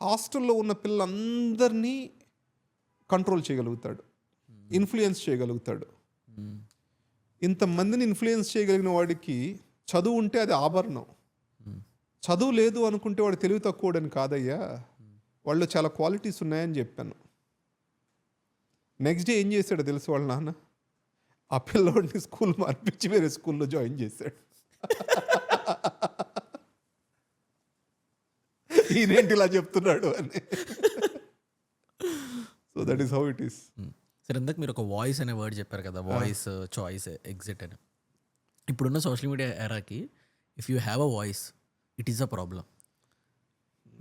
హాస్టల్లో ఉన్న పిల్లలందరినీ కంట్రోల్ చేయగలుగుతాడు, ఇన్ఫ్లుయెన్స్ చేయగలుగుతాడు. ఇంతమందిని ఇన్ఫ్లుయెన్స్ చేయగలిగిన వాడికి చదువు ఉంటే అది ఆభరణం. చదువు లేదు అనుకుంటే వాడు తెలివి తక్కువడని కాదయ్యా, వాళ్ళు చాలా క్వాలిటీస్ ఉన్నాయని చెప్పాను. నెక్స్ట్ డే ఏం చేశాడో తెలుసు వాళ్ళ నాన్న? ఆ పిల్లవాడిని స్కూల్ మార్పించి వేరే స్కూల్లో జాయిన్ చేశాడు. ఈయనేంటి ఇలా చెప్తున్నాడు అని. So that is how it is. సరే, ఇందాక మీరు ఒక వాయిస్ అనే వర్డ్ చెప్పారు కదా, వాయిస్, చాయిస్, ఎగ్జిట్ అని. ఇప్పుడున్న సోషల్ మీడియా ఎరాకి if you have a voice it is a problem.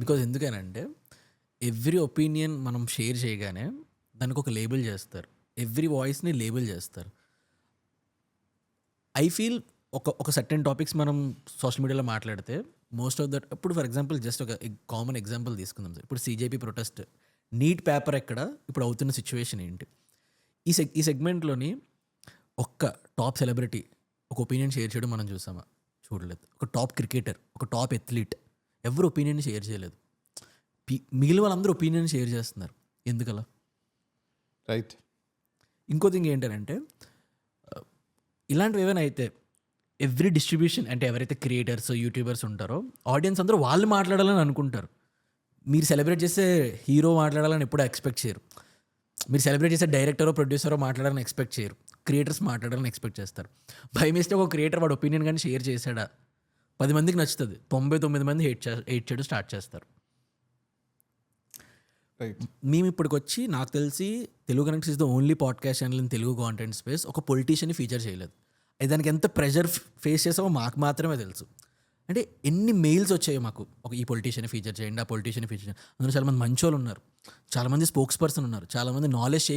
Because ఎందుకనంటే ఎవ్రీ ఒపీనియన్ మనం షేర్ చేయగానే దానికి ఒక లేబుల్ చేస్తారు, ఎవ్రీ వాయిస్ని లేబుల్ చేస్తారు. ఐ ఫీల్ ఒక సర్టెన్ టాపిక్స్ మనం సోషల్ మీడియాలో మాట్లాడితే మోస్ట్ ఆఫ్ దట్, ఇప్పుడు ఫర్ ఎగ్జాంపుల్ జస్ట్ ఒక కామన్ ఎగ్జాంపుల్ తీసుకుందాం సార్. ఇప్పుడు సిజేపీ ప్రొటెస్ట్, నీట్ పేపర్ ఎక్కడ, ఇప్పుడు అవుతున్న సిచ్యువేషన్ ఏంటి, ఈ సెగ్మెంట్లోని ఒక్క టాప్ సెలబ్రిటీ ఒక ఒపీనియన్ షేర్ చేయడం మనం చూసామా? చూడలేదు. ఒక టాప్ క్రికెటర్, ఒక టాప్ అథ్లీట్ ఎవరు ఒపీనియన్ షేర్ చేయలేదు. మిగిలిన వాళ్ళందరూ ఒపీనియన్ షేర్ చేస్తున్నారు. ఎందుకలా? రైట్. ఇంకో థింగ్ ఏంటంటే ఇలాంటివి ఏమైనా అయితే ఎవ్రీ డిస్ట్రిబ్యూషన్, అంటే ఎవరైతే క్రియేటర్స్, యూట్యూబర్స్ ఉంటారో ఆడియన్స్ అందరూ వాళ్ళు మాట్లాడాలని అనుకుంటారు. మీరు సెలబ్రేట్ చేసే హీరో మాట్లాడాలని ఎప్పుడూ ఎక్స్పెక్ట్ చేయరు. మీరు సెలబ్రేట్ చేసే డైరెక్టరో ప్రొడ్యూసరో మాట్లాడాలని ఎక్స్పెక్ట్ చేయరు. క్రియేటర్స్ మాట్లాడాలని ఎక్స్పెక్ట్ చేస్తారు. బై మిస్టేక్ ఒక క్రియేటర్ వాడు ఒపీనియన్ కానీ షేర్ చేశాడా 10 మందికి నచ్చుతుంది, 99 మంది హేట్ చేయడం స్టార్ట్ చేస్తారు. రైట్. మేము ఇప్పటికి వచ్చి నాకు తెలిసి Telugu connects is the only podcast channel in Telugu content space ఒక పొలిటీషియన్ని ఫీచర్ చేయలేదు. అది దానికి ఎంత ప్రెషర్ ఫేస్ చేసామో మాకు మాత్రమే తెలుసు. అంటే ఎన్ని మెయిల్స్ వచ్చాయో మాకు, ఒక ఈ పొలిటీషియన్ని ఫీచర్ చేయండి, ఆ పొలిటీషియన్ని ఫీచర్ చేయండి. అందులో చాలామంది మంచోళ్ళు ఉన్నారు, చాలామంది స్పోక్స్ పర్సన్ ఉన్నారు, చాలామంది నాలెడ్జ్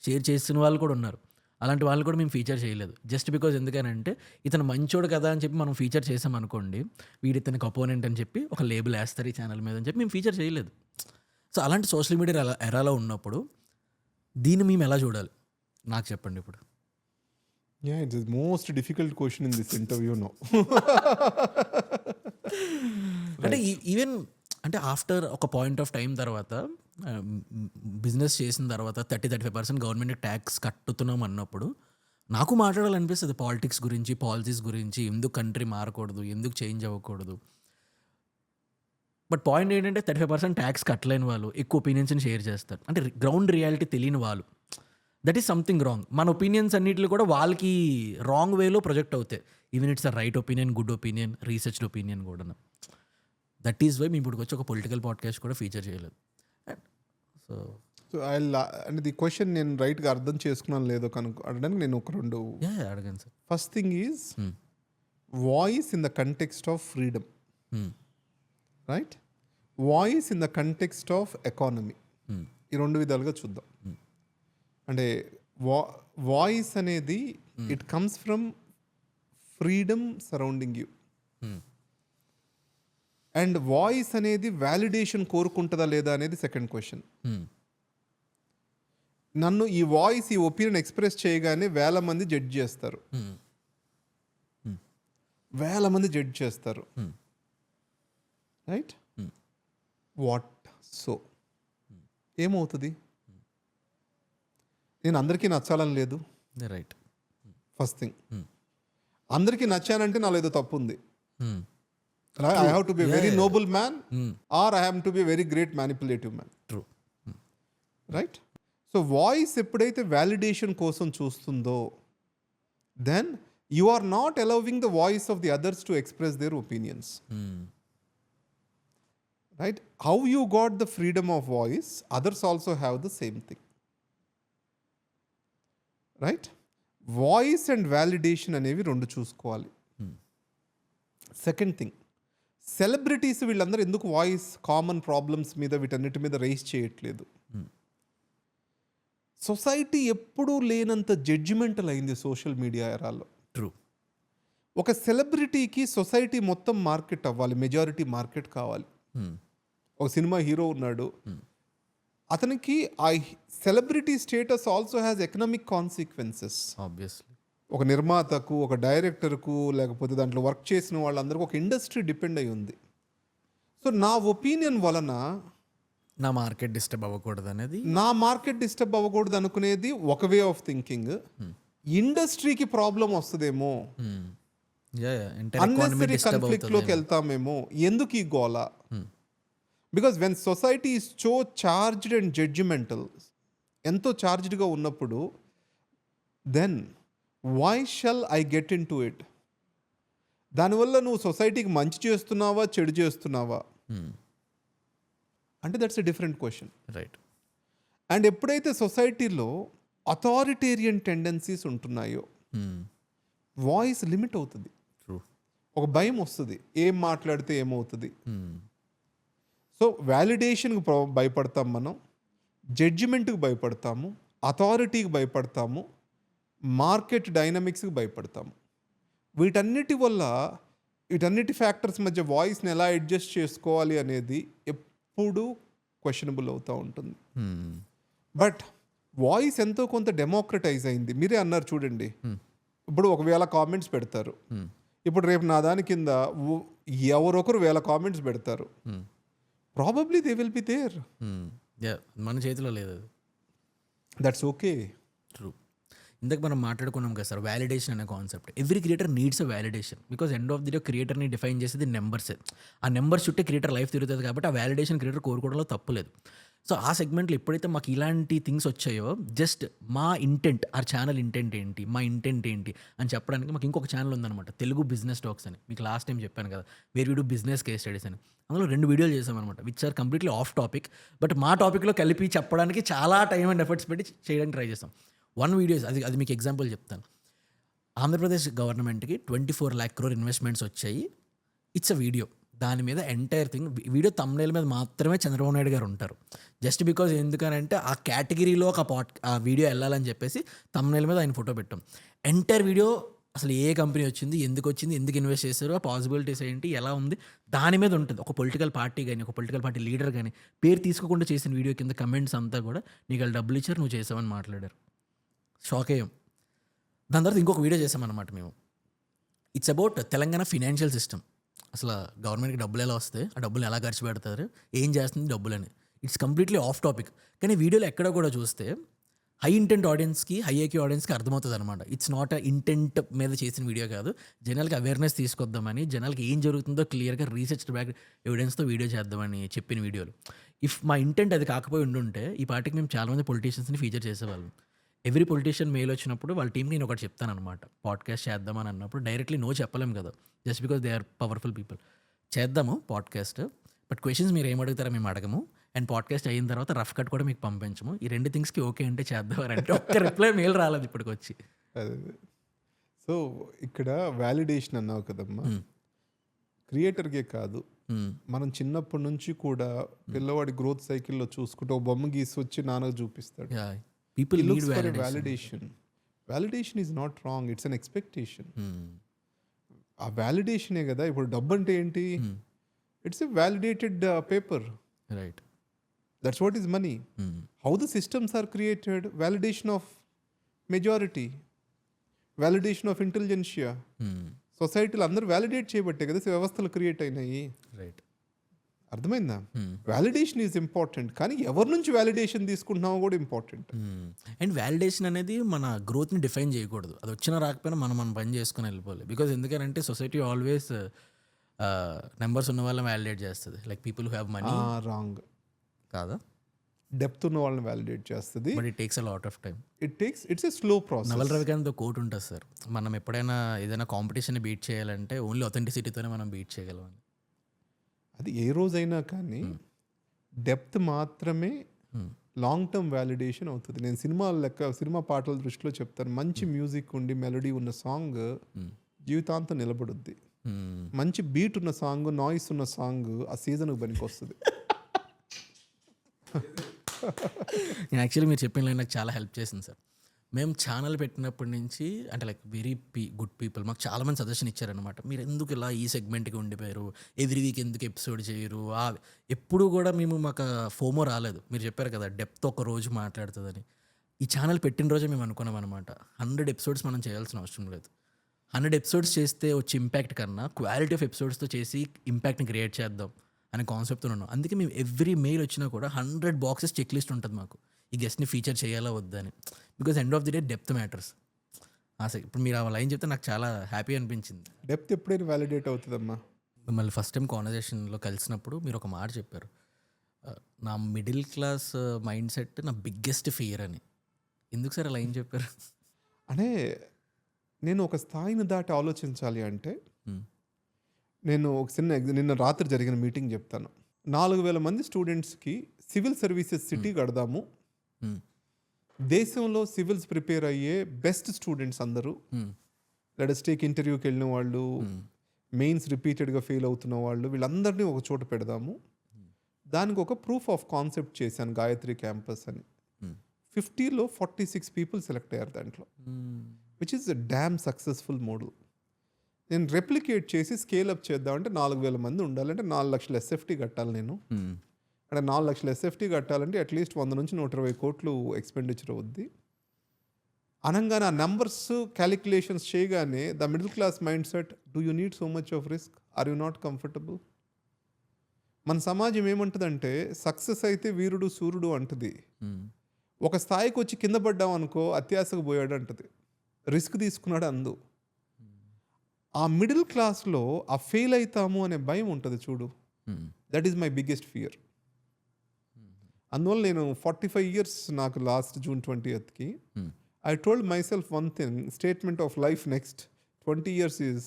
షేర్ చేసిన వాళ్ళు కూడా ఉన్నారు. అలాంటి వాళ్ళు కూడా మేము ఫీచర్ చేయలేదు. జస్ట్ బికాజ్ ఎందుకనంటే ఇతను మంచోడు కదా అని చెప్పి మనం ఫీచర్ చేసాం అనుకోండి, వీడి ఇతనికి అపోనెంట్ అని చెప్పి ఒక లేబుల్ వేస్తారు ఈ ఛానల్ మీద అని చెప్పి మేము ఫీచర్ చేయలేదు. సో అలాంటి సోషల్ మీడియా ఎరాలో ఉన్నప్పుడు దీన్ని మేము ఎలా చూడాలి నాకు చెప్పండి ఇప్పుడు. Yeah, it's the most difficult question in this interview now. అంటే ఈవెన్ అంటే ఆఫ్టర్ ఒక పాయింట్ ఆఫ్ టైం తర్వాత బిజినెస్ చేసిన తర్వాత 30-35% గవర్నమెంట్ ట్యాక్స్ కట్టుతున్నాం అన్నప్పుడు నాకు మాట్లాడాలనిపిస్తుంది పాలిటిక్స్ గురించి, పాలసీస్ గురించి, ఎందుకు కంట్రీ మారకూడదు, ఎందుకు చేంజ్ అవ్వకూడదు. బట్ పాయింట్ ఏంటంటే 35% ట్యాక్స్ కట్టలేని వాళ్ళు ఎక్కువ ఒపీనియన్స్ని షేర్ చేస్తారు. అంటే గ్రౌండ్ రియాలిటీ తెలియని వాళ్ళు, దట్ ఈస్ సంథింగ్ రాంగ్. మన ఒపీనియన్స్ అన్నింటిలో కూడా వాళ్ళకి రాంగ్ వేలో ప్రొజెక్ట్ అవుతాయి. Even it's a right opinion, good opinion, researched opinion కూడా. దట్ ఈస్ వై మేము ఇప్పుడు వచ్చి ఒక పొలిటికల్ పాడ్కాస్ట్ కూడా ఫీచర్ చేయలేదు. సో అంటే ది క్వశ్చన్ నేను రైట్గా అర్థం చేసుకున్నాను లేదో అడగడానికి నేను ఒక రెండు అడగండి sir. First thing is voice in the context of freedom, right? Voice in the context of economy. ఈ రెండు విధాలుగా చూద్దాం. అంటే వాయిస్ అనేది it comes from freedom surrounding you, and voice అనేది వ్యాలిడేషన్ కోరుకుంటుందా లేదా అనేది సెకండ్ క్వశ్చన్. నన్ను ఈ వాయిస్, ఈ ఒపీనియన్ ఎక్స్ప్రెస్ చేయగానే వేల మంది జడ్జ్ చేస్తారు. రైట్ వాట్ సో ఏమవుతుంది? నేను అందరికీ నచ్చాలని లేదు. రైట్. ఫస్ట్ థింగ్, అందరికీ నచ్చానంటే నాలో ఏదో తప్పు ఉంది. I have to be very noble man or I have to be very great manipulative man. True. Right. So voice ఎప్పుడైతే వ్యాలిడేషన్ కోసం చూస్తుందో, then you are not allowing the voice of the others to express their opinions. Right. How you got the freedom of voice, others also have the same thing. Right. Voice and validation అనేవి రెండు చూసుకోవాలి. Second thing, celebrities వీళ్ళందరూ ఎందుకు voice common problems మీద వీటన్నిటి మీద rise చేయట్లేదు? Society ఎప్పుడూ లేనంత జడ్జిమెంటల్ అయింది సోషల్ మీడియా ఎరాలో. ట్రూ. ఒక సెలబ్రిటీకి సొసైటీ మొత్తం మార్కెట్ అవ్వాలి, మెజారిటీ మార్కెట్ కావాలి. ఒక సినిమా హీరో ఉన్నాడు, అతనికి ఆ celebrity status also has economic consequences. Obviously. ఒక నిర్మాతకు, ఒక డైరెక్టర్కు, లేకపోతే దాంట్లో వర్క్ చేసిన వాళ్ళందరికీ ఒక ఇండస్ట్రీ డిపెండ్ అయి ఉంది. సో నా ఒపీనియన్ వలన నా మార్కెట్ డిస్టర్బ్ అవ్వకూడదు అనేది, నా మార్కెట్ డిస్టర్బ్ అవ్వకూడదు అనుకునేది ఒక వే ఆఫ్ థింకింగ్. ఇండస్ట్రీకి ప్రాబ్లం వస్తుందేమో, అన్నెసరీ కాన్ఫ్లిక్ట్లోకి వెళ్తామేమో, ఎందుకు ఈ గోల? Because when society is so charged and judgmental, ఎంతో చార్జ్డ్గా ఉన్నప్పుడు, then why shall I get into it? దానివల్ల నువ్వు సొసైటీకి మంచి చేస్తున్నావా, చెడు చేస్తున్నావా అంటే that's a different question. Right. And ఎప్పుడైతే సొసైటీలో అథారిటేరియన్ టెండెన్సీస్ ఉంటున్నాయో, వాయిస్ లిమిట్ అవుతుంది. ఒక భయం వస్తుంది, ఏం మాట్లాడితే ఏమవుతుంది. సో వ్యాలిడేషన్కి భయపడతాం మనం, జడ్జిమెంట్కి భయపడతాము, అథారిటీకి భయపడతాము, మార్కెట్ డైనమిక్స్కి భయపడతాము. వీటన్నిటి వల్ల, వీటన్నిటి ఫ్యాక్టర్స్ మధ్య వాయిస్ని ఎలా అడ్జస్ట్ చేసుకోవాలి అనేది ఎప్పుడు క్వశ్చనబుల్ అవుతూ ఉంటుంది. బట్ వాయిస్ ఎంతో కొంత డెమోక్రటైజ్ అయింది. మీరే అన్నారు చూడండి, ఇప్పుడు 1000 కామెంట్స్ పెడతారు, ఇప్పుడు రేపు నా దాని కింద ఎవరొకరు 1000 కామెంట్స్ పెడతారు, probably they will be there. మన చేతిలో లేదు. That's okay. ట్రూ. ఇందాక మనం మాట్లాడుకున్నాం కదా సార్, వ్యాలిడేషన్ అనే concept. Every creator needs a validation, because end of the day క్రియేటర్ని డిఫైన్ చేసేది నెంబర్సే. ఆ నెంబర్స్ చుట్టే క్రియేటర్ లైఫ్ తిరుగుతుంది, కాబట్టి ఆ వ్యాలిడేషన్ క్రియేటర్ కోరుకోవడంలో తప్పులేదు. సో ఆ సెగ్మెంట్లో ఎప్పుడైతే మాకు ఇలాంటి థింగ్స్ వచ్చాయో, జస్ట్ మా ఇంటెంట్, ఆ ఛానల్ ఇంటెంట్ ఏంటి, మా ఇంటెంట్ ఏంటి అని చెప్పడానికి మాకు ఇంకొక ఛానల్ ఉందన్నమాట, తెలుగు బిజినెస్ టాక్స్ అని. మీకు లాస్ట్ టైం చెప్పాను కదా, where video business case studies అని. అందులో 2 వీడియోలు చేసామన్నమాట, which are completely off topic, but మా టాపిక్లో కలిపి చెప్పడానికి చాలా టైం అండ్ ఎఫర్ట్స్ పెట్టి చేయడానికి ట్రై చేస్తాం. 1 వీడియో, అది మీకు ఎగ్జాంపుల్ చెప్తాను. ఆంధ్రప్రదేశ్ గవర్నమెంట్కి 24 lakh crore ఇన్వెస్ట్మెంట్స్ వచ్చాయి. ఇట్స్ అ వీడియో, దాని మీద ఎంటైర్ థింగ్, వీడియో థంబ్నెయిల్ మీద మాత్రమే చంద్రబాబు నాయుడు గారు ఉంటారు. జస్ట్ బికాజ్ ఎందుకనంటే ఆ కేటగిరీలో ఆ వీడియో వెళ్ళాలని చెప్పేసి థంబ్నెయిల్ మీద ఆయన ఫోటో పెట్టాం. ఎంటైర్ వీడియో అసలు ఏ కంపెనీ వచ్చింది, ఎందుకు ఇన్వెస్ట్ చేశారు, ఆ పాసిబిలిటీస్ ఏంటి, ఎలా ఉంది, దాని మీద ఉంటుంది. ఒక పొలిటికల్ పార్టీ కానీ, ఒక పొలిటికల్ పార్టీ లీడర్ కానీ పేరు తీసుకోకుండా చేసిన వీడియో కింద కమెంట్స్ అంతా కూడా నీకు వాళ్ళు డబ్బులు ఇచ్చారు, నువ్వు చేసావని మాట్లాడారు. షాక్ అయ్యాం. దాని తర్వాత ఇంకొక వీడియో చేసామన్నమాట మేము. It's about Telangana financial system. అసలు గవర్నమెంట్కి డబ్బులు ఎలా వస్తాయి, ఆ డబ్బులు ఎలా ఖర్చు పెడతారు, ఏం చేస్తుంది డబ్బులని. It's completely off topic. కానీ వీడియోలో ఎక్కడ కూడా చూస్తే హై ఇంటెంట్ ఆడియన్స్కి, హై ఐక్యూ ఆడియన్స్కి అర్థమవుతుంది అనమాట. ఇట్స్ నాట్ అ ఇంటెంట్ మీద చేసిన వీడియో కాదు, జనాలకి అవేర్నెస్ తీసుకొద్దామని, జనాలకి ఏం జరుగుతుందో క్లియర్గా రీసెర్చ్ బ్యాక్ ఎవిడెన్స్తో వీడియో చేద్దామని చెప్పిన వీడియోలు. ఇఫ్ మా ఇంటెంట్ అది కాకపోయి ఉండుంటే ఈ పార్టీకి మేము చాలామంది పొలిటీషియన్స్ని ఫీచర్ చేసేవాళ్ళం. ఎవ్రీ పొలిటీషియన్ మెయిల్ వచ్చినప్పుడు వాళ్ళ టీంకి నేను ఒకటి చెప్తాను అనమాట, పాడ్కాస్ట్ చేద్దామని అన్నప్పుడు డైరెక్ట్లీ నో చెప్పలేం కదా, just because they are powerful people. చేద్దాము పాడ్కాస్ట్, బట్ క్వశ్చన్స్ మీరు ఏం అడుగుతారో మేము అడగము, అండ్ పాడ్కాస్ట్ అయిన తర్వాత రఫ్ కట్ కూడా మీకు పంపించము. ఈ 2 థింగ్స్కి ఓకే అంటే చేద్దామని అంటే ఒక్క రిప్లై మెయిల్ రాలేదు ఇప్పటికి వచ్చి. అదే. సో ఇక్కడ వ్యాలిడేషన్ అన్నావు కదమ్మా, క్రియేటర్కే కాదు, మనం చిన్నప్పటి నుంచి కూడా పిల్లవాడి గ్రోత్ సైకిల్లో చూసుకుంటే ఒక బొమ్మ గీసి వచ్చి నాన్నకు చూపిస్తాడు. People need validation. Validation is not wrong. It's an expectation. ఆ వ్యాలిడేషనే కదా. ఇప్పుడు డబ్బు అంటే ఏంటి? It's a validated paper. Right. That's what is money. How the systems are created? Validation of majority, validation of intelligentsia. సొసైటీలో అందరూ వ్యాలిడేట్ చేయబట్టే కదా వ్యవస్థలు క్రియేట్ అయినాయి. రైట్. అర్థమైందా? వాలిడేషన్ ఈజ్ ఇంపార్టెంట్, కానీ ఎవరి నుంచి వాలిడేషన్ తీసుకుంటున్నామో కూడా ఇంపార్టెంట్. అండ్ వ్యాలిడేషన్ అనేది మన గ్రోత్ని డిఫైన్ చేయకూడదు. అది వచ్చినా రాకపోయినా మనం మన పని చేసుకుని వెళ్ళిపోవాలి. బికాజ్ ఎందుకంటే సొసైటీ ఆల్వేస్ నెంబర్స్ ఉన్న వాళ్ళని వ్యాలిడేట్ చేస్తుంది. Like people who have money. Wrong. కాదా? డెప్త్ ఉన్న వాళ్ళని వ్యాలిడేట్ చేస్తుంది. But it takes a lot of time. It's a slow process. Naval Ravikant quote ఉంటుంది సార్, మనం ఎప్పుడైనా ఏదైనా కాంపిటీషన్ బీట్ చేయాలంటే ఓన్లీ అథెంటిసిటీతోనే మనం బీట్ చేయగలం అని. అది ఏ రోజైనా కానీ డెప్త్ మాత్రమే లాంగ్ టర్మ్ వ్యాలిడేషన్ అవుతుంది. నేను సినిమా పాటల దృష్టిలో చెప్తాను. మంచి మ్యూజిక్ ఉండి మెలోడీ ఉన్న సాంగ్ జీవితాంతం నిలబడుద్ది. మంచి బీట్ ఉన్న సాంగ్, నాయిస్ ఉన్న సాంగ్ ఆ సీజన్కి పనికి వస్తుంది. నేను యాక్చువల్లీ మీరు చెప్పిన లైన్ నాకు చాలా హెల్ప్ చేసింది సార్. మేము ఛానల్ పెట్టినప్పటి నుంచి అంటే లైక్ వెరీ గుడ్ పీపుల్ మాకు చాలామంది సజెషన్ ఇచ్చారనమాట. మీరు ఎందుకు ఇలా ఈ సెగ్మెంట్కి ఉండిపోయారు, ఎవ్రీ వీక్ ఎందుకు ఎపిసోడ్ చేయరు, ఎప్పుడు కూడా మాకు ఫోమో రాలేదు. మీరు చెప్పారు కదా డెప్త్ ఒక రోజు మాట్లాడుతుందని. ఈ ఛానల్ పెట్టిన రోజే మేము అనుకున్నాం అనమాట 100 ఎపిసోడ్స్ మనం చేయాల్సిన అవసరం లేదు. 100 ఎపిసోడ్స్ చేస్తే వచ్చే ఇంపాక్ట్ కన్నా క్వాలిటీ ఆఫ్ ఎపిసోడ్స్తో చేసి ఇంపాక్ట్ని క్రియేట్ చేద్దాం అనే కాన్సెప్ట్తో ఉన్నాం. అందుకే మేము ఎవ్రీ మెయిల్ వచ్చినా కూడా 100 బాక్సెస్ చెక్ లిస్ట్ ఉంటుంది మాకు, ఈ గెస్ట్ని ఫీచర్ చేయాలా వద్దని. Because end of the day depth matters. ఇప్పుడు మీరు ఆ లైన్ చెప్తే నాకు చాలా హ్యాపీ అనిపించింది. డెప్త్ ఎప్పుడైనా వ్యాలిడేట్ అవుతుందమ్మా. మిమ్మల్ని ఫస్ట్ టైం కాన్వర్జేషన్లో కలిసినప్పుడు మీరు ఒక మాట చెప్పారు, నా మిడిల్ క్లాస్ మైండ్ సెట్ నా బిగ్గెస్ట్ ఫియర్ అని. ఎందుకు సార్ అలా ఏం చెప్పారు? అంటే నేను ఒక స్థాయిని దాటి ఆలోచించాలి అంటే నేను ఒక నిన్న రాత్రి జరిగిన మీటింగ్ చెప్తాను. 4,000 మంది స్టూడెంట్స్కి సివిల్ సర్వీసెస్ సిటీ కడదాము. దేశంలో సివిల్స్ ప్రిపేర్ అయ్యే బెస్ట్ స్టూడెంట్స్ అందరూ, లెట్స్ టేక్ ఇంటర్వ్యూకి వెళ్ళిన వాళ్ళు, మెయిన్స్ రిపీటెడ్గా ఫెయిల్ అవుతున్న వాళ్ళు, వీళ్ళందరినీ ఒక చోట పెడదాము. దానికి ఒక ప్రూఫ్ ఆఫ్ కాన్సెప్ట్ చేశాను, గాయత్రి క్యాంపస్ అని. 50లో 46 పీపుల్ సెలెక్ట్ అయ్యారు దాంట్లో, which is a dam successful model. నేను రెప్లికేట్ చేసి స్కేల్ అప్ చేద్దామంటే 4,000 మంది ఉండాలంటే 4 లక్షల ఎస్ఎఫ్టీ కట్టాలి నేను. అంటే 4 లక్షల ఎస్ఎఫ్టీ కట్టాలంటే అట్లీస్ట్ 100 నుంచి 120 కోట్లు ఎక్స్పెండిచర్ అవుద్ది. అనగానే ఆ నెంబర్స్ క్యాలిక్యులేషన్స్ చేయగానే the middle class mindset, do you need so much of risk, are you not comfortable? మన సమాజం ఏమంటుందంటే సక్సెస్ అయితే వీరుడు సూర్యుడు అంటుంది. ఒక స్థాయికి వచ్చి కింద పడ్డాం అనుకో అత్యాశకు పోయాడు అంటది, రిస్క్ తీసుకున్నాడు అందు. ఆ మిడిల్ క్లాస్లో ఆ ఫెయిల్ అవుతాము అనే భయం ఉంటుంది చూడు, that is my biggest fear. అందువల్ల నేను 45 years నాకు last June 20th I told myself one thing, statement of life next 20 years is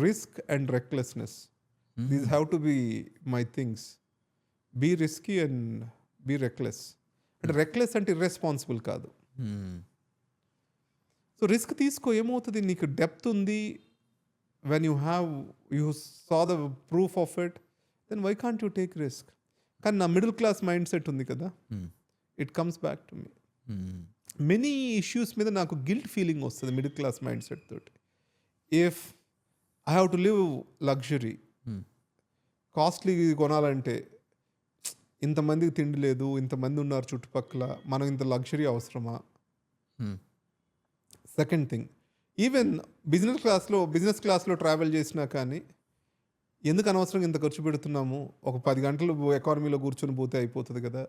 risk and recklessness. These have to be my things. Be risky and be reckless. అంటే reckless అంటే irresponsible కాదు. So risk తీసుకో, ఏమవుతుంది, నీకు depth ఉంది. when you saw the proof of it, then why can't you take risk? కానీ నా middle class mind set ఉంది కదా, it comes back to me. Many issues మీద నాకు గిల్ట్ ఫీలింగ్ వస్తుంది మిడిల్ క్లాస్ మైండ్ సెట్ తోటి. If I have to live luxury, costly కొనాలంటే ఇంతమందికి తిండి లేదు, ఇంతమంది ఉన్నారు చుట్టుపక్కల, మనం ఇంత లగ్జరీ అవసరమా? సెకండ్ థింగ్, ఈవెన్ బిజినెస్ క్లాస్లో ట్రావెల్ చేసినా కానీ ఎందుకు అనవసరంగా ఇంత ఖర్చు పెడుతున్నాము, ఒక 10 గంటలు ఎకానమీలో కూర్చొని పోతే అయిపోతుంది కదా.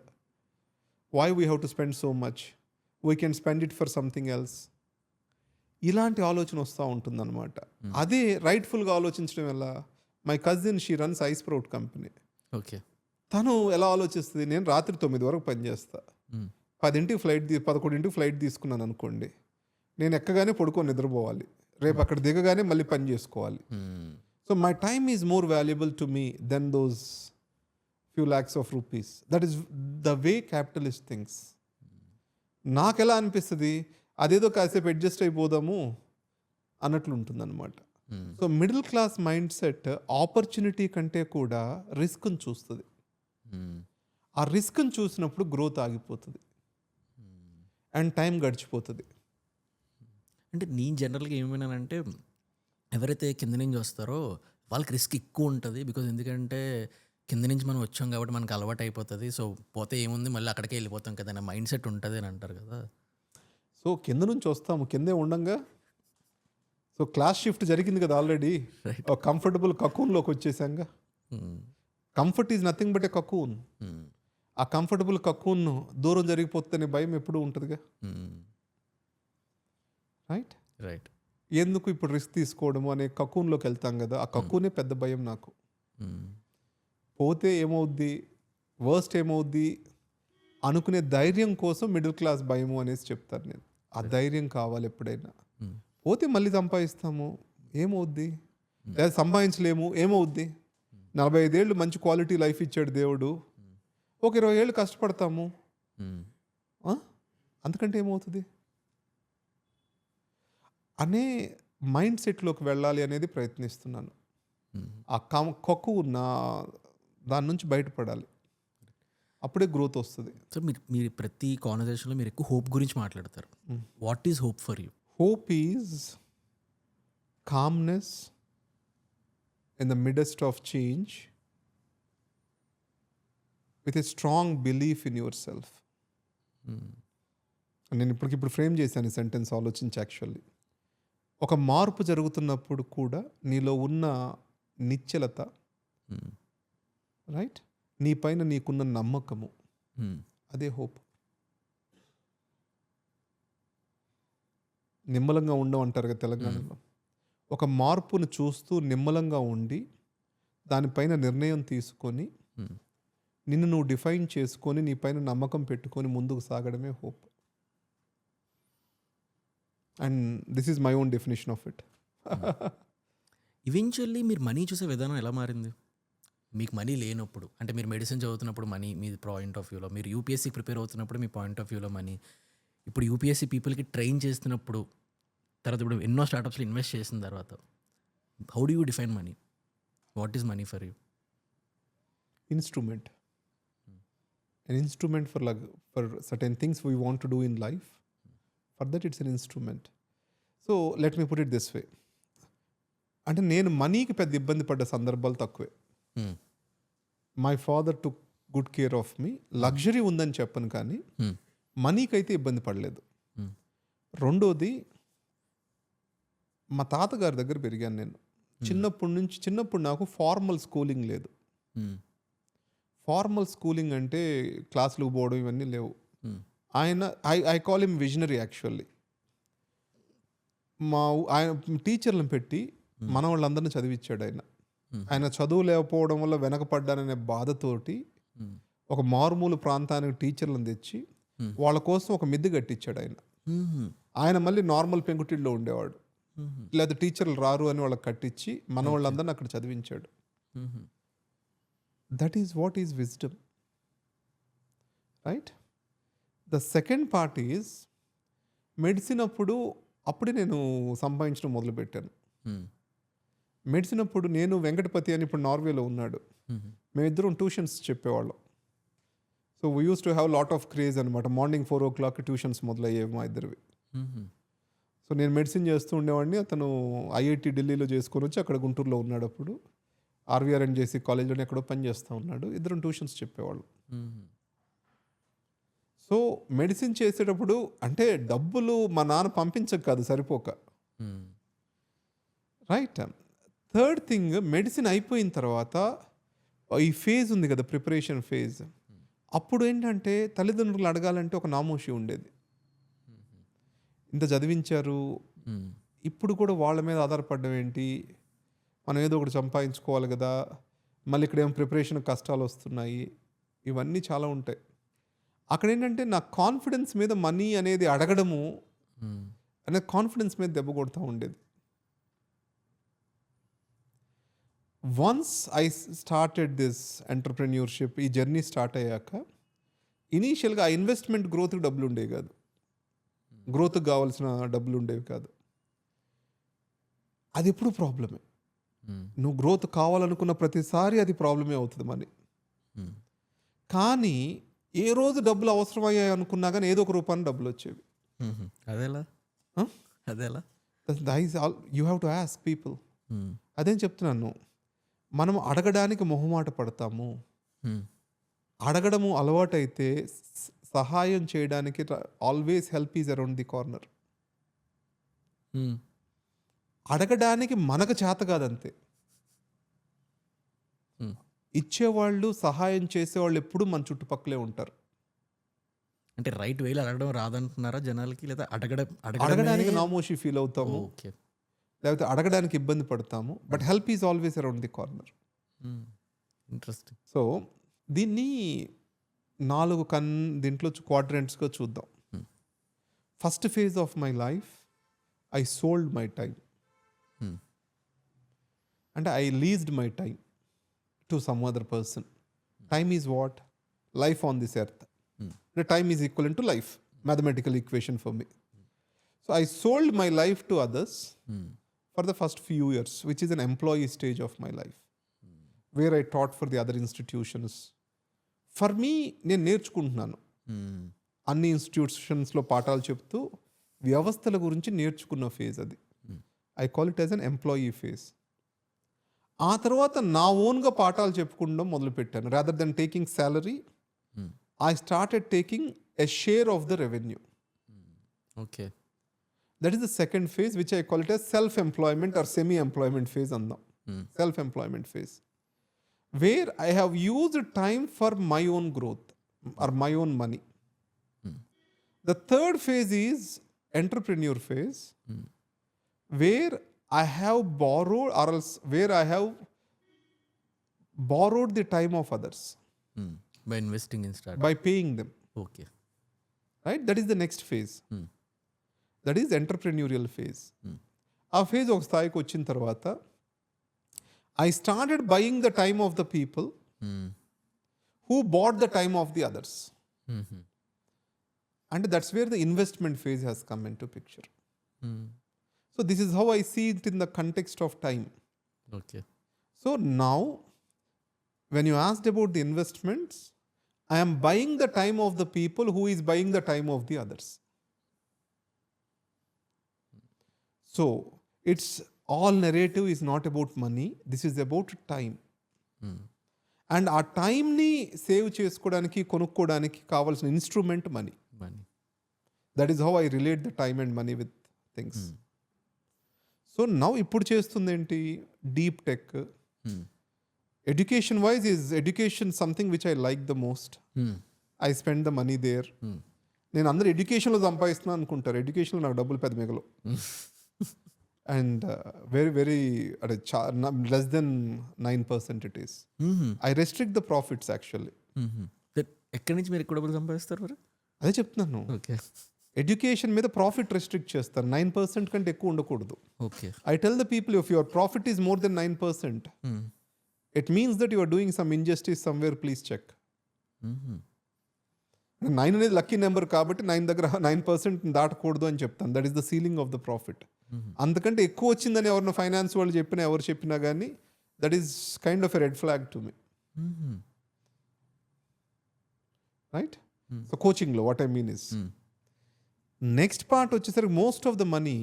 Why we have to spend so much, we can spend it for something else. ఇలాంటి ఆలోచన వస్తూ ఉంటుందన్నమాట. అదే రైట్ఫుల్గా ఆలోచించడం వల్ల, my cousin she runs iSprout company. Okay, తను ఎలా ఆలోచిస్తుంది, నేను రాత్రి 9 వరకు పనిచేస్తా, 11ంటికి ఫ్లైట్ తీసుకున్నాను అనుకోండి, నేను ఎక్కగానే పడుకొని నిద్రపోవాలి, రేపు అక్కడ దిగగానే మళ్ళీ పని చేసుకోవాలి. So my time is more valuable to me then those few lakhs of rupees. That is the way capitalist things. నాకు ఎలా అనిపిస్తుంది, అదేదో కాసేపు అడ్జస్ట్ అయిపోదాము అన్నట్లు ఉంటుంది అనమాట. So middle class mind set opportunity కంటే కూడా రిస్క్ని చూస్తుంది. ఆ రిస్క్ని చూసినప్పుడు గ్రోత్ ఆగిపోతుంది అండ్ టైం గడిచిపోతుంది. అంటే నేను జనరల్గా ఏమైనానంటే ఎవరైతే కింద నుంచి వస్తారో వాళ్ళకి రిస్క్ ఎక్కువ ఉంటుంది. బికాజ్ ఎందుకంటే కింద నుంచి మనం వచ్చాం కాబట్టి మనకు అలవాటు అయిపోతుంది. సో పోతే ఏముంది మళ్ళీ అక్కడికే వెళ్ళిపోతాం కదా అనే మైండ్ సెట్ ఉంటుంది అని అంటారు కదా. సో కింద నుంచి వస్తాము, కిందే ఉండంగా. సో క్లాస్ షిఫ్ట్ జరిగింది కదా ఆల్రెడీ, కంఫర్టబుల్ కకూన్లోకి వచ్చేసాంగా. Comfort is nothing but a cocoon. ఆ కంఫర్టబుల్ కకూన్ దూరం జరిగిపోతుందనే భయం ఎప్పుడూ ఉంటుందిగా, రైట్? రైట్. ఎందుకు ఇప్పుడు రిస్క్ తీసుకోవడము అనే కకూన్లోకి వెళ్తాం కదా, ఆ కకూనే పెద్ద భయం నాకు. పోతే ఏమవుద్ది, వర్స్ట్ ఏమవుద్ది అనుకునే ధైర్యం కోసం మిడిల్ క్లాస్ భయము అనేసి చెప్తాను నేను. ఆ ధైర్యం కావాలి ఎప్పుడైనా. పోతే మళ్ళీ సంపాదిస్తాము, ఏమవుద్ది? లేదా సంపాదించలేము, ఏమవుద్ది? 45 ఏళ్ళు మంచి క్వాలిటీ లైఫ్ ఇచ్చాడు దేవుడు, ఒక 20 ఏళ్ళు కష్టపడతాము, అంతకంటే ఏమవుతుంది అనే మైండ్ సెట్లోకి వెళ్ళాలి అనేది ప్రయత్నిస్తున్నాను. ఆ కొక్కు ఉన్న దాని నుంచి బయటపడాలి, అప్పుడే గ్రోత్ వస్తుంది. సో మీరు ప్రతి కాన్వర్జేషన్లో మీరు ఎక్కువ హోప్ గురించి మాట్లాడతారు. What is hope for you? Hope is calmness in the midst of change with a strong belief in your self. నేను ఇప్పటికిప్పుడు ఫ్రేమ్ చేశాను ఈ సెంటెన్స్ ఆలోచించి. యాక్చువల్లీ ఒక మార్పు జరుగుతున్నప్పుడు కూడా నీలో ఉన్న నిశ్చలత, రైట్, నీ పైన నీకున్న నమ్మకము, అదే హోప్. నిమ్మలంగా ఉండవు అంటారు కదా తెలంగాణలో. ఒక మార్పును చూస్తూ నిమ్మలంగా ఉండి దానిపైన నిర్ణయం తీసుకొని నిన్ను నువ్వు డిఫైన్ చేసుకొని నీ పైన నమ్మకం పెట్టుకొని ముందుకు సాగడమే hope. And this is my own definition of it. Eventually మీరు మనీ చూసే విధానం ఎలా మారింది? మీకు మనీ లేనప్పుడు, అంటే మీరు మెడిసిన్ చదువుతున్నప్పుడు మనీ మీ పాయింట్ ఆఫ్ వ్యూలో, మీరు యూపీఎస్సీ ప్రిపేర్ అవుతున్నప్పుడు మీ పాయింట్ ఆఫ్ వ్యూలో మనీ, ఇప్పుడు యూపీఎస్సీ పీపుల్కి ట్రైన్ చేస్తున్నప్పుడు, తర్వాత ఇప్పుడు ఎన్నో స్టార్టప్స్లో ఇన్వెస్ట్ చేసిన తర్వాత, how do you define money? What is money for you? Instrument. An instrument for certain things we want to do in life. For that it's an instrument. So let me put it this way. అంటే నేను మనీకి పెద్ద ఇబ్బంది పడ్డ సందర్భాలు తక్కువే. My father took good care of me. Luxury ఉందని చెప్పను కానీ మనీకి అయితే ఇబ్బంది పడలేదు. రెండోది, మా తాతగారి దగ్గర పెరిగాను నేను. చిన్నప్పుడు నాకు ఫార్మల్ స్కూలింగ్ లేదు. ఫార్మల్ స్కూలింగ్ అంటే క్లాసులకు పోవడం ఇవన్నీ లేవు. ఆయన I call him visionary actually. ఆయన టీచర్లను పెట్టి మన వాళ్ళందరినీ చదివించాడు ఆయన. ఆయన చదువు లేకపోవడం వల్ల వెనకపడ్డాననే బాధతోటి ఒక మారుమూల ప్రాంతానికి టీచర్లను తెచ్చి వాళ్ళ కోసం ఒక మిద్దె కట్టించాడు ఆయన. ఆయన మళ్ళీ నార్మల్ పెంకుటిల్లో ఉండేవాడు, లేదా టీచర్లు రారు అని వాళ్ళకి కట్టించి మన వాళ్ళందరినీ అక్కడ చదివించాడు. That is what is wisdom, right? The second part is medicine అప్పుడే నేను సంపాదించడం మొదలుపెట్టాను. మెడిసిన్ అప్పుడు నేను వెంకటపతి అని ఇప్పుడు నార్వేలో ఉన్నాడు, మేమిద్దరం ట్యూషన్స్ చెప్పేవాళ్ళం. So we use to have lot of craze అనమాట. మార్నింగ్ 4 o'clock ట్యూషన్స్ మొదలయ్యేవి మా ఇద్దరివి. సో నేను మెడిసిన్ చేస్తూ ఉండేవాడిని, అతను ఐఐటి ఢిల్లీలో చేసుకొని వచ్చి అక్కడ గుంటూరులో ఉన్నాడు. అప్పుడు RVRNJC కాలేజ్లోనే ఎక్కడో పని చేస్తూ ఉన్నాడు. ఇద్దరం ట్యూషన్స్ చెప్పేవాళ్ళు. సో మెడిసిన్ చేసేటప్పుడు అంటే డబ్బులు మా నాన్న పంపించక కాదు, సరిపోక, రైట్. థర్డ్ థింగ్, మెడిసిన్ అయిపోయిన తర్వాత ఈ ఫేజ్ ఉంది కదా, ప్రిపరేషన్ ఫేజ్. అప్పుడు ఏంటంటే తల్లిదండ్రులు అడగాలంటే ఒక నామోషి ఉండేది. ఇంత చదివించారు, ఇప్పుడు కూడా వాళ్ళ మీద ఆధారపడడం ఏంటి, మనం ఏదో ఒకటి సంపాదించుకోవాలి కదా, మళ్ళీ ఇక్కడ ఏమో ప్రిపరేషన్ కష్టాలు వస్తున్నాయి, ఇవన్నీ చాలా ఉంటాయి. అక్కడ ఏంటంటే నా కాన్ఫిడెన్స్ మీద మనీ అనేది అడగడము అనేది కాన్ఫిడెన్స్ మీద దెబ్బ కొడుతూ ఉండేది. Once I started this entrepreneurship, ఈ జర్నీ స్టార్ట్ అయ్యాక ఇనీషియల్గా ఆ ఇన్వెస్ట్మెంట్ గ్రోత్కి డబ్బులు ఉండేవి కాదు, గ్రోత్కి కావాల్సిన డబ్బులు ఉండేవి కాదు. అది ఎప్పుడు ప్రాబ్లమే. నువ్వు గ్రోత్ కావాలనుకున్న ప్రతిసారి అది ప్రాబ్లమే అవుతుంది మనీ. కానీ ఏ రోజు డబ్బులు అవసరమయ్యాయి అనుకున్నా కానీ ఏదో ఒక రూపాన్ని డబ్బులు వచ్చేవి. అదేలా you have to ask people. అదేం చెప్తున్నాను, మనం అడగడానికి మొహమాట పడతాము. అడగడము అలవాటైతే సహాయం చేయడానికి always help is around the corner. అడగడానికి మనకు చేత కాదంతే. ఇచ్చేవాళ్ళు, సహాయం చేసేవాళ్ళు ఎప్పుడూ మన చుట్టుపక్కలే ఉంటారు. అంటే రైట్ వేలో అడగడం రాదంటున్నారా జనాలకి, లేదా అడగడానికి నామోషి ఫీల్ అవుతాము, ఓకే. లేకపోతే అడగడానికి ఇబ్బంది పడతాము. But help is always around the corner. Interesting. So దీన్ని 4 దీంట్లో క్వాడ్రంట్స్గా చూద్దాం. First phase of my life, I sold my time. అంటే I leased my time to some other person. Time is what? Life on this earth. Time is equal to life, mathematical equation for me. So I sold my life to others for the first few years, which is an employee stage of my life, where I taught for the other institutions. For me, నేను నేర్చుకుంటున్నాను. అన్ని ఇన్స్టిట్యూషన్స్లో పాఠాలు చెప్తూ వ్యవస్థల గురించి నేర్చుకున్న phase అది. I call it as an employee phase. ఆ తర్వాత నా ఓన్గా పాఠాలు చెప్పుకుంటూ మొదలుపెట్టాను. Rather than taking salary, I started taking a share of the revenue. Okay. That is the second phase, which I call it as self-employment or semi-employment phase. Self-employment phase, where I have used time for my own growth or my own money. The third phase is entrepreneur phase, where I have borrowed, or else where I have borrowed the time of others. By investing in startup. By paying them. Okay. Right? That is the next phase. That is entrepreneurial phase. ఆ phase ఒక స్థాయికి వచ్చిన తర్వాత I started buying the time of the people who bought the time of the others. And that's where the investment phase has come into picture. So this is how I see it in the context of time. Okay. So now, when you asked about the investments, I am buying the time of the people who is buying the time of the others. So it's all narrative is not about money. This is about time. And ఆ టైంని save చేసుకోవడానికి, కొనుక్కోవడానికి కావాల్సిన instrument money. That is how I relate the time and money with things. So now ఇప్పుడు చేస్తుంది ఏంటి? Deep tech. Education wise, is education something which I like the most? I spend the money there. నేను అందరూ ఎడ్యుకేషన్లో సంపాదిస్తున్నాను అనుకుంటారు. ఎడ్యుకేషన్లో నాకు డబ్బులు పెద్ద మిగలవు. అండ్ వెరీ వెరీ అంటే less than 9% it is. I restrict the profits actually. ఎక్కడి నుంచి మీరు ఎక్కువ డబ్బులు సంపాదిస్తారు మరి? అదే చెప్తున్నాను. ఓకే. ఎడ్యుకేషన్ మీద ప్రాఫిట్ రెస్ట్రిక్ట్ చేస్తారు. 9% కంటే ఎక్కువ ఉండకూడదు. Okay. I tell the people, if your profit is more than 9%, it means that you are doing some injustice somewhere. Please check. 9 అనేది లక్కీ నెంబర్ కాబట్టి 9 దగ్గర 9% దాటకూడదు అని చెప్తాను. That is the ceiling of the profit. అంతకంటే ఎక్కువ వచ్చిందని ఎవరిన finance వాళ్ళు చెప్పినా, ఎవరు చెప్పినా కానీ that is kind of a red flag to me. Right? So కోచింగ్లో what I mean is, next part వచ్చేసరికి మోస్ట్ ఆఫ్ ద మనీ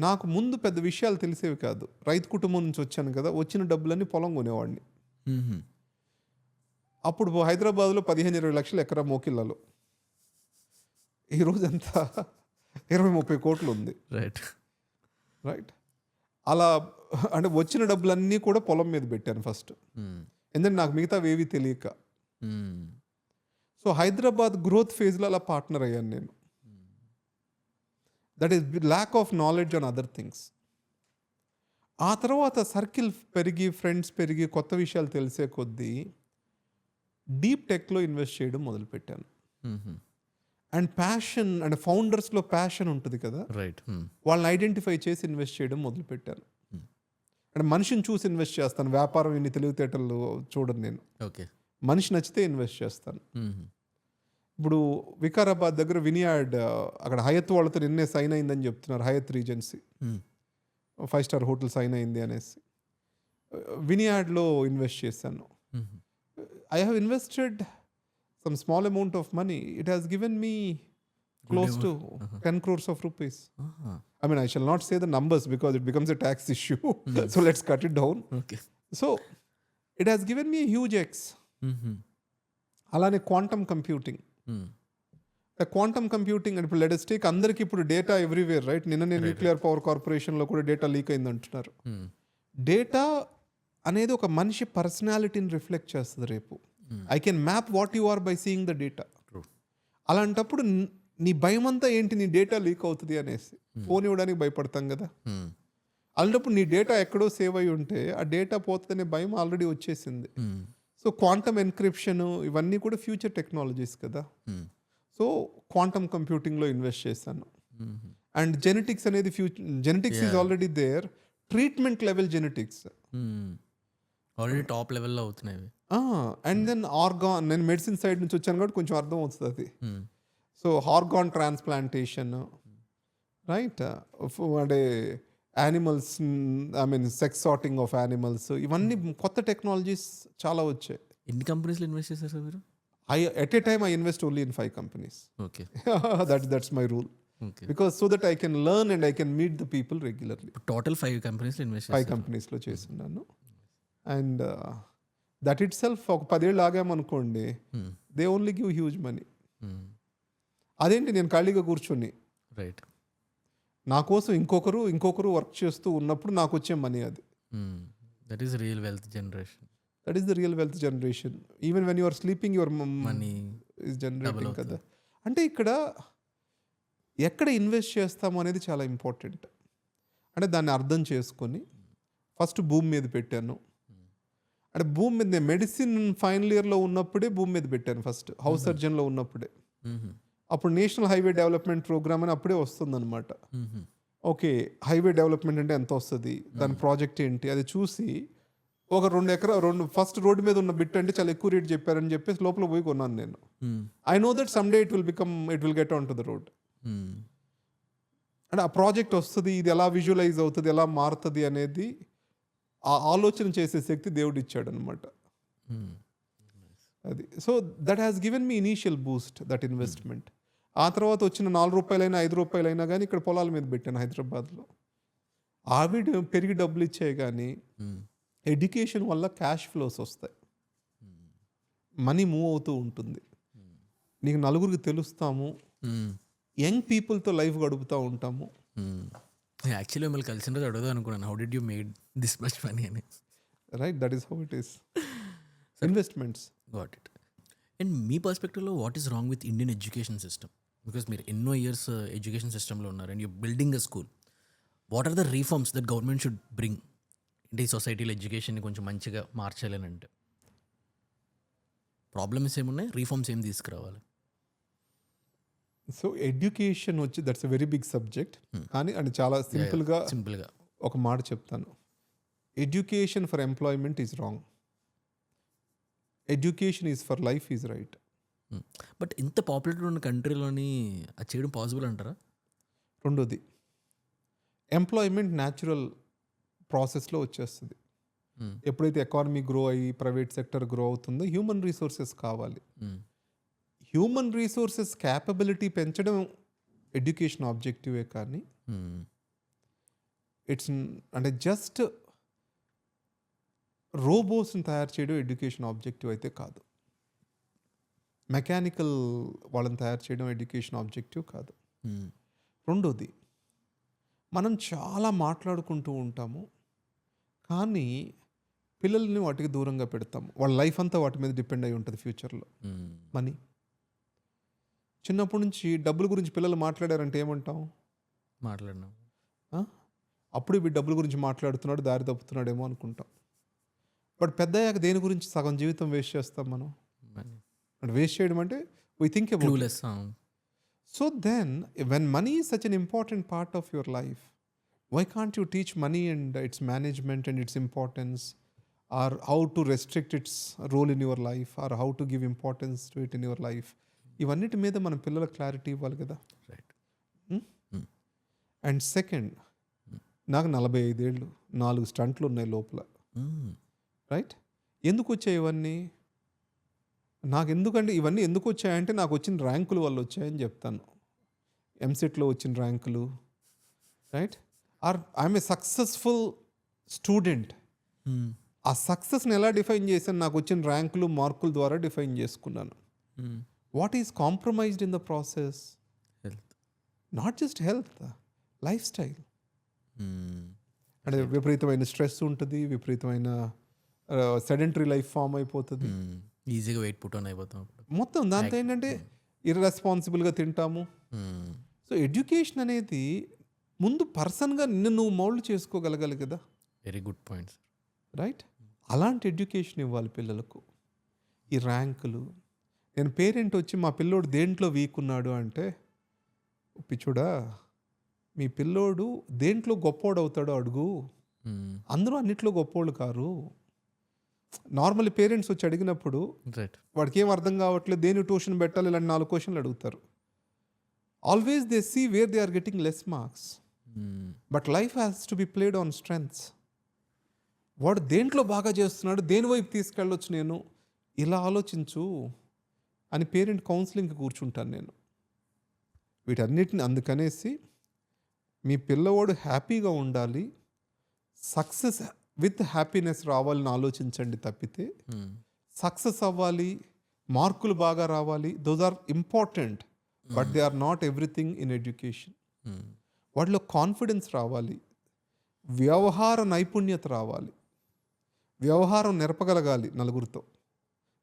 నాకు ముందు పెద్ద విషయాలు తెలిసేవి కాదు. రైతు కుటుంబం నుంచి వచ్చాను కదా, వచ్చిన డబ్బులన్నీ పొలం కొనేవాడిని. అప్పుడు హైదరాబాద్లో 15-20 లక్షల ఎకరా మోకిళ్ళలో. ఈరోజు ఎంత 20-30 కోట్లు ఉంది. రైట్. అలా అంటే వచ్చిన డబ్బులన్నీ కూడా పొలం మీద పెట్టాను ఫస్ట్. ఎందుకంటే నాకు మిగతావి ఏవి తెలియక. సో హైదరాబాద్ గ్రోత్ ఫేజ్లో అలా పార్ట్నర్ అయ్యాను నేను. That is lack of knowledge on other things. ఆ తర్వాత సర్కిల్ పెరిగి, ఫ్రెండ్స్ పెరిగి, కొత్త విషయాలు తెలిసే కొద్దీ డీప్ టెక్లో ఇన్వెస్ట్ చేయడం మొదలుపెట్టాను. అండ్ ప్యాషన్, అంటే ఫౌండర్స్లో ప్యాషన్ ఉంటుంది కదా, రైట్, వాళ్ళని ఐడెంటిఫై చేసి ఇన్వెస్ట్ చేయడం మొదలుపెట్టాను. అంటే మనిషిని చూసి ఇన్వెస్ట్ చేస్తాను. వ్యాపారం ఇన్ని తెలివితేటలు చూడను నేను. ఓకే. మనిషి నచ్చితే ఇన్వెస్ట్ చేస్తాను. ఇప్పుడు వికారాబాద్ దగ్గర వినియార్డ్, అక్కడ హయత్ వాళ్ళతో నిన్నే సైన్ అయిందని చెప్తున్నారు. Hayath regency 5-star hotel sign అయింది అనేసి. వినియార్డ్లో ఇన్వెస్ట్ చేశాను. I have invested some small amount of money. It has given me close to 10 crores of rupees. I mean, I shall not say the numbers because it becomes a tax issue. So let's cut it down. Okay. So it has given me a huge X. అలానే quantum computing. Quantum computing అంటే ఇప్పుడు let us take, అందరికి ఇప్పుడు data everywhere, right? నిన్న నేను nuclear power కార్పొరేషన్లో కూడా data leak అయింది అంటున్నారు. డేటా అనేది ఒక మనిషి పర్సనాలిటీని రిఫ్లెక్ట్ చేస్తుంది రేపు. I can map what you are by seeing the data. అలాంటప్పుడు నీ భయం అంతా ఏంటి, నీ డేటా లీక్ అవుతుంది అనేసి ఫోన్ ఇవ్వడానికి భయపడతాం కదా. అలాంటప్పుడు నీ డేటా ఎక్కడో సేవ్ అయి ఉంటే ఆ డేటా పోతుందనే భయం ఆల్రెడీ వచ్చేసింది. సో క్వాంటమ్ ఎన్క్రిప్షన్ ఇవన్నీ కూడా ఫ్యూచర్ టెక్నాలజీస్ కదా. సో క్వాంటమ్ కంప్యూటింగ్లో ఇన్వెస్ట్ చేశాను. అండ్ జెనెటిక్స్ అనేది genetics is already there. Treatment level genetics already top లెవెల్లో అవుతున్నాయి. అండ్ దెన్ ఆర్గాన్, నేను మెడిసిన్ సైడ్ నుంచి వచ్చాను కాబట్టి కొంచెం అర్థం అవుతుంది అది. సో ఆర్గాన్ ట్రాన్స్ప్లాంటేషన్, రైట్, అంటే animals, I mean sex sorting of animals, ఇవన్నీ కొత్త టెక్నాలజీస్ చాలా వచ్చాయి. ఎన్ని కంపెనీస్లో ఇన్వెస్ట్ చేశారు సార్ మీరు? At a time I invest only in 5 companies. Okay. That's my rule. Okay. Because so that I can learn and I can meet the people regularly. Total 5 కంపెనీస్లో invest 5 కంపెనీస్లో చేస్తున్నాను. And that it self ఒక 10 ఏళ్ళు ఆగామనుకోండి, they only give huge money. అదేంటి నేను ఖాళీగా కూర్చొని రైట్, నా కోసం ఇంకొకరు వర్క్ చేస్తూ ఉన్నప్పుడు నాకు వచ్చే మనీ అది. That is real wealth generation. That is the real wealth generation. Even when you are sleeping your money is generating కదా. అంటే ఇక్కడ ఎక్కడ ఇన్వెస్ట్ చేస్తాము అనేది చాలా ఇంపార్టెంట్. అంటే దాన్ని అర్థం చేసుకొని ఫస్ట్ భూమి మీద పెట్టాను. అంటే భూమి మీద నేను మెడిసిన్ ఫైనల్ ఇయర్లో ఉన్నప్పుడే భూమి మీద పెట్టాను. ఫస్ట్ హౌస్ సర్జన్లో ఉన్నప్పుడే. అప్పుడు నేషనల్ హైవే డెవలప్మెంట్ ప్రోగ్రామ్ అని అప్పుడే వస్తుందన్నమాట. ఓకే, హైవే డెవలప్మెంట్ అంటే ఎంత వస్తుంది, దాని ప్రాజెక్ట్ ఏంటి, అది చూసి ఒక 2 ఎకరాలు ఫస్ట్ రోడ్డు మీద ఉన్న బిట్ అంటే చాలా ఎక్కువ రేట్ చెప్పారని చెప్పేసి లోపల పోయి కొన్నాను నేను. I know that some day it will get on to the road. అంటే ఆ ప్రాజెక్ట్ వస్తుంది, ఇది ఎలా విజువలైజ్ అవుతుంది, ఎలా మారుతుంది అనేది ఆ ఆలోచన చేసే శక్తి దేవుడు ఇచ్చాడు అనమాట. అది. So that has given me initial Boost, that investment. ఆ తర్వాత వచ్చిన 4 రూపాయలైనా 5 రూపాయలైనా కానీ ఇక్కడ పొలాల మీద పెట్టాను హైదరాబాద్లో. ఆవిడ పెరిగి డబ్బులు ఇచ్చాయి కానీ ఎడ్యుకేషన్ వల్ల క్యాష్ ఫ్లోస్ వస్తాయి, మనీ మూవ్ అవుతూ ఉంటుంది, నీకు నలుగురికి తెలుస్తాము, యంగ్ పీపుల్తో లైఫ్ గడుపుతూ ఉంటాము. యాక్చువల్లీ మిమ్మల్ని కలిసిన రోజు అడుగుదాం అనుకున్నాను, how did you made this much money అని. Right, that is how it is. Investments. Got it. And మీ పర్స్పెక్టివ్లో what is wrong with Indian education system? Because మీరు ఎన్నో ఇయర్స్ ఎడ్యుకేషన్ సిస్టంలో ఉన్నారు and you building a school. What are the reforms that government should bring అంటే ఈ సొసైటీలో ఎడ్యుకేషన్ని కొంచెం మంచిగా మార్చాలని? అంటే ప్రాబ్లమ్స్ ఏమున్నాయి, రీఫార్మ్స్ ఏం తీసుకురావాలి? సో ఎడ్యుకేషన్ వచ్చి that's a very big subject. కానీ అది చాలా సింపుల్గా ఒక మాట చెప్తాను. Education for employment is wrong, education is for life is right. But ఇంత పాపులేటెడ్ ఉన్న కంట్రీలోని అది చేయడం పాసిబుల్ అంటారా? రెండోది, ఎంప్లాయ్మెంట్ న్యాచురల్ ప్రాసెస్లో వచ్చేస్తుంది. ఎప్పుడైతే ఎకానమీ గ్రో అయ్యి ప్రైవేట్ సెక్టర్ గ్రో అవుతుందో హ్యూమన్ రీసోర్సెస్ కావాలి. హ్యూమన్ రీసోర్సెస్ క్యాపబిలిటీ పెంచడం ఎడ్యుకేషన్ ఆబ్జెక్టివే కానీ ఇట్స్ అంటే జస్ట్ రోబోట్స్ని తయారు చేయడం ఎడ్యుకేషన్ ఆబ్జెక్టివ్ అయితే కాదు. మెకానికల్ వాళ్ళని తయారు చేయడం ఎడ్యుకేషన్ ఆబ్జెక్టివ్ కాదు. రెండోది, మనం చాలా మాట్లాడుకుంటూ ఉంటాము కానీ పిల్లల్ని వాటికి దూరంగా పెడతాము. వాళ్ళ లైఫ్ అంతా వాటి మీద డిపెండ్ అయి ఉంటుంది ఫ్యూచర్లో. మనీ చిన్నప్పటి నుంచి డబ్బుల గురించి పిల్లలు మాట్లాడారంటే ఏమంటాం? మాట్లాడినాం, అప్పుడు వీడు డబ్బుల గురించి మాట్లాడుతున్నాడు, దారి తప్పుతున్నాడేమో అనుకుంటాం. బట్ పెద్దయ్యాక దేని గురించి సగం జీవితం వేస్ట్ చేస్తాం మనం. అంటే వేస్ట్ చేయడం అంటే we think about it. So then when money is such an important part of your life, why can't you teach money and its management and its importance, or how to restrict its role in your life, or how to give importance to it in your life? ఇవన్నిటి మీద మన పిల్లలకు clarity ఇవ్వాలి కదా. Right. And second, నాకు 45 ఏళ్ళు, 4 స్టంట్లు ఉన్నాయి లోపల. రైట్. ఎందుకు వచ్చాయి ఇవన్నీ? నాకు ఎందుకంటే ఇవన్నీ ఎందుకు వచ్చాయంటే నాకు వచ్చిన ర్యాంకుల వల్ల వచ్చాయని చెప్తాను. ఎంసెట్లో వచ్చిన ర్యాంకులు, right, are I'm a successful student. ఆ సక్సెస్ని ఎలా డిఫైన్ చేశాను? నాకు వచ్చిన ర్యాంకులు మార్కుల ద్వారా డిఫైన్ చేసుకున్నాను. What is compromised in the process? Health. Not just health, life style. అంటే విపరీతమైన స్ట్రెస్ ఉంటుంది, విపరీతమైన సెడెంటరీ లైఫ్ ఫామ్ అయిపోతుంది. ఈజీగా వెయిట్ పుట్ ఆన్ అయిపోతాం అప్పుడు. మొత్తం దాంతో ఏంటంటే ఇర్రెస్పాన్సిబుల్గా తింటాము. సో ఎడ్యుకేషన్ అనేది ముందు పర్సన్గా నిన్ను నువ్వు మౌల్డ్ చేసుకోగలగాలి కదా, very good point sir. Right? అలాంటి ఎడ్యుకేషన్ ఇవ్వాలి పిల్లలకు. ఈ ర్యాంకులు, నేను పేరెంట్ వచ్చి మా పిల్లోడు దేంట్లో వీక్ ఉన్నాడు అంటే, పిచ్చుడా మీ పిల్లోడు దేంట్లో గొప్పోడు అవుతాడో అడుగు, అందరూ అన్నిట్లో గొప్పోళ్ళు కారు. నార్మల్ పేరెంట్స్ వచ్చి అడిగినప్పుడు రైట్, వాడికి ఏం అర్థం కావట్లేదు, దేని ట్యూషన్ పెట్టాలి, ఇలాంటి 4 క్వశ్చన్లు అడుగుతారు. Always they see where they are getting less marks. But life has to be played on strengths. వాడు దేంట్లో బాగా చేస్తున్నాడు, దేని వైపు తీసుకెళ్ళొచ్చు నేను, ఇలా ఆలోచించు అని పేరెంట్ కౌన్సిలింగ్కి కూర్చుంటాను నేను. వీటన్నిటిని అందుకనేసి మీ పిల్లవాడు హ్యాపీగా ఉండాలి, సక్సెస్ విత్ హ్యాపీనెస్ రావాలని ఆలోచించండి తప్పితే సక్సెస్ అవ్వాలి, మార్కులు బాగా రావాలి, those are important but they are not everything in education. వాటిలో కాన్ఫిడెన్స్ రావాలి, వ్యవహార నైపుణ్యత రావాలి, వ్యవహారం నెరపగలగాలి నలుగురితో,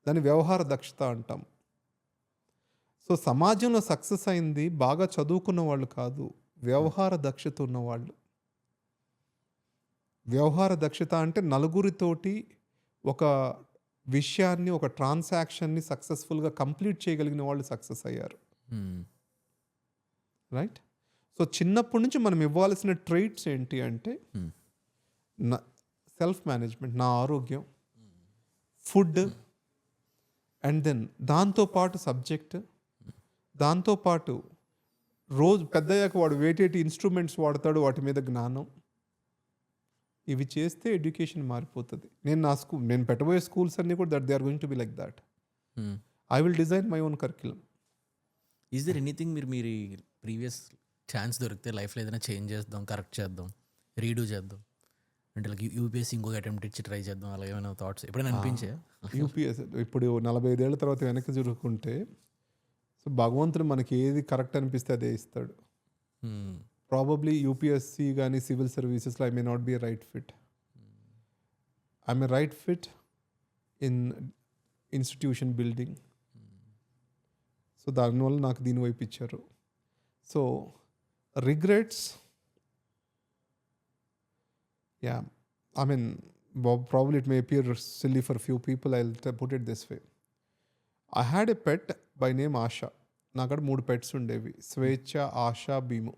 దాన్ని వ్యవహార దక్షత అంటాం. సో సమాజంలో సక్సెస్ అయింది బాగా చదువుకున్న వాళ్ళు కాదు, వ్యవహార దక్షత ఉన్నవాళ్ళు. వ్యవహార దక్షత అంటే నలుగురితోటి ఒక విషయాన్ని, ఒక ట్రాన్సాక్షన్ని సక్సెస్ఫుల్గా కంప్లీట్ చేయగలిగిన వాళ్ళు సక్సెస్ అయ్యారు. రైట్? సో చిన్నప్పటి నుంచి మనం ఇవ్వాల్సిన ట్రైట్స్ ఏంటి అంటే సెల్ఫ్ మేనేజ్మెంట్, నా ఆరోగ్యం, ఫుడ్, అండ్ దెన్ దాంతోపాటు సబ్జెక్ట్, దాంతోపాటు రోజు పెద్దయ్యాక వాడు వేటేటి ఇన్స్ట్రుమెంట్స్ వాడతాడు, వాటి మీద జ్ఞానం. ఇవి చేస్తే ఎడ్యుకేషన్ మారిపోతుంది. నేను పెట్టబోయే స్కూల్స్ అన్నీ కూడా they are going to be like that. I will design my own curriculum. Is there anything మీరు ప్రీవియస్ ఛాన్స్ దొరికితే లైఫ్లో ఏదైనా చేంజ్ చేద్దాం, కరెక్ట్ చేద్దాం, రీడూ చేద్దాం అంటే లైక్ యూపీఎస్సీ ఇంకొక అటెంప్ట్ ఇచ్చి ట్రై చేద్దాం, అలా ఏమైనా థాట్స్ ఎప్పుడైనా అనిపించా? యూపీఎస్సీ ఇప్పుడు 45 ఏళ్ళ తర్వాత వెనక్కి జరుగుకుంటే, సో భగవంతుడు మనకి ఏది కరెక్ట్ అనిపిస్తే అదే ఇస్తాడు. ప్రాబబ్లీ యూపీఎస్సీ కానీ సివిల్ సర్వీసెస్లో I may not be right fit. I may right fit in institution building. So దానివల్ల నాకు దీని వైపు ఇచ్చారు. So regrets, yeah, I mean probably it may appear silly for few people, I'll put it this way. I had a pet by name Asha. నాకడ 3 pets ఉండేవి, స్వేచ్ఛ, ఆశ, Bheem.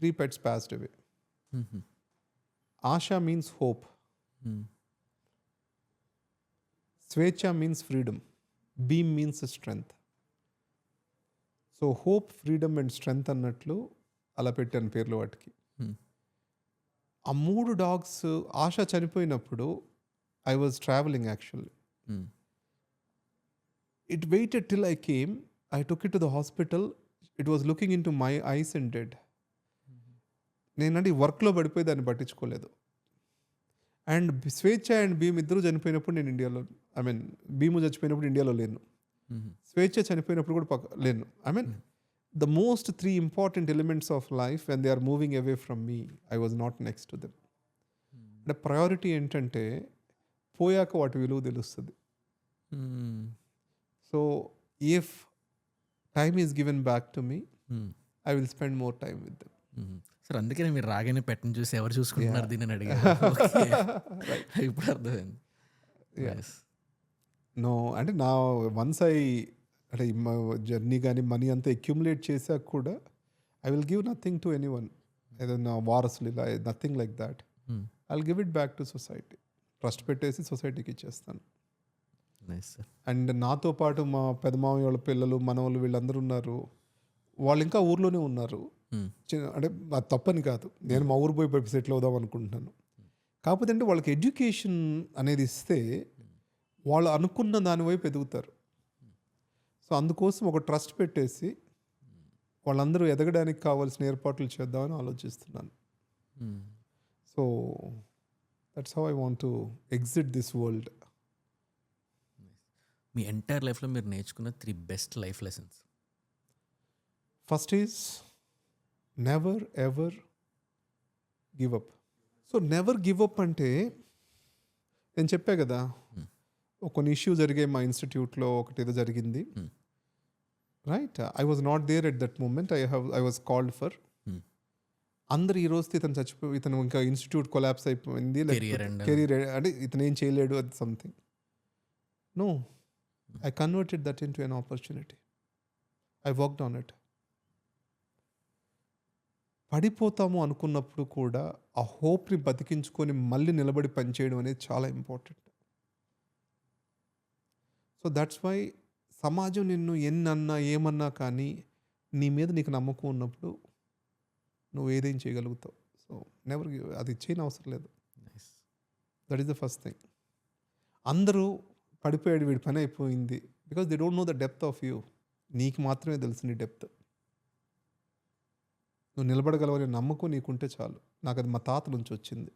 3 pets passed away. Asha means hope. స్వేచ్ఛ means freedom. Beam means strength. So hope, freedom and strength అన్నట్లు అలా పెట్టాను పేర్లు వాటికి. ఆ 3 dogs, Asha చనిపోయినప్పుడు I was travelling actually. It waited till I came, I took it to the hospital, it was looking into my eyes and dead. నేనంటే వర్క్లో పడిపోయి దాన్ని పట్టించుకోలేదు. అండ్ స్వేచ్ఛ అండ్ భీమ్ ఇద్దరు చనిపోయినప్పుడు నేను ఇండియాలో, ఐ మీన్ భీము చచ్చిపోయినప్పుడు ఇండియాలో లేను, స్వేచ్ఛ చనిపోయినప్పుడు కూడా లేను. I mean the most 3 important elements of life, when they are moving away from me, I was not next to them. అంటే ప్రయారిటీ ఏంటంటే పోయాక వాటి విలువ తెలుస్తుంది. So if time is given back to me, I will spend more time with them. Sir అందుకనే మీరు రాగానే పెట్టని చూసి ఎవరు చూసుకుంటున్నారు దీన్ని అని అడిగారు. ఇప్పుడు అర్థమైంది. నో అంటే నా వన్స్ అంటే జర్నీ కానీ మనీ అంతా అక్యుములేట్ చేశాక కూడా I will give nothing to any one, ఏదైనా వారసులు ఇలా nothing like that. I will give it back to society. Trust పెట్టేసి సొసైటీకి ఇచ్చేస్తాను. అండ్ నాతో పాటు మా పెదమామయ్య వాళ్ళ పిల్లలు, మనవాళ్ళు, వీళ్ళందరూ ఉన్నారు. వాళ్ళు ఇంకా ఊర్లోనే ఉన్నారు. అంటే అది తప్పని కాదు, నేను మా ఊరు పోయి సెటిల్ అవుదాం అనుకుంటున్నాను. కాకపోతే అంటే వాళ్ళకి ఎడ్యుకేషన్ అనేది ఇస్తే వాళ్ళు అనుకున్న దాని వైపు ఎదుగుతారు. సో అందుకోసం ఒక ట్రస్ట్ పెట్టేసి వాళ్ళందరూ ఎదగడానికి కావాల్సిన ఏర్పాట్లు చేద్దామని ఆలోచిస్తున్నాను. So that's how I want to exit this world. Me entire లైఫ్లో మీరు నేర్చుకున్న 3 best life lessons. First is never ever give up. So never give up అంటే నేను చెప్పా కదా, కొన్ని ఇష్యూ జరిగాయి మా ఇన్స్టిట్యూట్లో, ఒకటి ఏదో జరిగింది. Right, I was not there at that moment. I was called for. అందరు ఈ రోజుతో ఇతను చచ్చిపోయి, ఇతను ఇంకా ఇన్స్టిట్యూట్ కొలాప్స్ అయిపోయింది, కెరీర్ అంటే ఇతను ఏం చేయలేడు, అది something. No, I converted that into an opportunity. I worked on it. పడిపోతాము అనుకున్నప్పుడు కూడా ఆ హోప్ని బతికించుకొని మళ్ళీ నిలబడి పనిచేయడం అనేది చాలా ఇంపార్టెంట్. సో దట్స్ వై సమాజం నిన్ను ఎన్నన్నా ఏమన్నా కానీ నీ మీద నీకు నమ్మకం ఉన్నప్పుడు నువ్వు ఏదేం చేయగలుగుతావు. సో నెవర్ గివ్, అది చేయని అవసరం లేదు. That is the first thing. అందరూ పడిపోయాడు, వీడి పని అయిపోయింది, because they don't know the depth of you. నీకు మాత్రమే తెలుసు నీ డెప్త్. నువ్వు నిలబడగలవనే నమ్మకం నీకుంటే చాలు. నాకు అది మా తాత నుంచి వచ్చింది.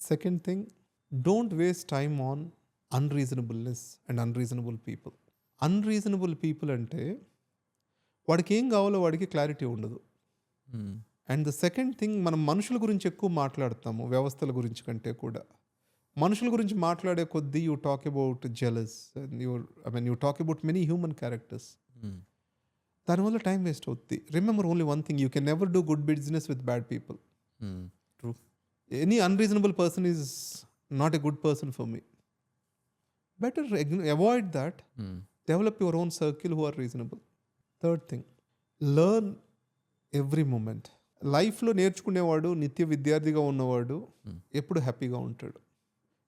Second thing, don't waste time on unreasonableness and unreasonable people. Unreasonable people అంటే వాడికి ఏం కావాలో వాడికి క్లారిటీ ఉండదు. అండ్ ద సెకండ్ థింగ్, మనం మనుషుల గురించి ఎక్కువ మాట్లాడతాము వ్యవస్థల గురించి కంటే కూడా. మనుషుల గురించి మాట్లాడే కొద్దీ you talk about jealous and you talk about many human characters. దానివల్ల టైం వేస్ట్ అవుతుంది. Remember only one thing, you can never do good business with bad people. True. Any unreasonable person is not a good person for me. Better avoid that. Develop your own circle who are reasonable. Third thing, learn every moment. లైఫ్లో నేర్చుకునేవాడు, నిత్య విద్యార్థిగా ఉన్నవాడు ఎప్పుడు హ్యాపీగా ఉంటాడు.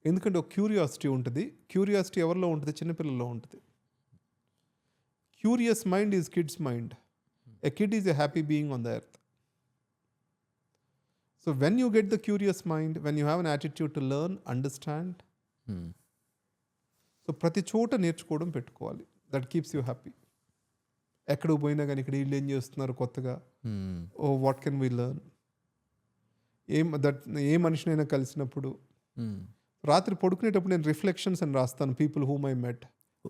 ఎందుకంటే ఒక క్యూరియాసిటీ ఉంటుంది. క్యూరియాసిటీ ఎవరిలో ఉంటుంది? చిన్నపిల్లల్లో ఉంటుంది. Curious mind is kids mind. A kid is a happy being on the earth. So when you get the curious mind, when you have an attitude to learn, understand, so ప్రతి చోట నేర్చుకోవడం పెట్టుకోవాలి. That keeps you happy. ఎక్కడికి పోయినా కానీ ఇక్కడ వీళ్ళు ఏం చేస్తున్నారు కొత్తగా, oh what can we learn. ఏ మనిషినైనా కలిసినప్పుడు రాత్రి పడుకునేటప్పుడు నేను రిఫ్లెక్షన్స్ అని రాస్తాను. People whom I met,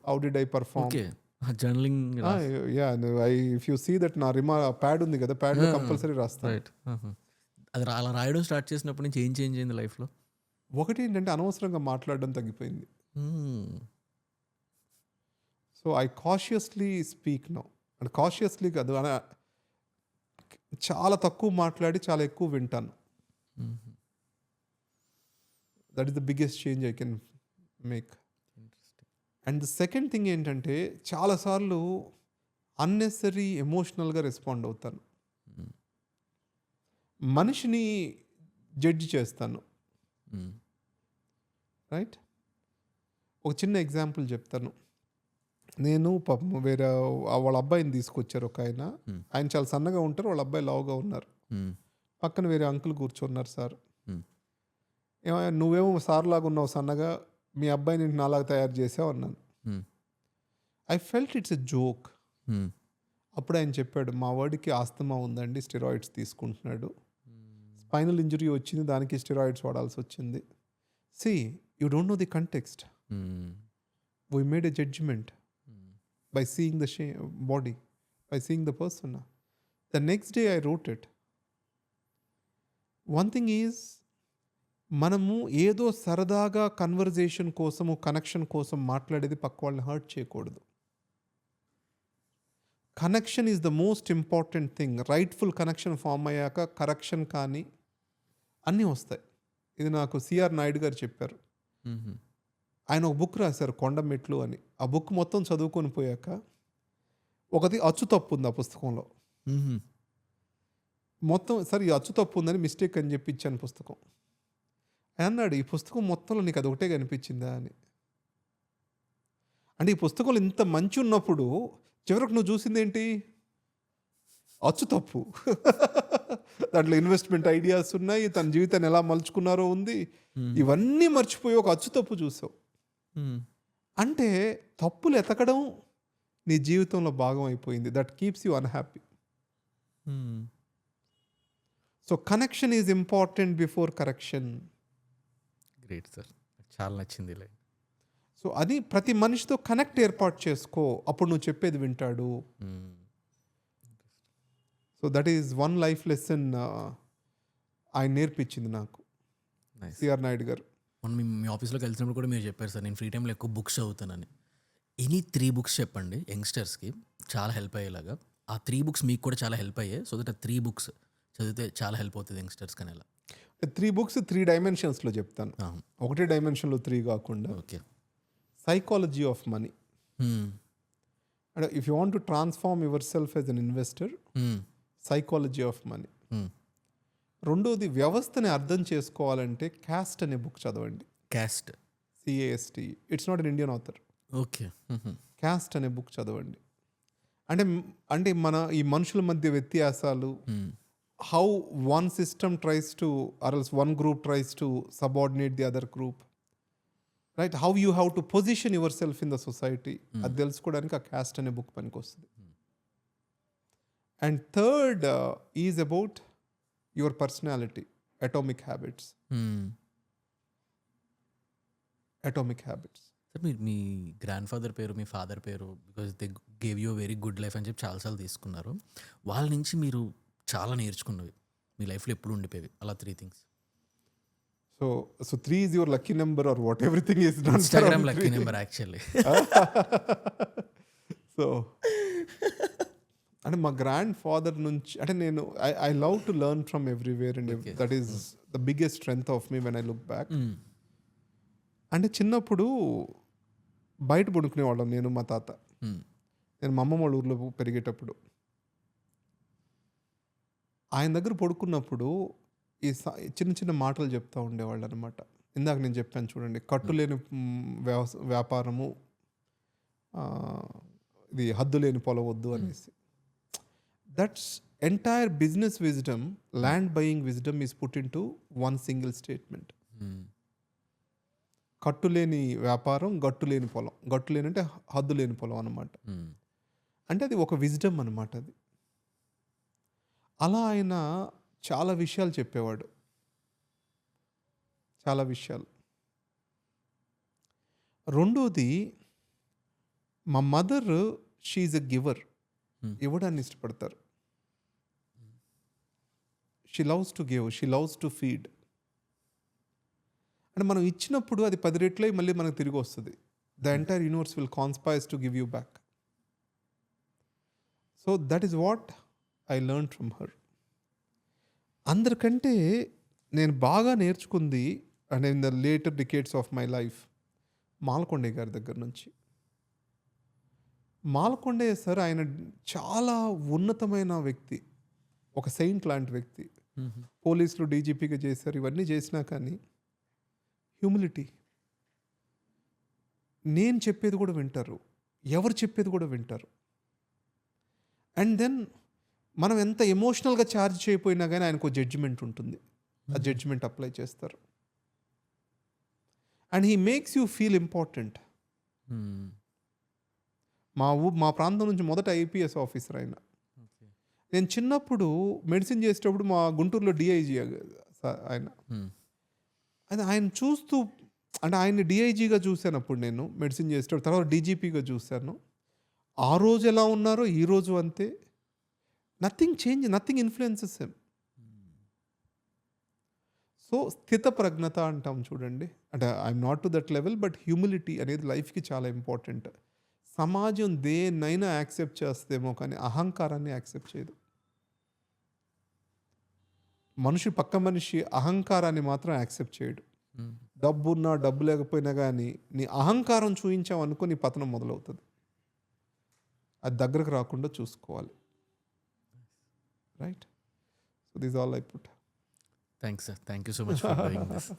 how did I perform. Journaling. If you see that, నా ప్యాడ్ ఉంది కదా, ప్యాడ్లో కంపల్సరీ రాస్తాను. అది అలా రాయడం స్టార్ట్ చేసినప్పటి నుంచి ఏం చేంజ్ అయింది లైఫ్లో? ఒకటి ఏంటంటే అనవసరంగా మాట్లాడడం తగ్గిపోయింది. So I cautiously speak now. అంటే కాషియస్లీ కాదు, చాలా తక్కువ మాట్లాడి చాలా ఎక్కువ వింటాను. That is the biggest change I can make. And the second thing ఏంటంటే, చాలాసార్లు అన్నెసరీ ఎమోషనల్గా రెస్పాండ్ అవుతాను. మనిషిని జడ్జి చేస్తాను. రైట్, ఒక చిన్న ఎగ్జాంపుల్ చెప్తాను. నేను పాపం వేరే వాళ్ళ అబ్బాయిని తీసుకొచ్చారు ఒక ఆయన. ఆయన చాలా సన్నగా ఉంటారు, వాళ్ళ అబ్బాయి లావుగా ఉన్నారు. పక్కన వేరే అంకుల్ కూర్చున్నారు. సార్, నువ్వేమో సార్ లాగా ఉన్నావు సన్నగా, మీ అబ్బాయిని నాలాగా తయారు చేసావు అన్నాను. I felt it's a joke. అప్పుడు ఆయన చెప్పాడు, మా వాడికి ఆస్తమా ఉందండి, స్టెరాయిడ్స్ తీసుకుంటున్నాడు, స్పైనల్ ఇంజరీ వచ్చింది, దానికి స్టెరాయిడ్స్ వాడాల్సి వచ్చింది. See, you don't know the context. We made a judgement by seeing the body, by seeing the person. The next day I wrote it. One thing is, మనము ఏదో సరదాగా conversation కోసము, connection కోసం మాట్లాడేది పక్క వాళ్ళని హర్ట్ చేయకూడదు. Connection is the most important thing. రైట్ఫుల్ కనెక్షన్ ఫామ్ అయ్యాక కరెక్షన్ కానీ అన్నీ వస్తాయి. ఇది నాకు సిఆర్ నాయుడు గారు చెప్పారు. ఆయన ఒక బుక్ రాశారు, కొండమెట్లు అని. ఆ బుక్ మొత్తం చదువుకొని పోయాక ఒకటి అచ్చు తప్పు ఉంది ఆ పుస్తకంలో. మొత్తం సరే, ఈ అచ్చు తప్పు ఉందని మిస్టేక్ అని చెప్పి ఇచ్చాను పుస్తకం. అన్నాడు, ఈ పుస్తకం మొత్తంలో నీకు అది ఒకటే కనిపించిందా అని. అంటే ఈ పుస్తకంలో ఇంత మంచి ఉన్నప్పుడు చివరికి నువ్వు చూసింది ఏంటి? అచ్చు తప్పు. దాంట్లో ఇన్వెస్ట్మెంట్ ఐడియాస్ ఉన్నాయి, తన జీవితాన్ని ఎలా మలుచుకున్నారో ఉంది. ఇవన్నీ మర్చిపోయి ఒక అచ్చు తప్పు చూసావు. అంటే తప్పులు ఎతకడం నీ జీవితంలో భాగం అయిపోయింది. That keeps you unhappy. So connection is important before correction. Great sir, చాలా నచ్చింది. సో అది ప్రతి మనిషితో కనెక్ట్ ఏర్పాటు చేసుకో, అప్పుడు నువ్వు చెప్పేది వింటాడు. So that is one life lesson ఆయన నేర్పించింది నాకు, సిఆర్ నాయుడు గారు. మొన్న మీ ఆఫీస్లోకి వెళ్తున్నప్పుడు కూడా మీరు చెప్పారు సార్, నేను ఫ్రీ టైంలో ఎక్కువ బుక్స్ చదువుతానని. ఎనీ 3 బుక్స్ చెప్పండి యంగ్స్టర్స్కి చాలా హెల్ప్ అయ్యేలాగా. ఆ 3 బుక్స్ మీకు కూడా చాలా హెల్ప్ అయ్యాయి. సో దట్ ఆ 3 బుక్స్ చదివితే చాలా హెల్ప్ అవుతుంది యంగ్స్టర్స్కి అనేలా. 3 బుక్స్ 3 డైమెన్షన్స్లో చెప్తాను. ఒకటే డైమెన్షన్లో 3 కాకుండా ఓకే. Psychology of money. అంటే if you want to transform yourself as an investor, psychology of money. రెండోది వ్యవస్థని అర్థం చేసుకోవాలంటే క్యాస్ట్ అనే బుక్ చదవండి. Caste, CAST. It's not an Indian author. Okay. Caste అనే బుక్ చదవండి. అంటే మన ఈ మనుషుల మధ్య వ్యత్యాసాలు, how one system tries to or else one group tries to subordinate the other group, right? How you have to position your self in the society, అది తెలుసుకోవడానికి ఆ క్యాస్ట్ అనే బుక్ పనికి వస్తుంది. And third is about your personality, atomic habits. Atomic habits. Sir మీరు మీ grand father పేరు, మీ father పేరు, because they gave you very good life అని చెప్పి చాలాసార్లు తీసుకున్నారు. వాళ్ళ నుంచి మీరు చాలా నేర్చుకున్నవి మీ లైఫ్లో ఎప్పుడు ఉండిపోయేవి అలా 3 things. So 3 is your lucky number or what everything is done. Instagram lucky number actually. So అంటే మా గ్రాండ్ ఫాదర్ నుంచి అంటే నేను I love to learn from everywhere and that is the biggest strength of me when I look back. అంటే చిన్నప్పుడు బయట పడుకునేవాళ్ళం నేను మా తాత. నేను మా అమ్మమ్మ వాళ్ళ ఊర్లో పెరిగేటప్పుడు ఆయన దగ్గర పడుకున్నప్పుడు ఈ చిన్న చిన్న మాటలు చెప్తూ ఉండేవాళ్ళు అనమాట. ఇందాక నేను చెప్పాను చూడండి, కట్టులేని వ్యాపారము, ఇది హద్దు లేని పొలవద్దు అనేసి. That's entire business wisdom, land buying wisdom is put in to one single statement. కట్టులేని వ్యాపారం, గట్టులేని పొలం. గట్టులేని అంటే హద్దు లేని పొలం అనమాట. అంటే అది ఒక విజ్డమ్ అనమాట అది. అలా ఆయన చాలా విషయాలు చెప్పేవాడు, చాలా విషయాలు. రెండోది, మా మదర్ షీఈ్ ఎ గివర్. ఇవ్వడాన్ని ఇష్టపడతారు. She loves to give, she loves to feed. అంటే మనం ఇచ్చినప్పుడు అది 10 రెట్లై మళ్ళీ మనకు తిరిగి వస్తుంది. The entire universe will conspires to give you back. So that is what I learn from her. అందరికంటే నేను బాగా నేర్చుకుంది and in the later decades of my life Malkonde గారి దగ్గర నుంచి. మాల్కొండే సార్ ఆయన చాలా ఉన్నతమైన వ్యక్తి, ఒక సెయింట్ లాంటి వ్యక్తి. పోలీసులు డీజీపీగా చేశారు, ఇవన్నీ చేసినా కానీ హ్యూమిలిటీ. నేను చెప్పేది కూడా వింటారు, ఎవరు చెప్పేది కూడా వింటారు. అండ్ దెన్ మనం ఎంత ఎమోషనల్గా ఛార్జ్ చేయకపోయినా కానీ ఆయనకు జడ్జిమెంట్ ఉంటుంది, ఆ జడ్జిమెంట్ అప్లై చేస్తారు. And he makes you feel important. మా ప్రాంతం నుంచి మొదట ఐపీఎస్ ఆఫీసర్ ఆయన. నేను చిన్నప్పుడు మెడిసిన్ చేసేటప్పుడు మా గుంటూరులో డిఐజీ ఆయన. ఆయన చూస్తూ అంటే ఆయన్ని డిఐజీగా చూశాను అప్పుడు నేను మెడిసిన్ చేసేటప్పుడు. తర్వాత డీజీపీగా చూశాను. ఆ రోజు ఎలా ఉన్నారో ఈ రోజు అంతే. Nothing change, nothing influences him. So స్థిత ప్రజ్ఞత అంటాం చూడండి, అంటే I'm not to that level, but humility అనేది లైఫ్కి చాలా ఇంపార్టెంట్. సమాజం దేన్నైనా యాక్సెప్ట్ చేస్తేమో కానీ అహంకారాన్ని యాక్సెప్ట్ చేయదు. పక్క మనిషి అహంకారాన్ని మాత్రం యాక్సెప్ట్ చేయడు. డబ్బున్నా డబ్బు లేకపోయినా కానీ నీ అహంకారం చూయించావు అనుకో నీ పతనం మొదలవుతుంది. అది దగ్గరకు రాకుండా చూసుకోవాలి. Right? So this all I put. Thanks sir, thank you so much for doing this.